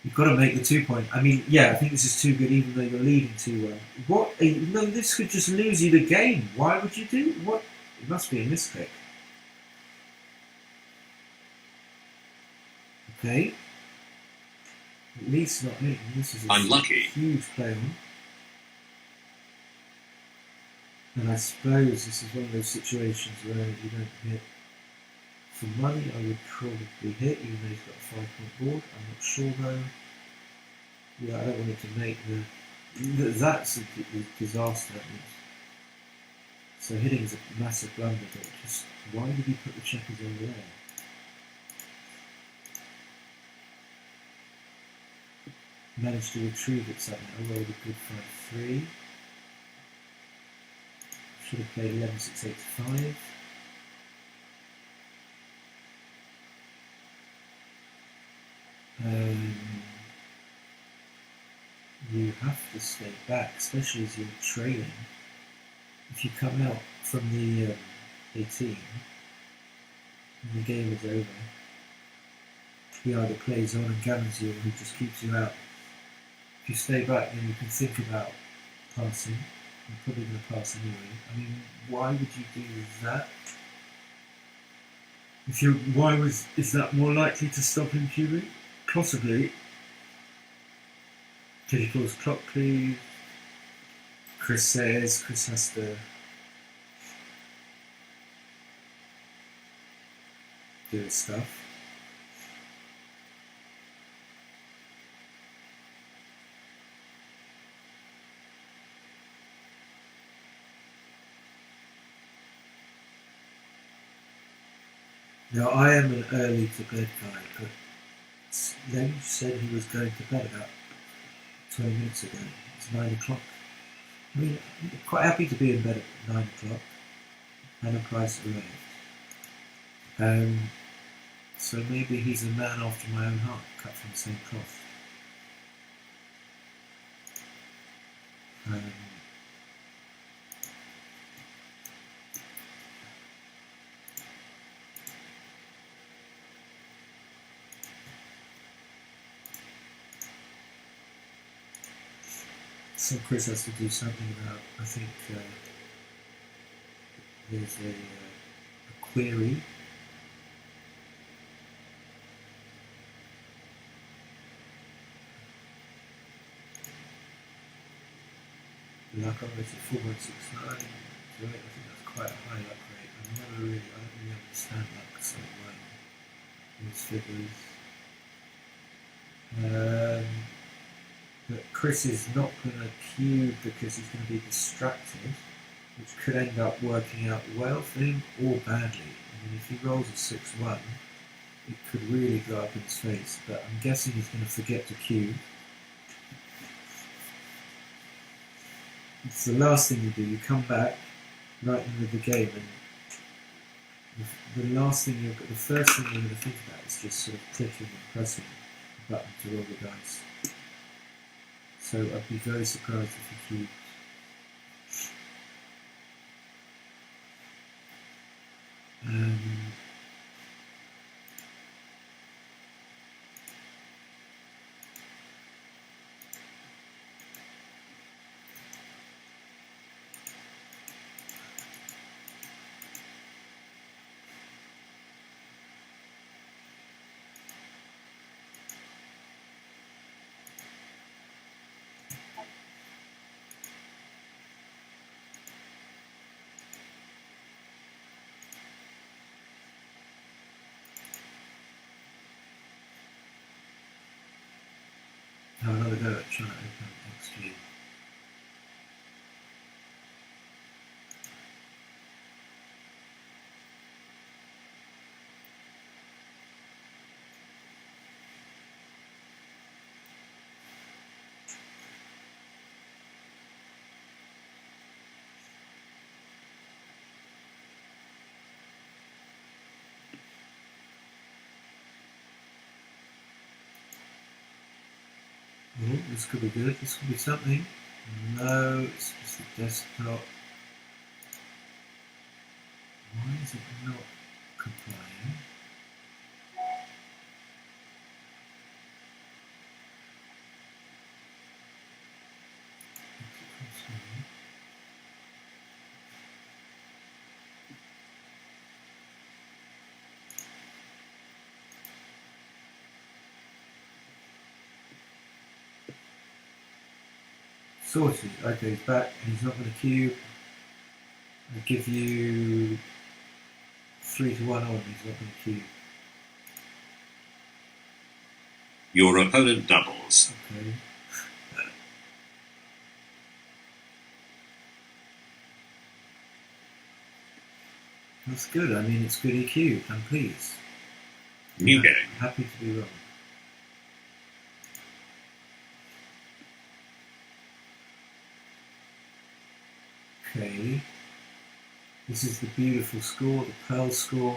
You've got to make the 2 point. I mean, yeah, I think this is too good, even though you're leading 2-1. What? No, this could just lose you the game. Why would you do what? It must be a misclick. Okay. At least not me. This is a Unlucky. huge play on. And I suppose this is one of those situations where you don't hit for money. I would probably hit, even though he's got a 5 point board. I'm not sure though. Yeah, I don't want it to make that's a disaster. So hitting is a massive blunder, but just why did he put the checkers over there? Managed to retrieve it somehow. I rolled a good 5-3. Should have played 11-6-8-5. You have to stay back, especially as you're trailing. If you come out from the 18 and the game is over, he either plays on and gammons you or he just keeps you out. If you stay back, then you can think about passing. You're probably going to pass anyway. I mean, why would you do that? Is that more likely to stop him cubing? Possibly. Could he cause clock please? Chris has to. do his stuff. Now, I am an early to bed guy, but Len said he was going to bed about 20 minutes ago. It's 9 o'clock. I mean, I'm quite happy to be in bed at 9 o'clock. Hannah Price arrived. So maybe he's a man after my own heart, cut from the same cloth. So Chris has to do something about, I think there's a query. Luck rate at 4.69. I think that's quite a high luck rate. I don't really understand luck so well. These figures. But Chris is not going to cube because he's going to be distracted, which could end up working out well for him or badly. I mean, if he rolls a 6-1, it could really go up in his face, but I'm guessing he's going to forget to cube. It's the last thing you do. You come back right into the game, and the first thing you're going to think about is just sort of clicking and pressing the button to roll the dice. So I'd be very surprised if he cubed. Have another go at trying to open XG. Oh, this could be good. This could be something. No, it's just the desktop. Why is it not complying? Sorted. Okay, he's back and he's not going to cube. I'll give you 3-1 on, he's not going to cube. Your opponent doubles. Okay. That's good. I mean, it's good he cubed. I'm pleased. New game. I'm happy to be wrong. Okay, this is the beautiful score, the Pearl score,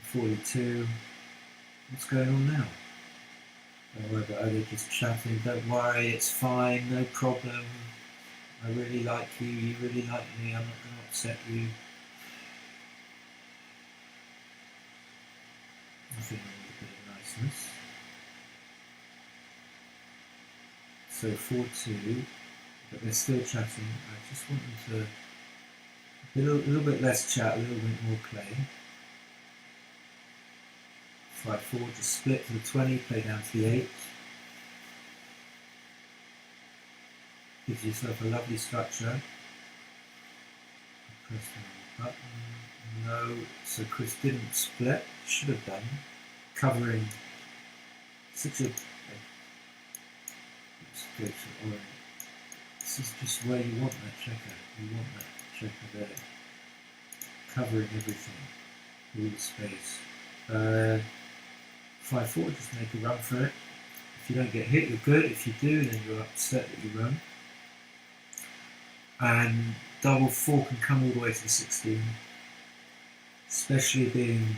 42. What's going on now? Are they just chatting? Don't worry, it's fine, no problem. I really like you, you really like me, I'm not going to upset you. I think I need a bit of niceness. So 4-2. But they're still chatting. I just want them to a little bit less chat, a little bit more play. 5-4, just split to the 20, play down to the 8. Gives yourself a lovely structure. Press the button. No, so Chris didn't split. Should have done. Covering such a. Let's go to orange. This is just where you want that checker. You want that checker there. Covering everything. All the space. 5-4, just make a run for it. If you don't get hit, you're good. If you do, then you're upset that you run. And double 4 can come all the way to the 16. Especially being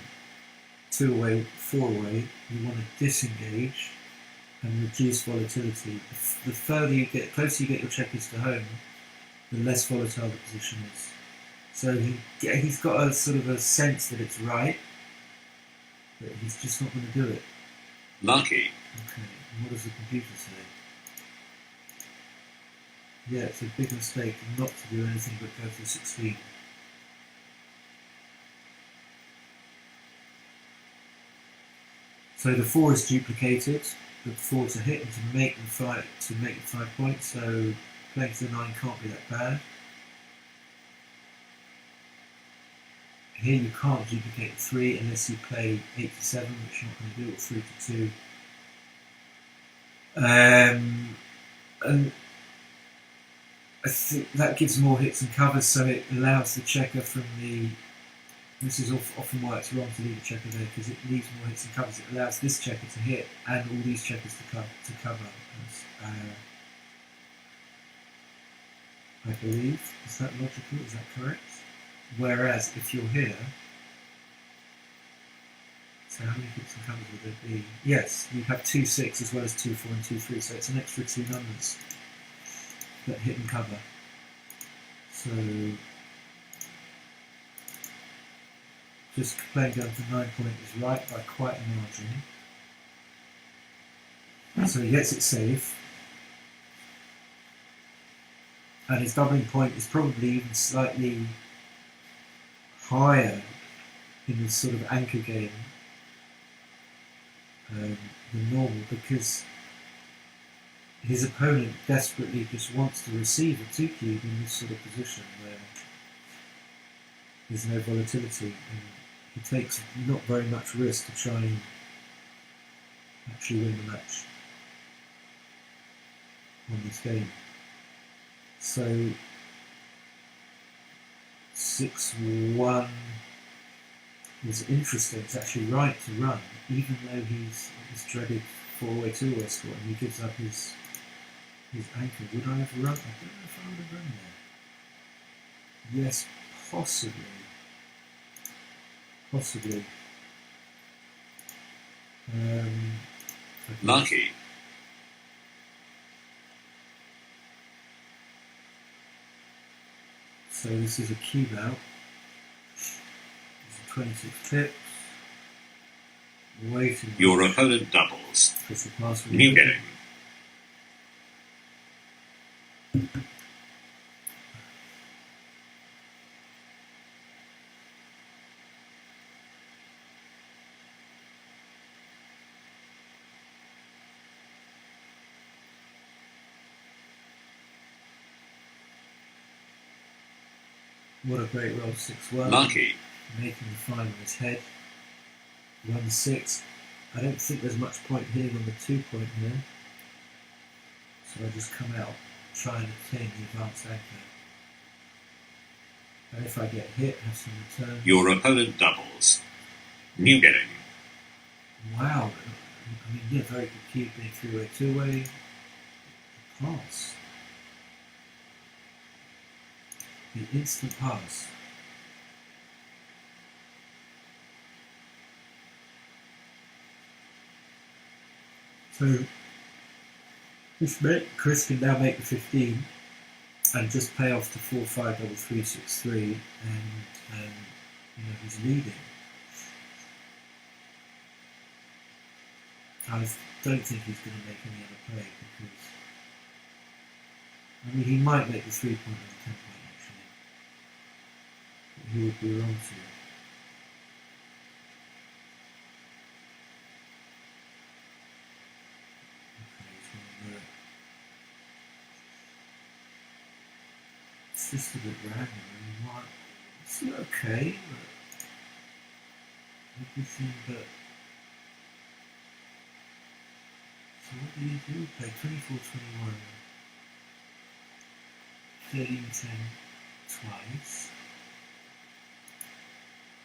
2 away, 4 away, you want to disengage and reduce volatility. The further you get, closer you get your checkers to home, the less volatile the position is. So he's got a sort of a sense that it's right, but he's just not going to do it. Lucky. Okay, and what does the computer say? Yeah, it's a big mistake not to do anything but go for 16. So the 4 is duplicated. The 4 to hit and to make them 5 points. So playing to the 9 can't be that bad. Here you can't duplicate the 3 unless you play 8 to 7, which you're not going to do, or 3 to 2. And I think that gives more hits and covers, so it allows the checker from the. This is often why it's wrong to leave a checker there, because it leaves more hits and covers. It allows this checker to hit and all these checkers to cover. I believe. Is that logical? Is that correct? Whereas if you're here, so how many hits and covers would there be? Yes, you have 2 6 as well as 2 4 and 2 3, so it's an extra 2 numbers that hit and cover. So just playing down to 9 point is right by quite a margin. So he gets it safe. And his doubling point is probably even slightly higher in this sort of anchor game than normal, because his opponent desperately just wants to receive a 2 cube in this sort of position where there's no volatility, and he takes not very much risk to try and actually win the match on this game. So 6-1 is interesting. It's actually right to run, even though he's this dreaded 4-way 2-way score, and he gives up his anchor. Would I have run? I don't know if I would have run there. Yes, possibly. Possibly. Lucky. So this is a cube out. This is 26 pips. Waiting. Your opponent doubles. Press the pass. New game. What a great roll, 6-1. Lucky. Making the 5 on his head. 1-6. I don't think there's much point hitting on the 2 point here. So I just come out, try and obtain the advanced anchor. And if I get hit, have some return. Your opponent doubles. New game. Wow. I mean, yeah, very good cube being 3-way, 2-way. Pass. The instant pass. So this meant Chris can now make the 15 and just pay off the 4-5 double 3-6-3, and you know, he's leading. I don't think he's going to make any other play, because I mean, he might make the 3 point and the 10 point actually, but he would be wrong to. It's just a bit random. I mean, It's okay, but everything but. So what did he do? Play 24-21, 13-10 twice.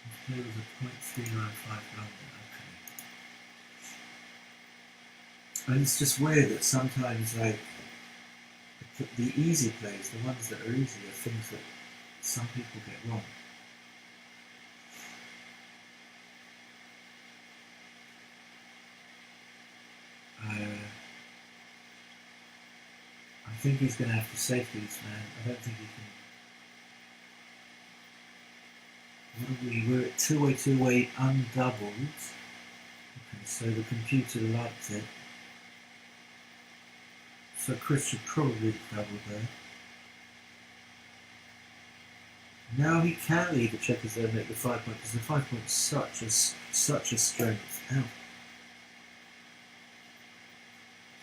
His play was a .395 London, okay. And it's just weird that sometimes, like, the easy plays, the ones that are easy, are things that some people get wrong. I think he's going to have to safety this man. I don't think he can. We're at 2-way undoubled. Okay, so the computer liked it. So Chris should probably double there. Now he can leave the checkers there and make the 5 point, because the 5 point is such a strength. Ow.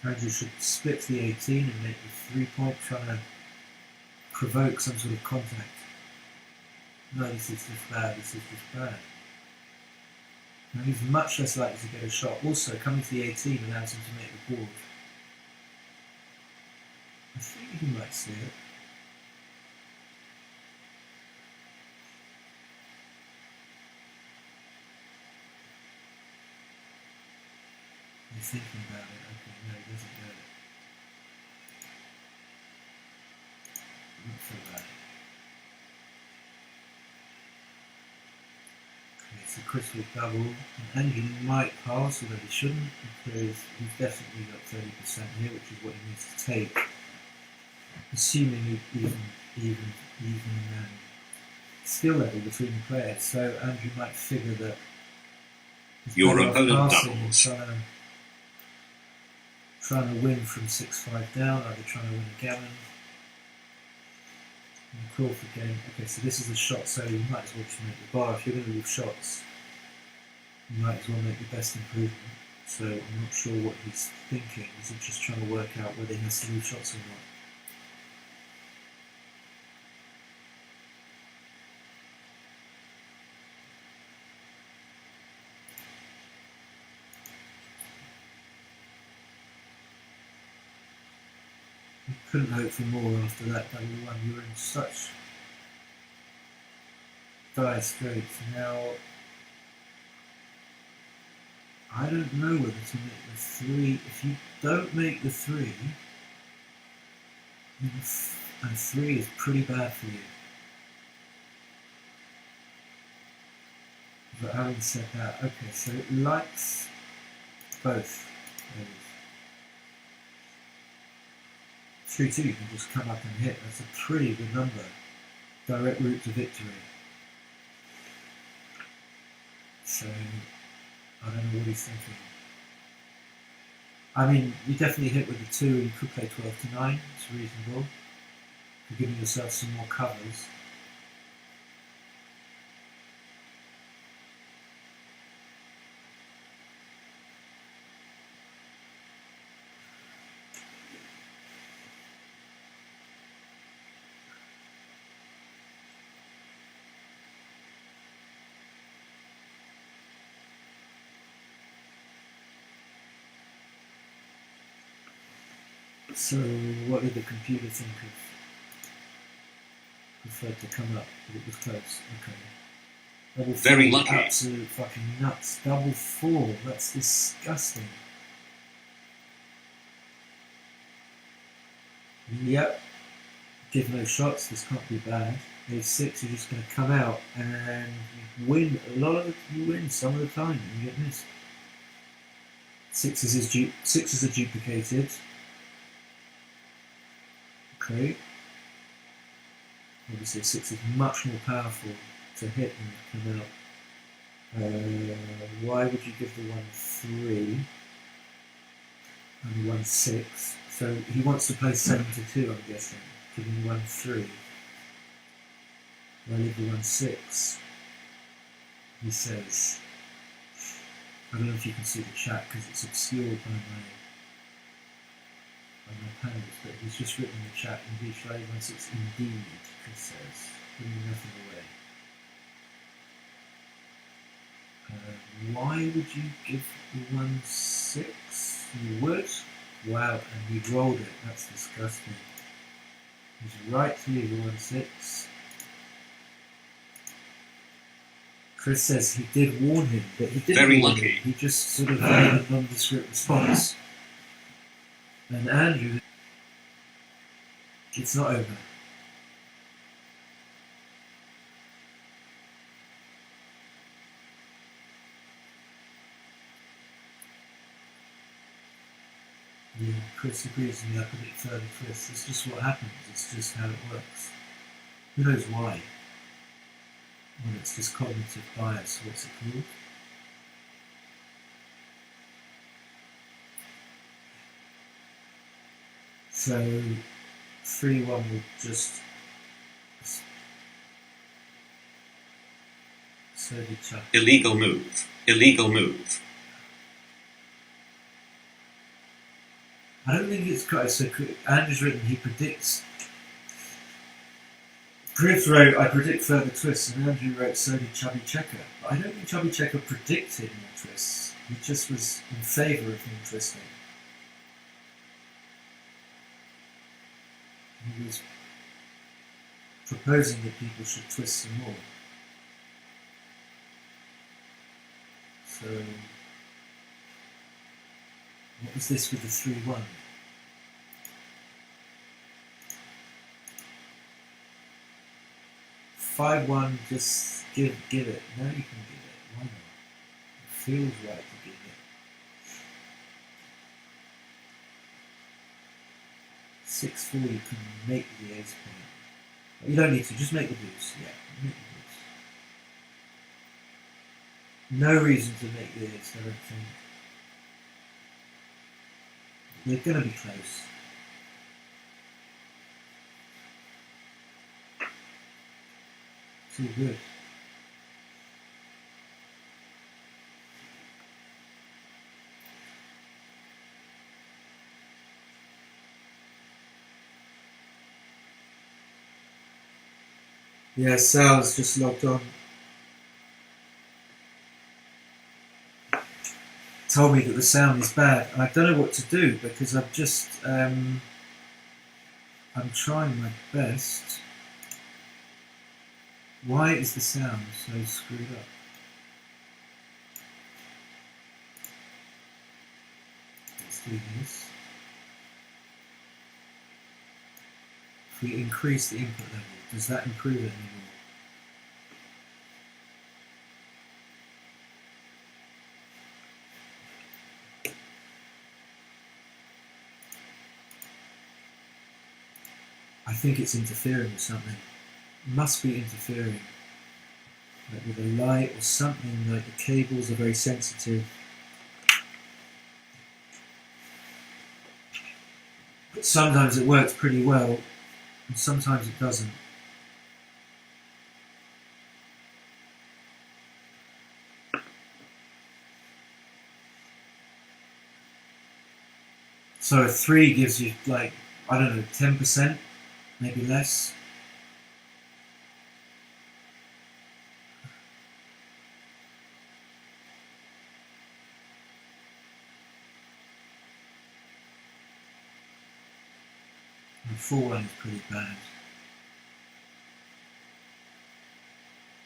Andrew should split the 18 and make the 3 point, trying to provoke some sort of contact. No, this is just bad, this is just bad. Now he's much less likely to get a shot. Also, coming to the 18 allows him to make the board. I think he might see it. He's thinking about it. Okay, no, he doesn't get it. Not so bad. Okay, so Chris will double, and he might pass, although he shouldn't, because he's definitely got 30% here, which is what he needs to take. Assuming even skill level between the players, so Andrew might figure that your opponent doubles. Trying to win from 6-5 down, either trying to win a gammon. And the Crawford game. Okay, so this is a shot, so you might as well just make the bar. If you're going to leave shots, you might as well make the best improvement. So I'm not sure what he's thinking. Is he just trying to work out whether he has to leave shots or not? Couldn't hope for more after that double one. You were in such dire straits. Now, I don't know whether to make the 3. If you don't make the 3, and 3 is pretty bad for you. But having said that, okay, so it likes both. 3-2, you can just come up and hit. That's a pretty good number. Direct route to victory. So, I don't know what he's thinking. I mean, you definitely hit with the 2, and you could play 12-9. It's reasonable. You're giving yourself some more covers. So, what did the computer think of? Preferred to come up, but it was close. Okay. Double 4, Very lucky. Absolute fucking nuts. Double 4, that's disgusting. Yep. Give no shots, this can't be bad. A6, you're just going to come out and you win. You win some of the time and you get missed. 6s are duplicated. Okay. Obviously 6 is much more powerful to hit than to come out. Why would you give the 1-3 and the 1-6? So he wants to play 7-2, I'm guessing. Giving 1-3. Why leave the 1-6? He says. I don't know if you can see the chat because it's obscured by my panels, but he's just written in the chat, indeed, Friday 1-6, indeed, Chris says, giving nothing away. Why would you give the 1-6? You would? Wow, and he rolled it. That's disgusting. He's right to leave the 1-6. Chris says he did warn him, but he didn't Very warn lucky. him. He just sort of made a nondescript response. And Andrew, it's not over. Yeah, Chris agrees with me. I predict further twists. It's just what happens. It's just how it works. Who knows why? Well, it's just cognitive bias. What's it called? So 3-1 will just so did Chuck. Illegal move. Illegal move. I don't think it's quite so. Andrew's written he predicts. Chris wrote, I predict further twists, and Andrew wrote, so did Chubby Checker. But I don't think Chubby Checker predicted more twists. He just was in favour of more twisting. He was proposing that people should twist some more. So, what was this with the 3-1? $5-1, just give it. Now you can give it. Why not? It feels right to give it. 6-4, you can make the ace point. But you don't need to, just make the deuce. Yeah, make the deuce. No reason to make the ace, I don't think. They're going to be close. It's all good. Yeah, Sal's just logged on. Told me that the sound is bad, and I don't know what to do because I've just I'm trying my best. Why is the sound so screwed up? Let's do this. If we increase the input level, does that improve it anymore? I think it's interfering with something. It must be interfering. Like with a light or something, like the cables are very sensitive. But sometimes it works pretty well, and sometimes it doesn't. So a 3 gives you like, I don't know, 10%, maybe less. And 4-1 is pretty bad.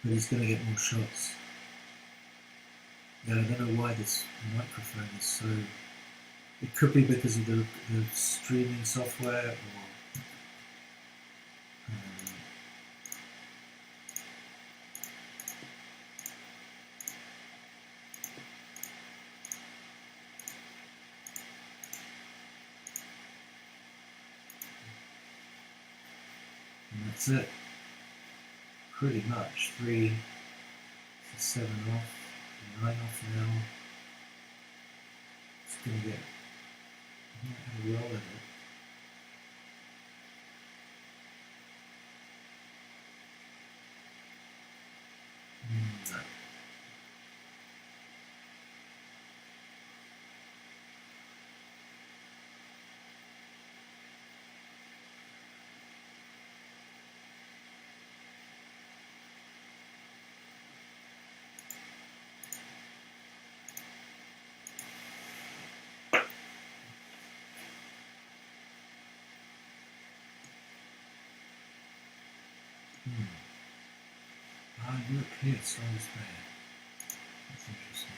But he's going to get more shots. Yeah, I don't know why this microphone is so... It could be because of the streaming software or... and that's it. Pretty much. 3 to 7 off, 9 off now. It's going to get... I might have a roll of it. No. Look here, Stars Bear. That's interesting.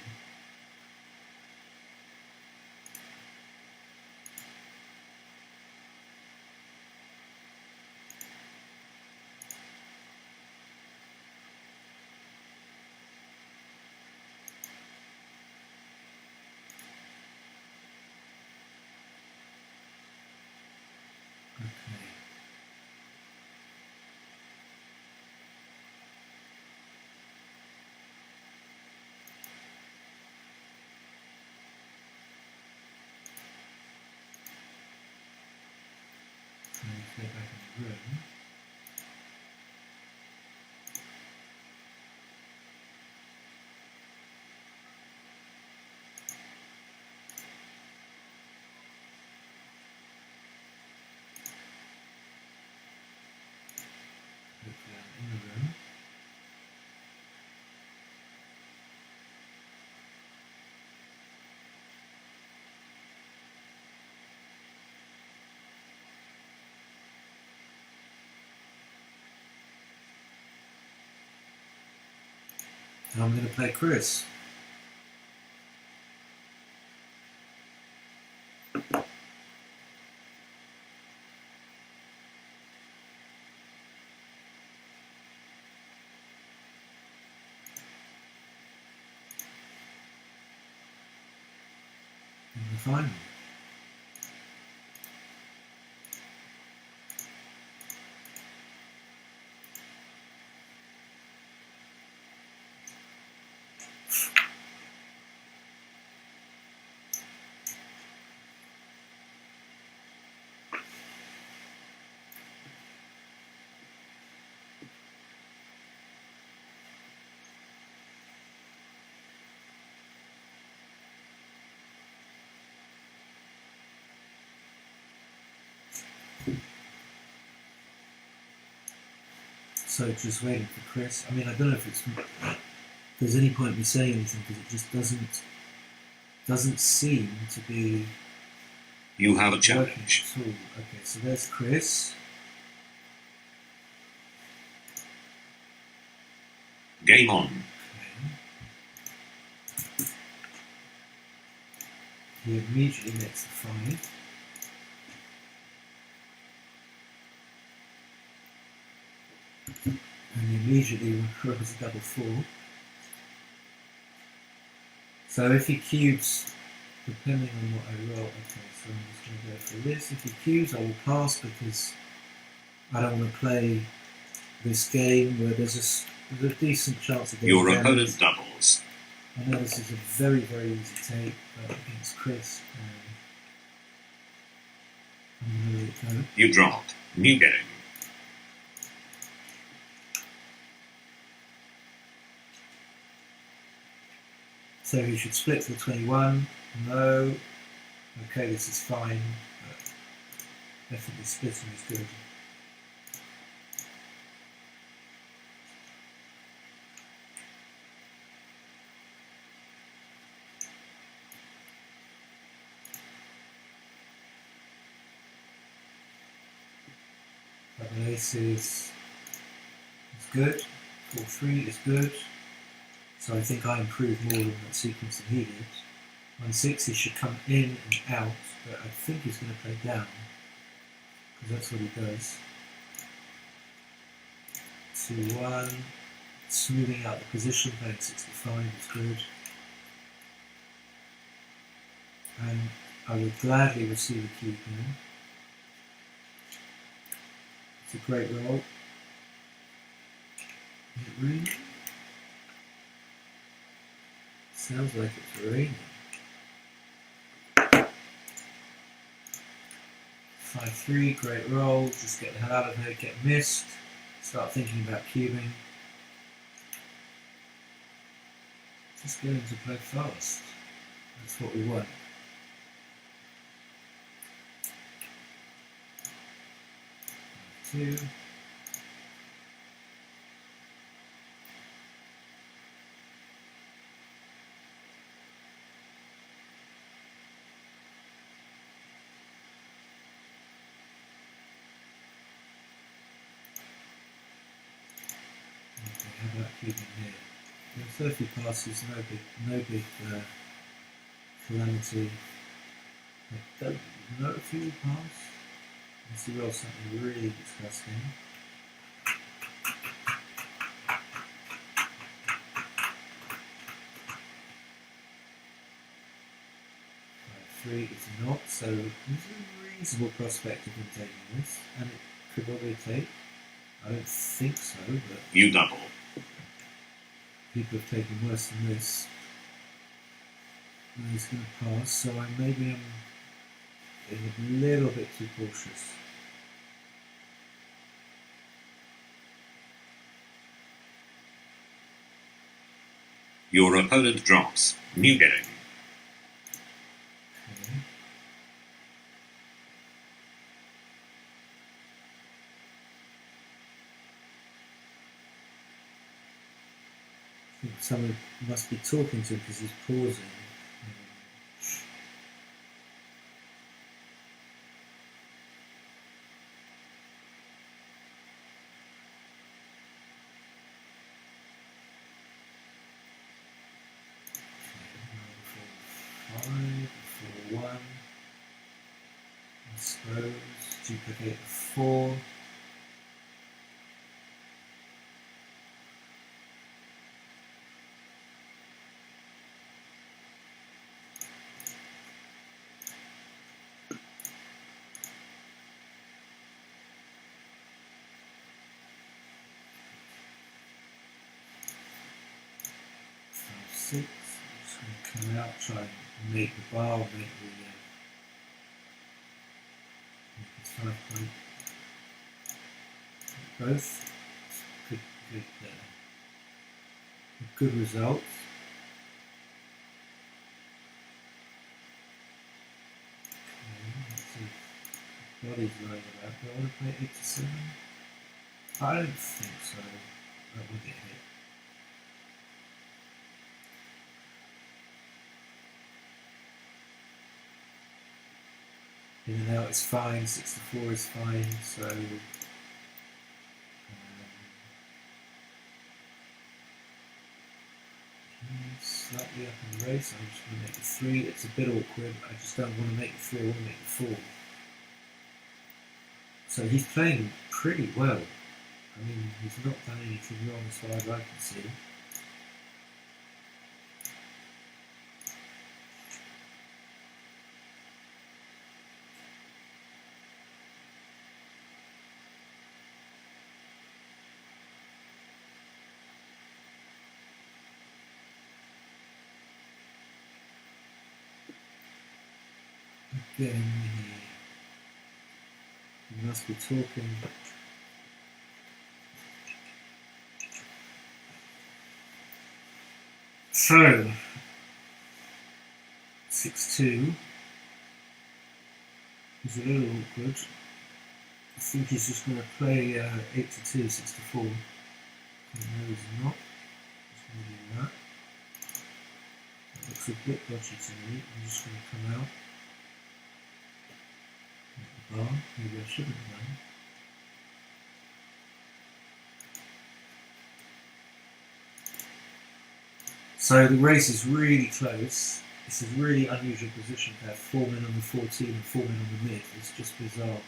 Okay. So let's go back in the room. Hopefully I'm in the room. And I'm going to play Chris. In the final. So just waiting for Chris. I mean, I don't know if there's any point in me saying anything because it just doesn't seem to be You have a working challenge. at all. Okay, so there's Chris. Game on. Okay. He immediately makes the 5. And he immediately rolls a double 4. So if he cubes, depending on what I roll, okay, so I'm just going to go for this. If he cubes, I will pass because I don't want to play this game where there's a decent chance of getting Your damaged. opponent doubles. I know this is a very, very easy take, but against Chris, I'm going to let it go. You drop. New game. So he should split for 21. No. Okay, this is fine, but definitely splitting is good. Double aces is good. 4-3 is good. So I think I improved more in that sequence than he did. 1-6 he should come in and out, but I think he's going to play down because that's what he does. 2-1, smoothing out the position, playing 65 is good. And I would gladly receive a cube now. It's a great roll. Is it raining? Sounds like it's raining. 5-3, great roll. Just get the hell out of here, get missed. Start thinking about cubing. Just get him to play fast. That's what we want. Two. Okay, how about even here. So if he passes, no big calamity. I don't know if he will pass. Unless he rolls something really disgusting. 5-3 is not, so there's a reasonable prospect of him taking this, and it could well be a take. I don't think so, but You double. people have taken worse than this. And he's going to pass, so maybe I'm getting a little bit too cautious. Your opponent drops. New game. Okay. I think someone must be talking to him because he's pausing. Before 1. I suppose duplicate the 4. Six. I'm just going to come out, try and make the bar, make it's 5 point. Both. Good result. Okay, let's see if body's lying about. Do I want to play 8 to 7? I don't think so. That will get hit. In and out is fine, 6 to 4 is fine, so slightly up in the race. I'm just going to make it 3. It's a bit awkward. I just don't want to make it 3, I want to make it 4. So he's playing pretty well. I mean, he's not done anything wrong as far as I can see. Again, he must be talking. So, 6-2 is a little awkward. I think he's just going to play 8 to 2, 6 to 4. No, he's not. He's going to do that. That looks a bit dodgy to me. I'm just going to come out. Bar. Maybe I shouldn't have done. So the race is really close. It's a really unusual position to have 4 men on the 14 and 4 men on the mid. It's just bizarre.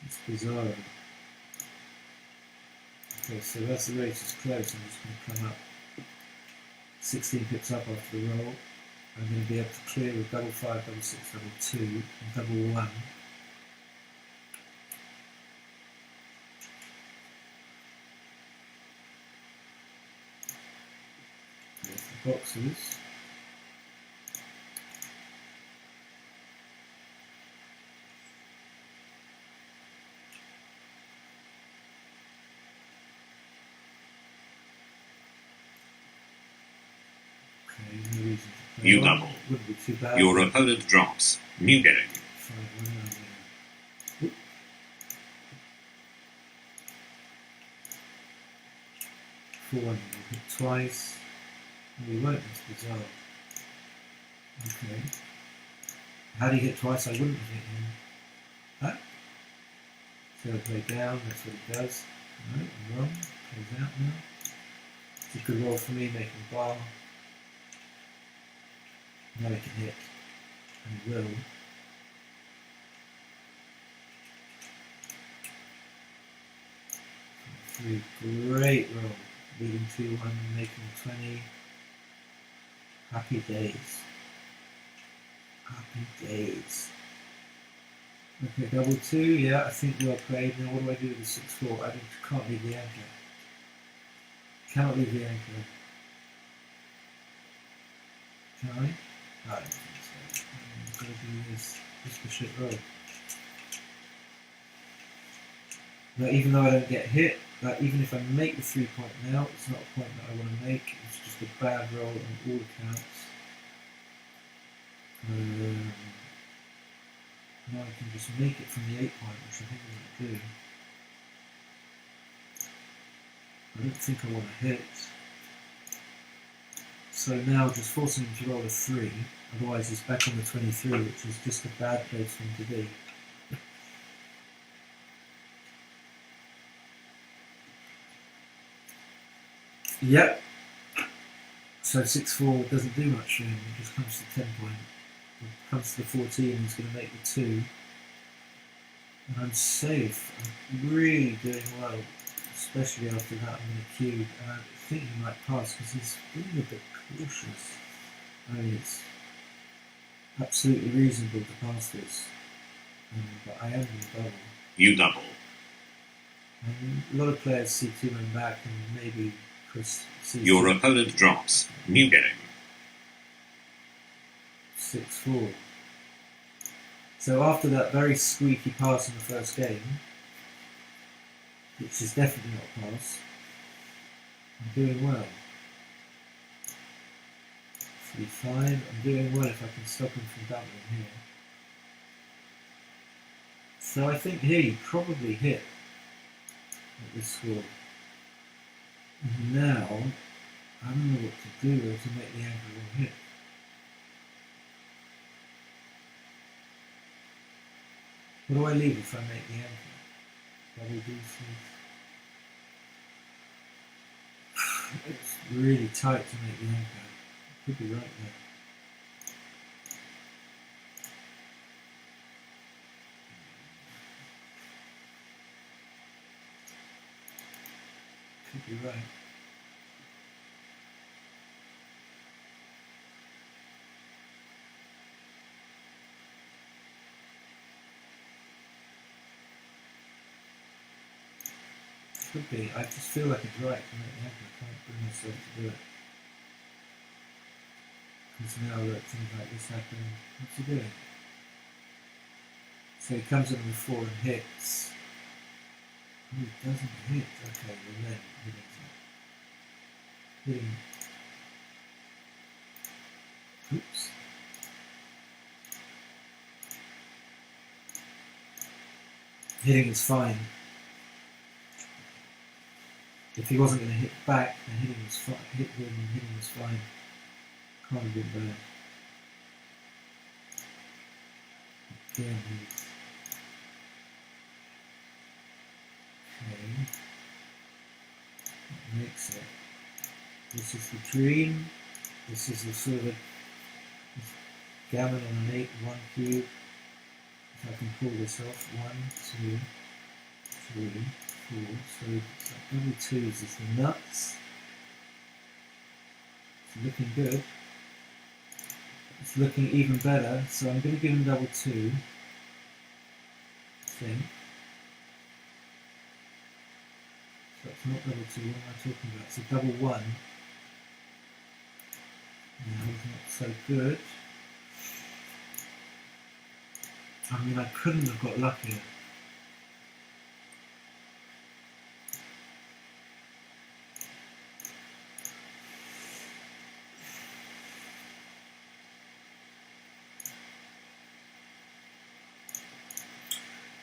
It's bizarre. Okay, so as the race is close, I'm just going to come up 16 pips up after the roll. I'm going to be able to clear with double 5, double 6, double 2, and double 1. There's the boxes. Okay, no reason to play You on. double. Wouldn't be too bad. Your opponent drops. New game. 5-1, I'm gonna- Oop. 4-1, we'll hit twice. No, we won't, that's bizarre. Okay. How do you hit twice? I wouldn't have hit him. Huh? So I play down, that's what he does. No, I'm wrong. Plays out now. It's a good roll for me, making bar. Now he can hit, and he will. Three, great roll. Leading 2-1, making 20. Happy days. Happy days. Okay, double 2, yeah, I think well played. Now what do I do with the 6-4? I can't leave the anchor. Cannot leave the anchor. Can I? I don't think so. I'm going to do this. Just a shit roll. Now, even though I don't get hit, even if I make the 3-point now, it's not a point that I want to make. It's just a bad roll on all accounts. Now I can just make it from the 8-point, which I think I'm going to do. I don't think I want to hit. So now just forcing him to roll a 3, otherwise he's back on the 23, which is just a bad place for him to be. Yep. So 6-4 doesn't do much for him, it just comes to 10-point. It comes to the 14, he's going to make the 2. And I'm safe. I'm really doing well, especially after that I'm going to cube. And I think he might pass because he's being a bit cautious. I mean, it's absolutely reasonable to pass this. But I am going to double. You double. And a lot of players see 2 men back and maybe Chris sees Your opponent drops. New game. 6-4. So after that very squeaky pass in the first game, which is definitely not a pass, I'm doing well. 3-5, I'm doing well if I can stop him from doubling here. So I think here you probably hit at this score. Now, I don't know what to do to make the angle will hit. What do I leave if I make the anchor? Double D3. It's really tight to make the anchor. Could be right there. Could be right. Could be. I just feel like it's right to make the anchor. I can't bring myself to do it. Because now look, things like this happen. What's he doing? So he comes in with 4 and hits. Oh, he doesn't hit. Okay, well then hitting. Oops. Hitting is fine. If he wasn't going to hit back, then hitting was fine. Hitting was fine. Can't have been bad. Again, okay. That makes it. This is the dream. This is the sort of gammon on an 8-1 cube. If I can pull this off. 1, 2, 3, 4. So double 2s is the nuts. It's looking good. It's looking even better. So I'm going to give him double 2. I think. So it's not double 2. What am I talking about? It's a double 1. No, it's not so good. I mean, I couldn't have got luckier.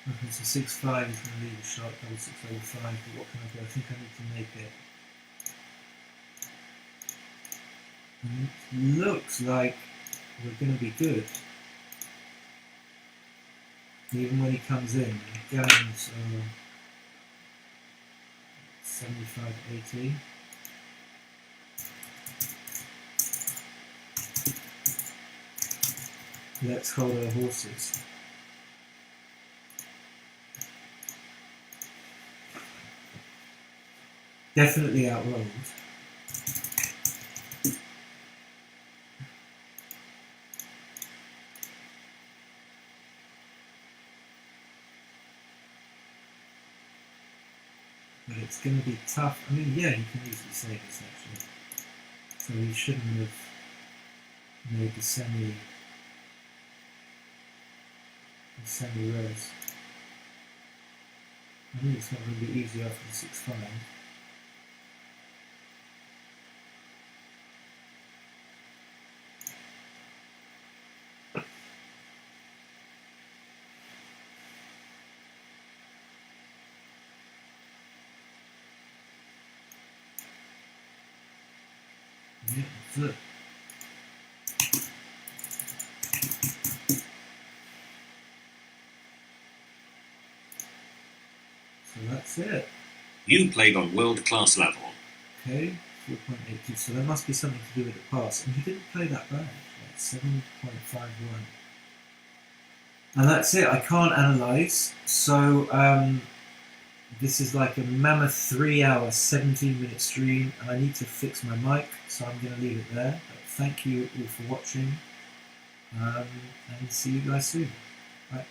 Okay, so 6-5 is going to leave a shot, double 6 over 5, but what can I do? I think I need to make it. And it looks like we're going to be good. Even when he comes in, gammons 75-80. Let's hold our horses. Definitely outrolled. But it's going to be tough. I mean, yeah, you can easily save this actually. So you shouldn't have made the semi-res. I think it's not going to be easy after the 6-5. Yeah, that's it. So that's it. You played on world-class level. Okay, 4.82. So there must be something to do with the pass. And he didn't play that bad. Like 7.51. And that's it. I can't analyse. So this is like a mammoth 3-hour, 17-minute stream, and I need to fix my mic, so I'm going to leave it there. But thank you all for watching, and see you guys soon. Bye.